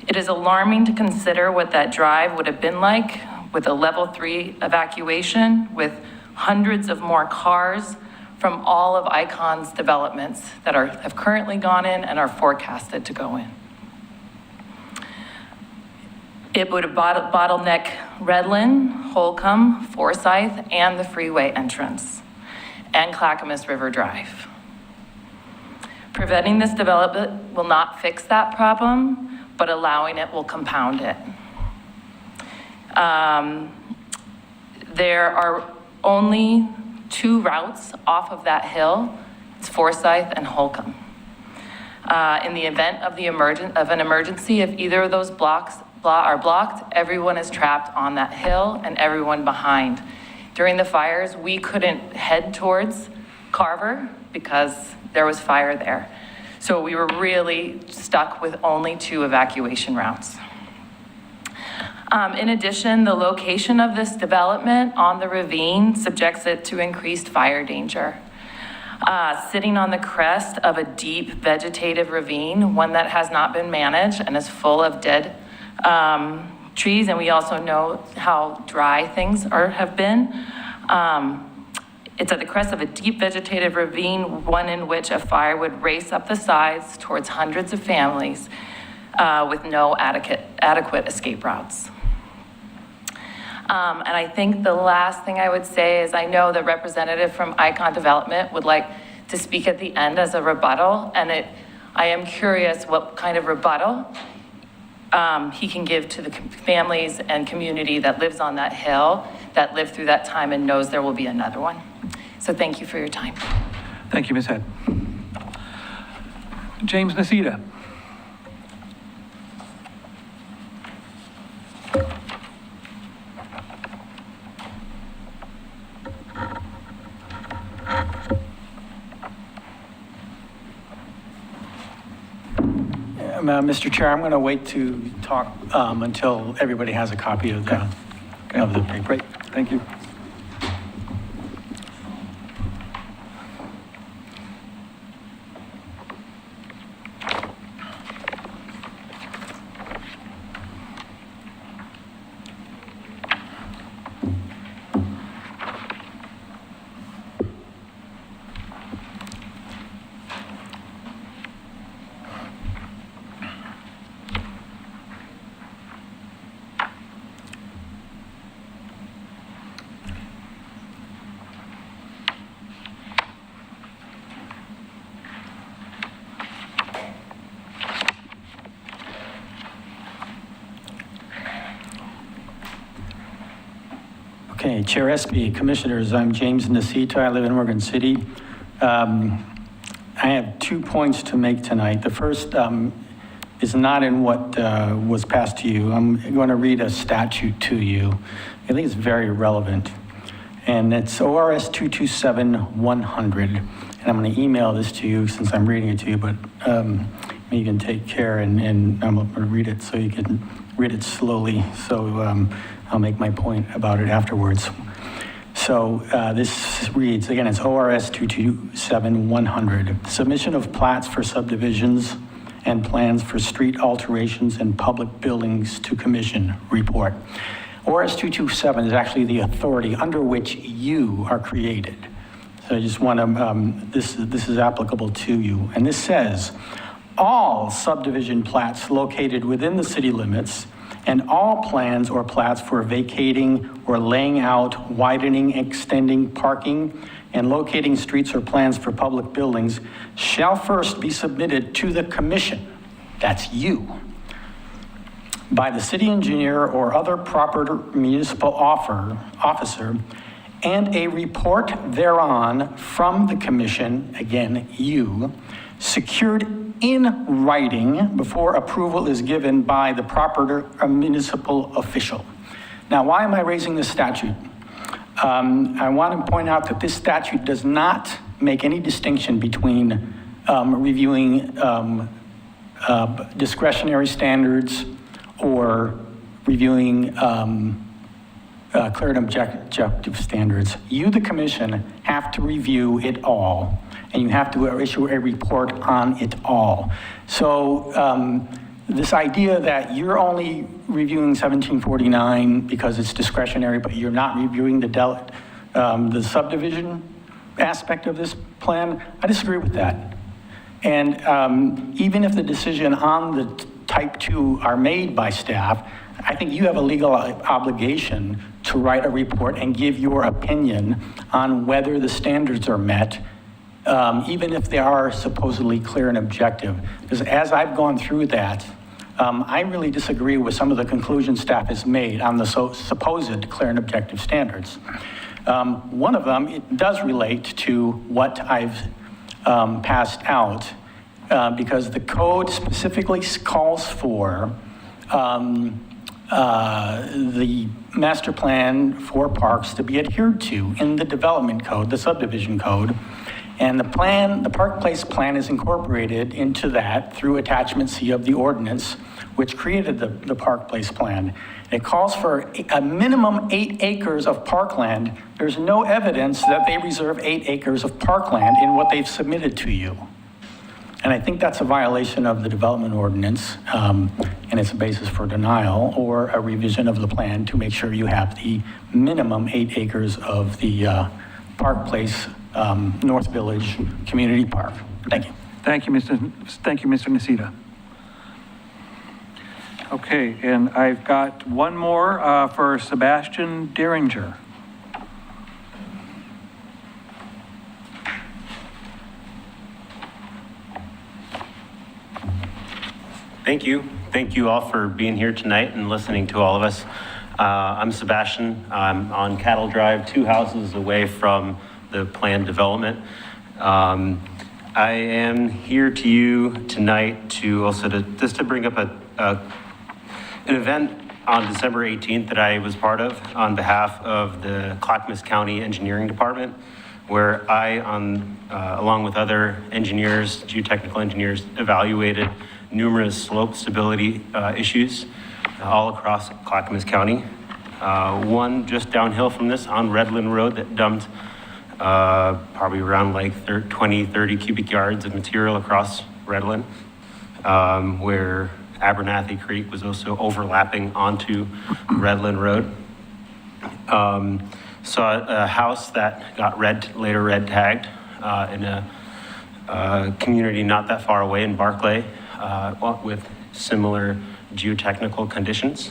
It is alarming to consider what that drive would have been like with a level 3 evacuation, with hundreds of more cars from all of ICON's developments that have currently gone in and are forecasted to go in. It would have bottleneck Redland, Holcomb, Forsyth, and the freeway entrance, and Clackamas River Drive. Preventing this development will not fix that problem, but allowing it will compound it. There are only 2 routes off of that hill. It's Forsyth and Holcomb. In the event of an emergency, if either of those blocks are blocked, everyone is trapped on that hill and everyone behind. During the fires, we couldn't head towards Carver because there was fire there. So we were really stuck with only 2 evacuation routes. In addition, the location of this development on the ravine subjects it to increased fire danger. Sitting on the crest of a deep vegetative ravine, one that has not been managed and is full of dead trees, and we also know how dry things have been. It's at the crest of a deep vegetative ravine, one in which a fire would race up the sides towards hundreds of families with no adequate escape routes. And I think the last thing I would say is I know the representative from Icon Development would like to speak at the end as a rebuttal, and I am curious what kind of rebuttal he can give to the families and community that lives on that hill, that lived through that time and knows there will be another one. So thank you for your time. Thank you, Ms. Head. James Nacita. Mr. Chair, I'm going to wait to talk until everybody has a copy of the paper. Great, thank you. Okay, Chair Espy, Commissioners, I'm James Nacita. I live in Oregon City. I have 2 points to make tonight. The first is not in what was passed to you. I'm going to read a statute to you. I think it's very relevant. And it's ORS 227-100. And I'm going to email this to you since I'm reading it to you, but you can take care and I'm going to read it so you can read it slowly. So I'll make my point about it afterwards. So this reads, again, it's ORS 227-100. Submission of plats for subdivisions and plans for street alterations and public buildings to commission report. ORS 227 is actually the authority under which you are created. So I just want to, this is applicable to you. And this says, all subdivision plats located within the city limits and all plans or plats for vacating or laying out, widening, extending, parking, and locating streets or plans for public buildings shall first be submitted to the commission, that's you, by the city engineer or other proper municipal officer, and a report thereon from the commission, again, you, secured in writing before approval is given by the proper municipal official. Now, why am I raising this statute? I want to point out that this statute does not make any distinction between reviewing discretionary standards or reviewing clear and objective standards. You, the commission, have to review it all, and you have to issue a report on it all. So this idea that you're only reviewing 1749 because it's discretionary, but you're not reviewing the subdivision aspect of this plan, I disagree with that. And even if the decision on the type 2 are made by staff, I think you have a legal obligation to write a report and give your opinion on whether the standards are met, even if they are supposedly clear and objective. Because as I've gone through that, I really disagree with some of the conclusions staff has made on the supposed clear and objective standards. One of them, it does relate to what I've passed out because the code specifically calls for the master plan for parks to be adhered to in the development code, the subdivision code. And the Park Place plan is incorporated into that through attachment C of the ordinance, which created the Park Place plan. It calls for a minimum 8 acres of parkland. There's no evidence that they reserve 8 acres of parkland in what they've submitted to you. And I think that's a violation of the development ordinance, and it's a basis for denial or a revision of the plan to make sure you have the minimum 8 acres of the Park Place North Village Community Park. Thank you. Thank you, Mr. Nacita. Okay, and I've got one more for Sebastian Derringer. Thank you. Thank you all for being here tonight and listening to all of us. I'm Sebastian. I'm on Cattle Drive, 2 houses away from the planned development. I am here to you tonight to also just to bring up an event on December 18th that I was part of on behalf of the Clackamas County Engineering Department, where I, along with other engineers, geotechnical engineers, evaluated numerous slope stability issues all across Clackamas County. One just downhill from this on Redland Road that dumped probably around like 30 cubic yards of material across Redland, where Abernathy Creek was also overlapping onto Redland Road. Saw a house that got later red tagged in a community not that far away in Barclay with similar geotechnical conditions.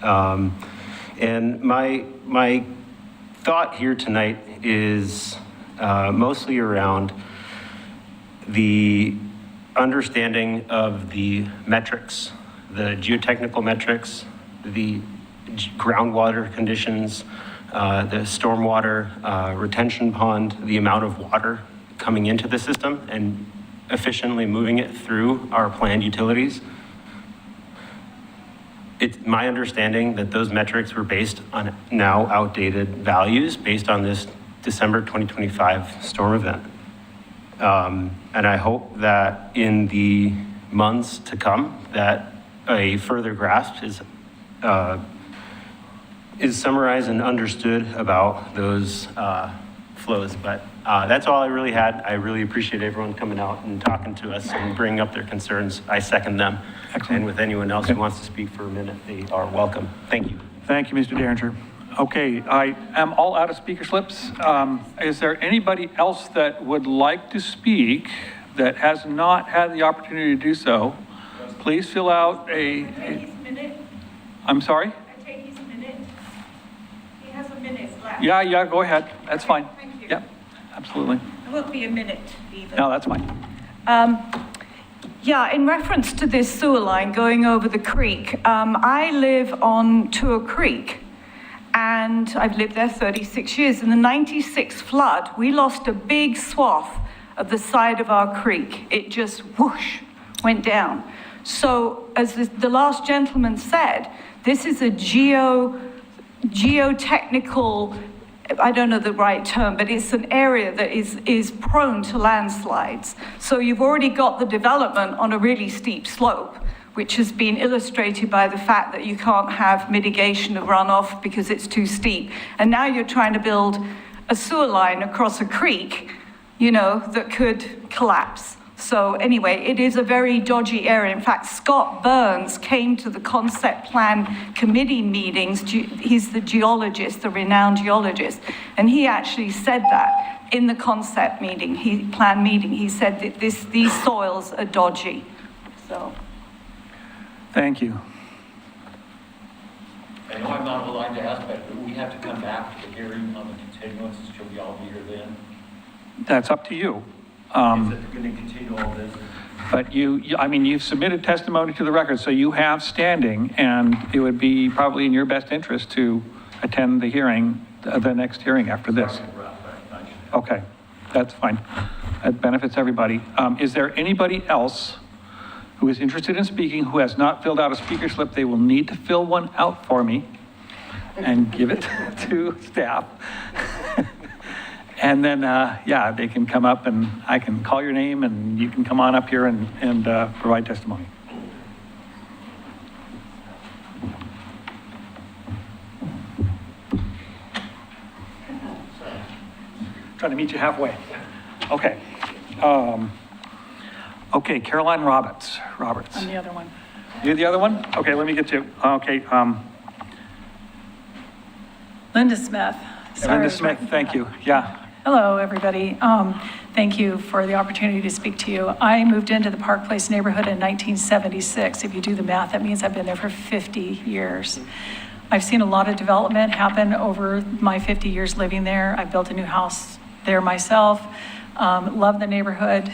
And my thought here tonight is mostly around the understanding of the metrics, the geotechnical metrics, the groundwater conditions, the stormwater retention pond, the amount of water coming into the system and efficiently moving it through our planned utilities. It's my understanding that those metrics were based on now outdated values based on this December 2025 storm event. And I hope that in the months to come that a further grasp is summarized and understood about those flows. But that's all I really had. I really appreciate everyone coming out and talking to us and bringing up their concerns. I second them. Excellent. And with anyone else who wants to speak for a minute, they are welcome. Thank you. Thank you, Mr. Derringer. Okay, I am all out of speaker slips. Is there anybody else that would like to speak that has not had the opportunity to do so? Please fill out I'm sorry? I take his minute. He has a minute left. Yeah, go ahead. That's fine. Thank you. Yeah, absolutely. It won't be a minute either. No, that's fine. Yeah, in reference to this sewer line going over the creek, I live on Tour Creek, and I've lived there 36 years. In the 96 flood, we lost a big swath of the side of our creek. It just whoosh, went down. So as the last gentleman said, this is a geotechnical, I don't know the right term, but it's an area that is prone to landslides. So you've already got the development on a really steep slope, which has been illustrated by the fact that you can't have mitigation of runoff because it's too steep. And now you're trying to build a sewer line across a creek, that could collapse. So anyway, it is a very dodgy area. In fact, Scott Burns came to the concept plan committee meetings. He's the geologist, the renowned geologist. And he actually said that in the concept plan meeting. He said that these soils are dodgy. So. Thank you. I know I'm not aligned to ask, but do we have to come back to the hearing on the continuance? Should we all be here then? That's up to you. Is it going to continue all this? But you've submitted testimony to the record, so you have standing, and it would be probably in your best interest to attend the hearing, the next hearing after this. Okay, that's fine. It benefits everybody. Is there anybody else who is interested in speaking who has not filled out a speaker slip? They will need to fill one out for me and give it to staff. And then, yeah, they can come up and I can call your name and you can come on up here and provide testimony. Trying to meet you halfway. Okay. Okay, Caroline Roberts. I'm the other one. You're the other one? Okay, let me get you. Okay. Linda Smith. Sorry. Linda Smith, thank you. Yeah. Hello, everybody. Thank you for the opportunity to speak to you. I moved into the Park Place neighborhood in 1976. If you do the math, that means I've been there for 50 years. I've seen a lot of development happen over my 50 years living there. I built a new house there myself. Love the neighborhood.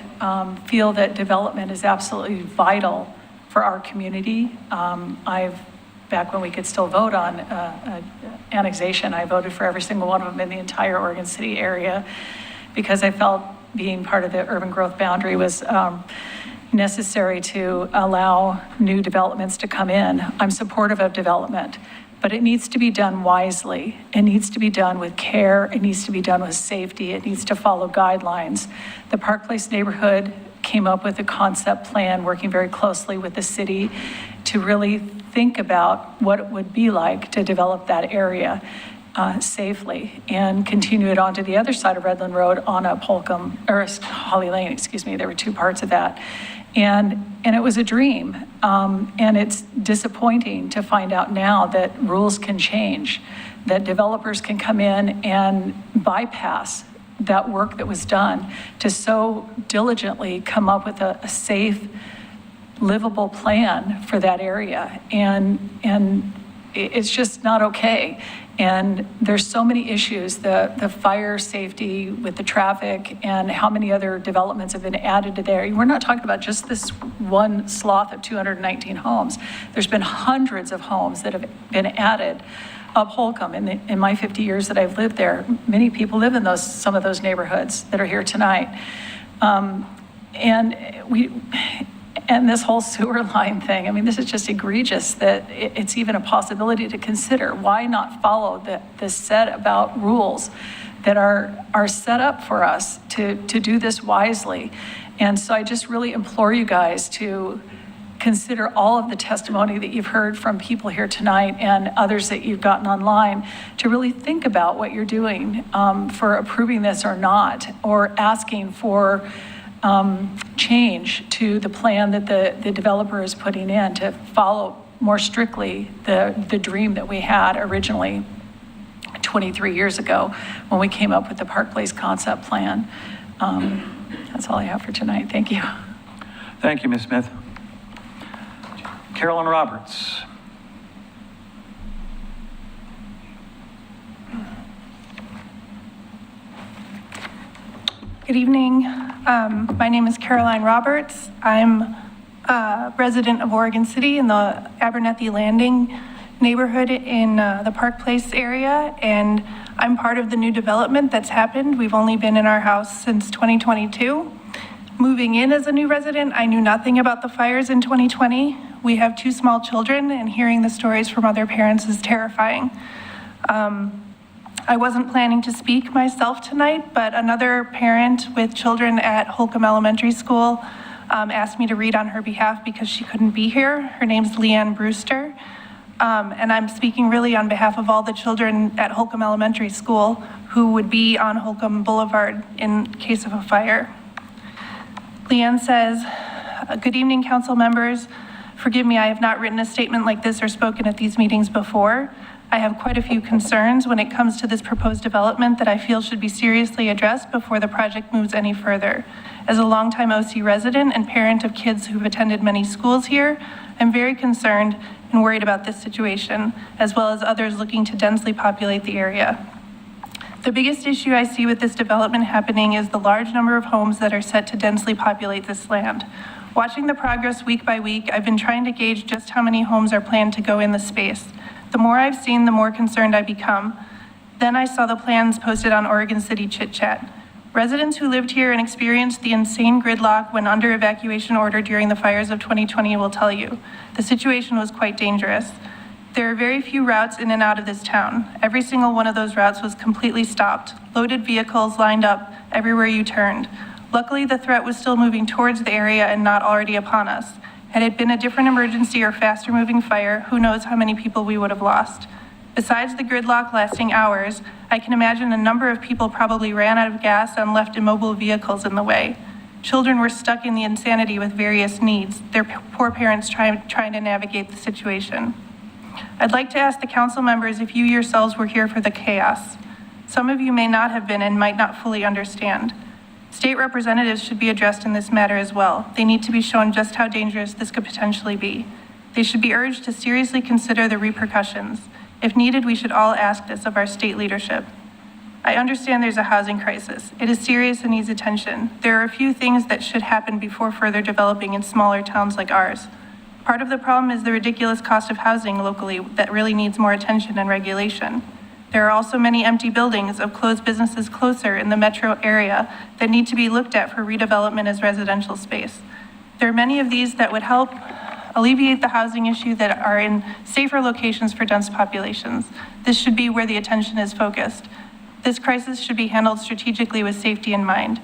Feel that development is absolutely vital for our community. Back when we could still vote on annexation, I voted for every single one of them in the entire Oregon City area because I felt being part of the urban growth boundary was necessary to allow new developments to come in. I'm supportive of development, but it needs to be done wisely. It needs to be done with care. It needs to be done with safety. It needs to follow guidelines. The Park Place neighborhood came up with a concept plan, working very closely with the city to really think about what it would be like to develop that area safely and continue it on to the other side of Redland Road on up Holly Lane, excuse me. There were two parts of that. And it was a dream. And it's disappointing to find out now that rules can change, that developers can come in and bypass that work that was done to so diligently come up with a safe, livable plan for that area. And it's just not okay. And there's so many issues, the fire safety with the traffic and how many other developments have been added to there. We're not talking about just this one swath of 219 homes. There's been hundreds of homes that have been added up Holcomb in my 50 years that I've lived there. Many people live in some of those neighborhoods that are here tonight. And this whole sewer line thing, I mean, this is just egregious that it's even a possibility to consider. Why not follow the set about rules that are set up for us to do this wisely? And so I just really implore you guys to consider all of the testimony that you've heard from people here tonight and others that you've gotten online to really think about what you're doing for approving this or not, or asking for change to the plan that the developer is putting in to follow more strictly the dream that we had originally 23 years ago when we came up with the Park Place concept plan. That's all I have for tonight. Thank you. Thank you, Ms. Smith. Carolyn Roberts. Good evening. My name is Caroline Roberts. I'm a resident of Oregon City in the Abernethy Landing neighborhood in the Park Place area, and I'm part of the new development that's happened. We've only been in our house since 2022. Moving in as a new resident, I knew nothing about the fires in 2020. We have two small children, and hearing the stories from other parents is terrifying. I wasn't planning to speak myself tonight, but another parent with children at Holcomb Elementary School asked me to read on her behalf because she couldn't be here. Her name's Leanne Brewster, and I'm speaking really on behalf of all the children at Holcomb Elementary School who would be on Holcomb Boulevard in case of a fire. Leanne says, "Good evening, council members. Forgive me, I have not written a statement like this or spoken at these meetings before. I have quite a few concerns when it comes to this proposed development that I feel should be seriously addressed before the project moves any further. As a longtime OC resident and parent of kids who've attended many schools here, I'm very concerned and worried about this situation, as well as others looking to densely populate the area. The biggest issue I see with this development happening is the large number of homes that are set to densely populate this land. Watching the progress week by week, I've been trying to gauge just how many homes are planned to go in the space. The more I've seen, the more concerned I become. Then I saw the plans posted on Oregon City Chit Chat. Residents who lived here and experienced the insane gridlock when under evacuation order during the fires of 2020 will tell you, the situation was quite dangerous. There are very few routes in and out of this town. Every single one of those routes was completely stopped. Loaded vehicles lined up everywhere you turned. Luckily, the threat was still moving towards the area and not already upon us. Had it been a different emergency or faster moving fire, who knows how many people we would have lost. Besides the gridlock lasting hours, I can imagine a number of people probably ran out of gas and left immobile vehicles in the way. Children were stuck in the insanity with various needs, their poor parents trying to navigate the situation. I'd like to ask the council members if you yourselves were here for the chaos. Some of you may not have been and might not fully understand. State representatives should be addressed in this matter as well. They need to be shown just how dangerous this could potentially be. They should be urged to seriously consider the repercussions. If needed, we should all ask this of our state leadership. I understand there's a housing crisis. It is serious and needs attention. There are a few things that should happen before further developing in smaller towns like ours. Part of the problem is the ridiculous cost of housing locally that really needs more attention and regulation. There are also many empty buildings of closed businesses closer in the metro area that need to be looked at for redevelopment as residential space. There are many of these that would help alleviate the housing issue that are in safer locations for dense populations. This should be where the attention is focused. This crisis should be handled strategically with safety in mind.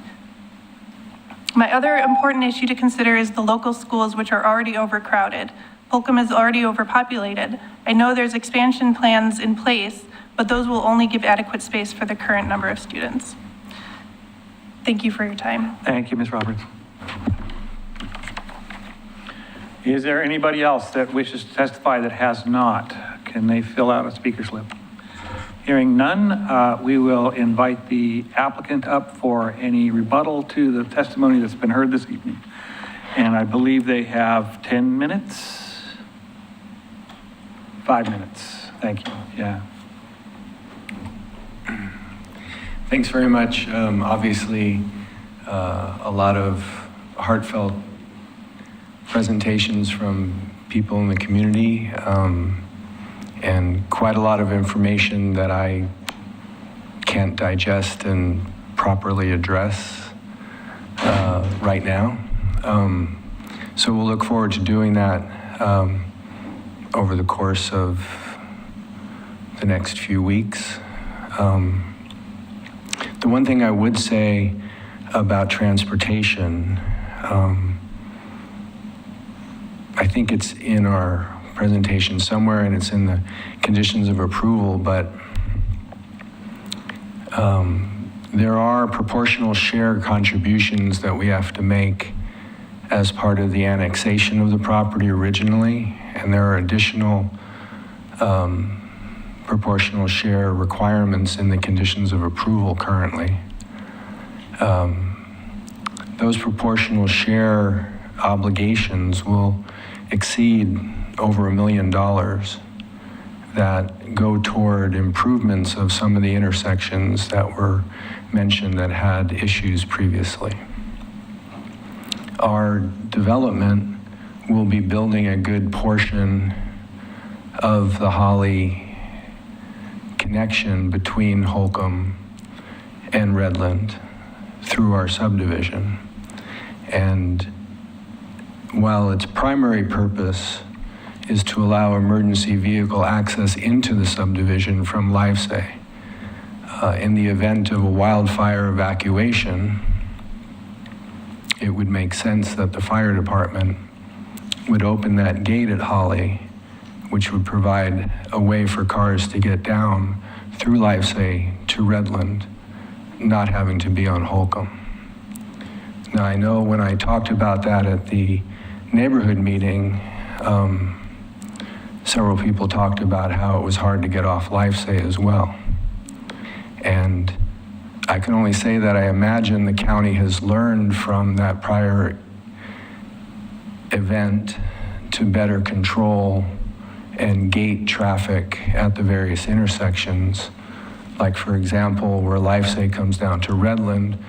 My other important issue to consider is the local schools, which are already overcrowded. Holcomb is already overpopulated. I know there's expansion plans in place, but those will only give adequate space for the current number of students. Thank you for your time. Thank you, Ms. Roberts. Is there anybody else that wishes to testify that has not? Can they fill out a speaker slip? Hearing none, we will invite the applicant up for any rebuttal to the testimony that's been heard this evening. And I believe they have 10 minutes? 5 minutes. Thank you. Yeah. Thanks very much. Obviously, a lot of heartfelt presentations from people in the community, and quite a lot of information that I can't digest and properly address right now. So we'll look forward to doing that over the course of the next few weeks. The one thing I would say about transportation, I think it's in our presentation somewhere and it's in the conditions of approval, but there are proportional share contributions that we have to make as part of the annexation of the property originally, and there are additional proportional share requirements in the conditions of approval currently. Those proportional share obligations will exceed over $1 million that go toward improvements of some of the intersections that were mentioned that had issues previously. Our development will be building a good portion of the Holly connection between Holcomb and Redland through our subdivision. And while its primary purpose is to allow emergency vehicle access into the subdivision from Livesay, in the event of a wildfire evacuation, it would make sense that the fire department would open that gate at Holly, which would provide a way for cars to get down through Livesay to Redland, not having to be on Holcomb. Now, I know when I talked about that at the neighborhood meeting, several people talked about how it was hard to get off Livesay as well. And I can only say that I imagine the county has learned from that prior event to better control and gate traffic at the various intersections. Like, for example, where Livesay comes down to Redland,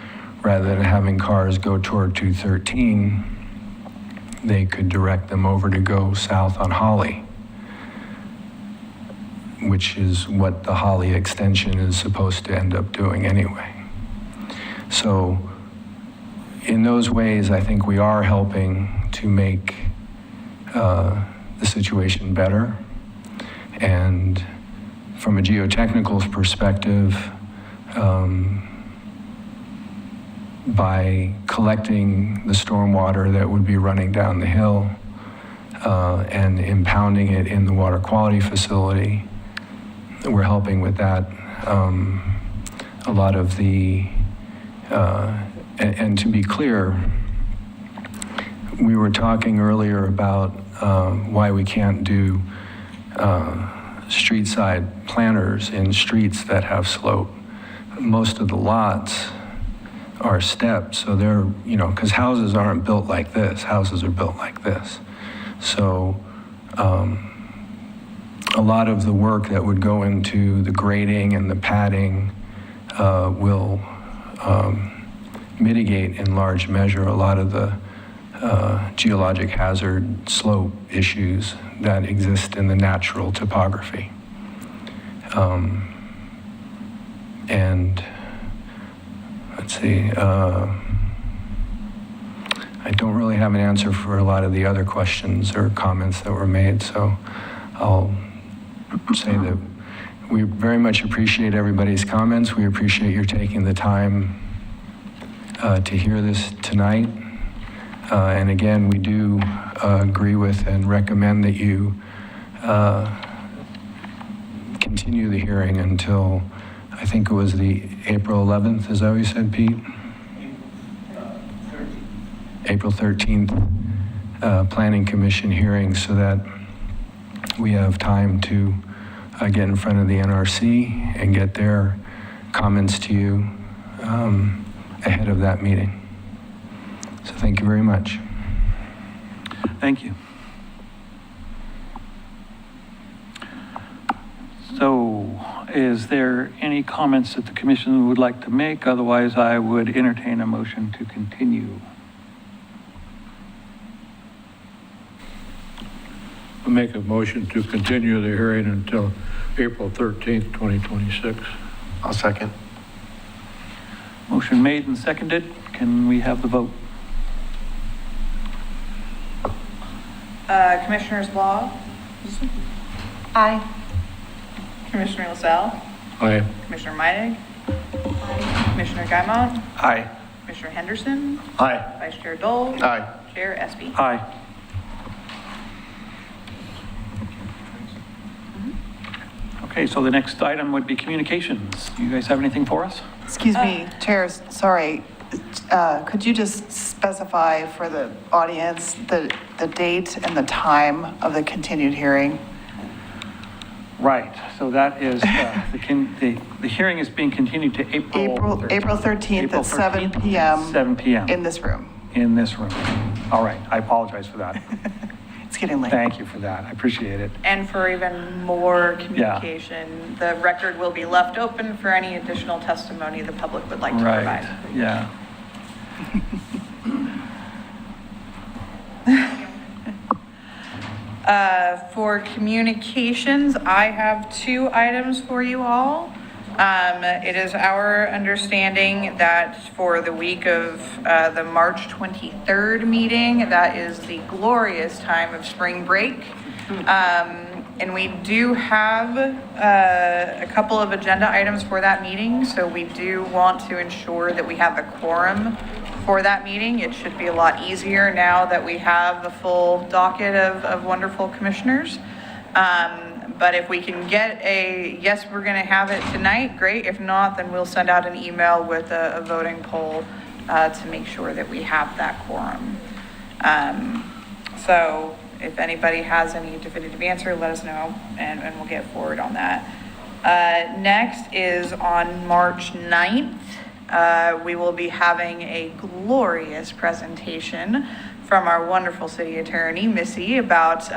rather than having cars go toward 213, they could direct them over to go south on Holly, which is what the Holly extension is supposed to end up doing anyway. So in those ways, I think we are helping to make the situation better. And from a geotechnical perspective, by collecting the stormwater that would be running down the hill and impounding it in the water quality facility, we're helping with that. A lot of the, and to be clear, we were talking earlier about why we can't do street side planters in streets that have slope. Most of the lots are stepped, so they're, because houses aren't built like this, houses are built like this. So a lot of the work that would go into the grading and the padding will mitigate in large measure a lot of the geologic hazard slope issues that exist in the natural topography. And let's see, I don't really have an answer for a lot of the other questions or comments that were made, so I'll say that we very much appreciate everybody's comments. We appreciate your taking the time to hear this tonight. And again, we do agree with and recommend that you continue the hearing until, I think it was the April 11th, is that what you said, Pete? April 13th Planning Commission hearing, so that we have time to get in front of the NRC and get their comments to you ahead of that meeting. So thank you very much. Thank you. So, is there any comments that the commission would like to make? Otherwise, I would entertain a motion to continue. I'll make a motion to continue the hearing until April 13th, 2026. I'll second. Motion made and seconded. Can we have the vote? Commissioners Law? Aye. Commissioner LaSalle? Aye. Commissioner Meidig? Aye. Commissioner Guymont? Aye. Commissioner Henderson? Aye. Vice Chair Dole? Aye. Chair Espy? Aye. Okay, so the next item would be communications. You guys have anything for us? Excuse me, Chair, sorry. Could you just specify for the audience the date and the time of the continued hearing? Right, so that is, the hearing is being continued to April 13th April at 7 13th, p.m. 7 p.m. in this room. In this room. All right, I apologize for that. It's getting late. Thank you for that, I appreciate it. And for even more communication, the record will be left open for any additional testimony the public would like to provide. Right, yeah. For communications, I have 2 items for you all. It is our understanding that for the week of the March 23rd meeting, that is the glorious time of spring break. And we do have a couple of agenda items for that meeting, so we do want to ensure that we have a quorum for that meeting. It should be a lot easier now that we have the full docket of wonderful commissioners. But if we can get a, yes, we're going to have it tonight, great. If not, then we'll send out an email with a voting poll to make sure that we have that quorum. So if anybody has any definitive answer, let us know, and we'll get forward on that. Next is on March 9th, we will be having a glorious presentation from our wonderful city attorney, Missy, about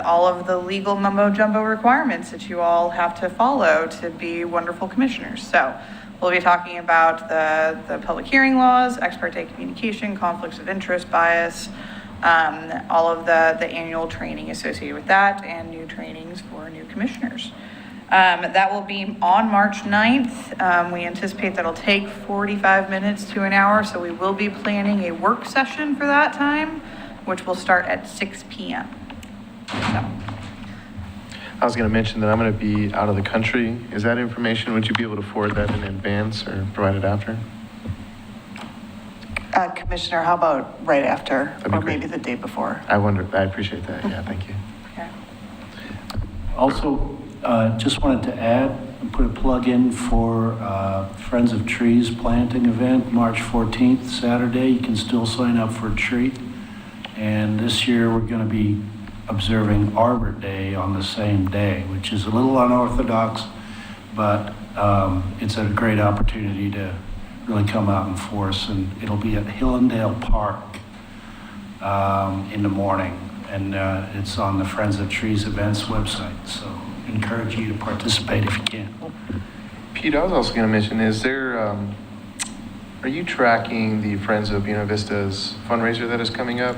all of the legal mumbo jumbo requirements that you all have to follow to be wonderful commissioners. So we'll be talking about the public hearing laws, ex parte communication, conflicts of interest, bias, all of the annual training associated with that, and new trainings for new commissioners. That will be on March 9th. We anticipate that'll take 45 minutes to an hour, so we will be planning a work session for that time, which will start at 6 p.m. I was going to mention that I'm going to be out of the country. Is that information, would you be able to forward that in advance or provide it after? Commissioner, how about right after, That'd be or great. maybe the day before? I appreciate that. Yeah, thank you. Also, just wanted to add, and put a plug in for Friends of Trees planting event, March 14th, Saturday. You can still sign up for a tree. And this year, we're going to be observing Arbor Day on the same day, which is a little unorthodox, but it's a great opportunity to really come out in force. And it'll be at Hillendale Park in the morning. And it's on the Friends of Trees events website. So encourage you to participate if you can. Pete, I was also going to mention, is there, are you tracking the Friends of Buena Vista's fundraiser that is coming up?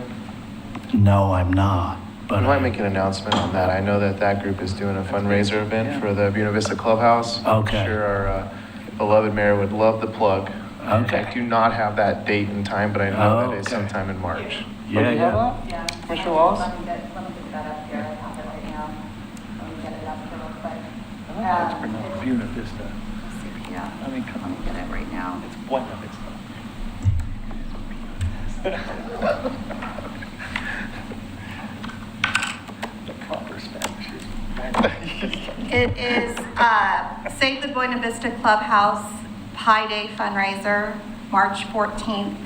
No, I'm not. But I might make an announcement on that. I know that group is doing a fundraiser event for the Buena Vista Clubhouse. Okay. I'm sure our beloved mayor would love the plug. Okay. I do not have that date and time, but I know that is sometime in March. Yeah. Yeah. Commissioner Wallace? Let me get that up here. I have it right now. Let me get it up here real quick. Buena Vista. Yeah. Let me get it right now. It's Buena Vista. The proper Spanish is It is Save the Buena Vista Clubhouse Pi Day fundraiser, March 14th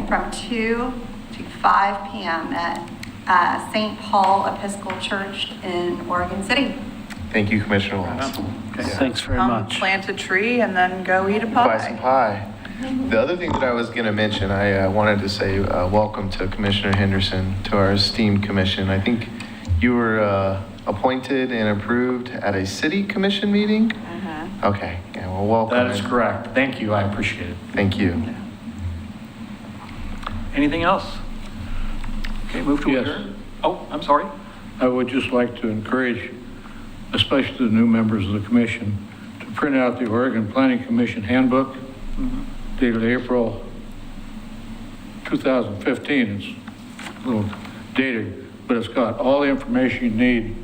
from 2 to 5 p.m. at St. Paul Episcopal Church in Oregon City. Thank you, Commissioner Wallace. Okay. Thanks very Come much. plant a tree and then go eat a pie. Buy some pie. The other thing that I was going to mention, I wanted to say welcome to Commissioner Henderson to our esteemed commission. I think you were appointed and approved at a city commission meeting? Okay, yeah, well, welcome. That is correct. Thank you. I appreciate it. Thank you. Anything else? Okay, move to Yes. adjourn. Oh, I'm sorry. I would just like to encourage, especially the new members of the commission, to print out the Oregon Planning Commission Handbook, dated April 2015. It's a little dated, but it's got all the information you need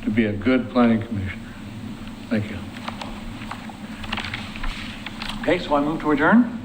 to be a good planning commissioner. Thank you. Okay, so I move to adjourn.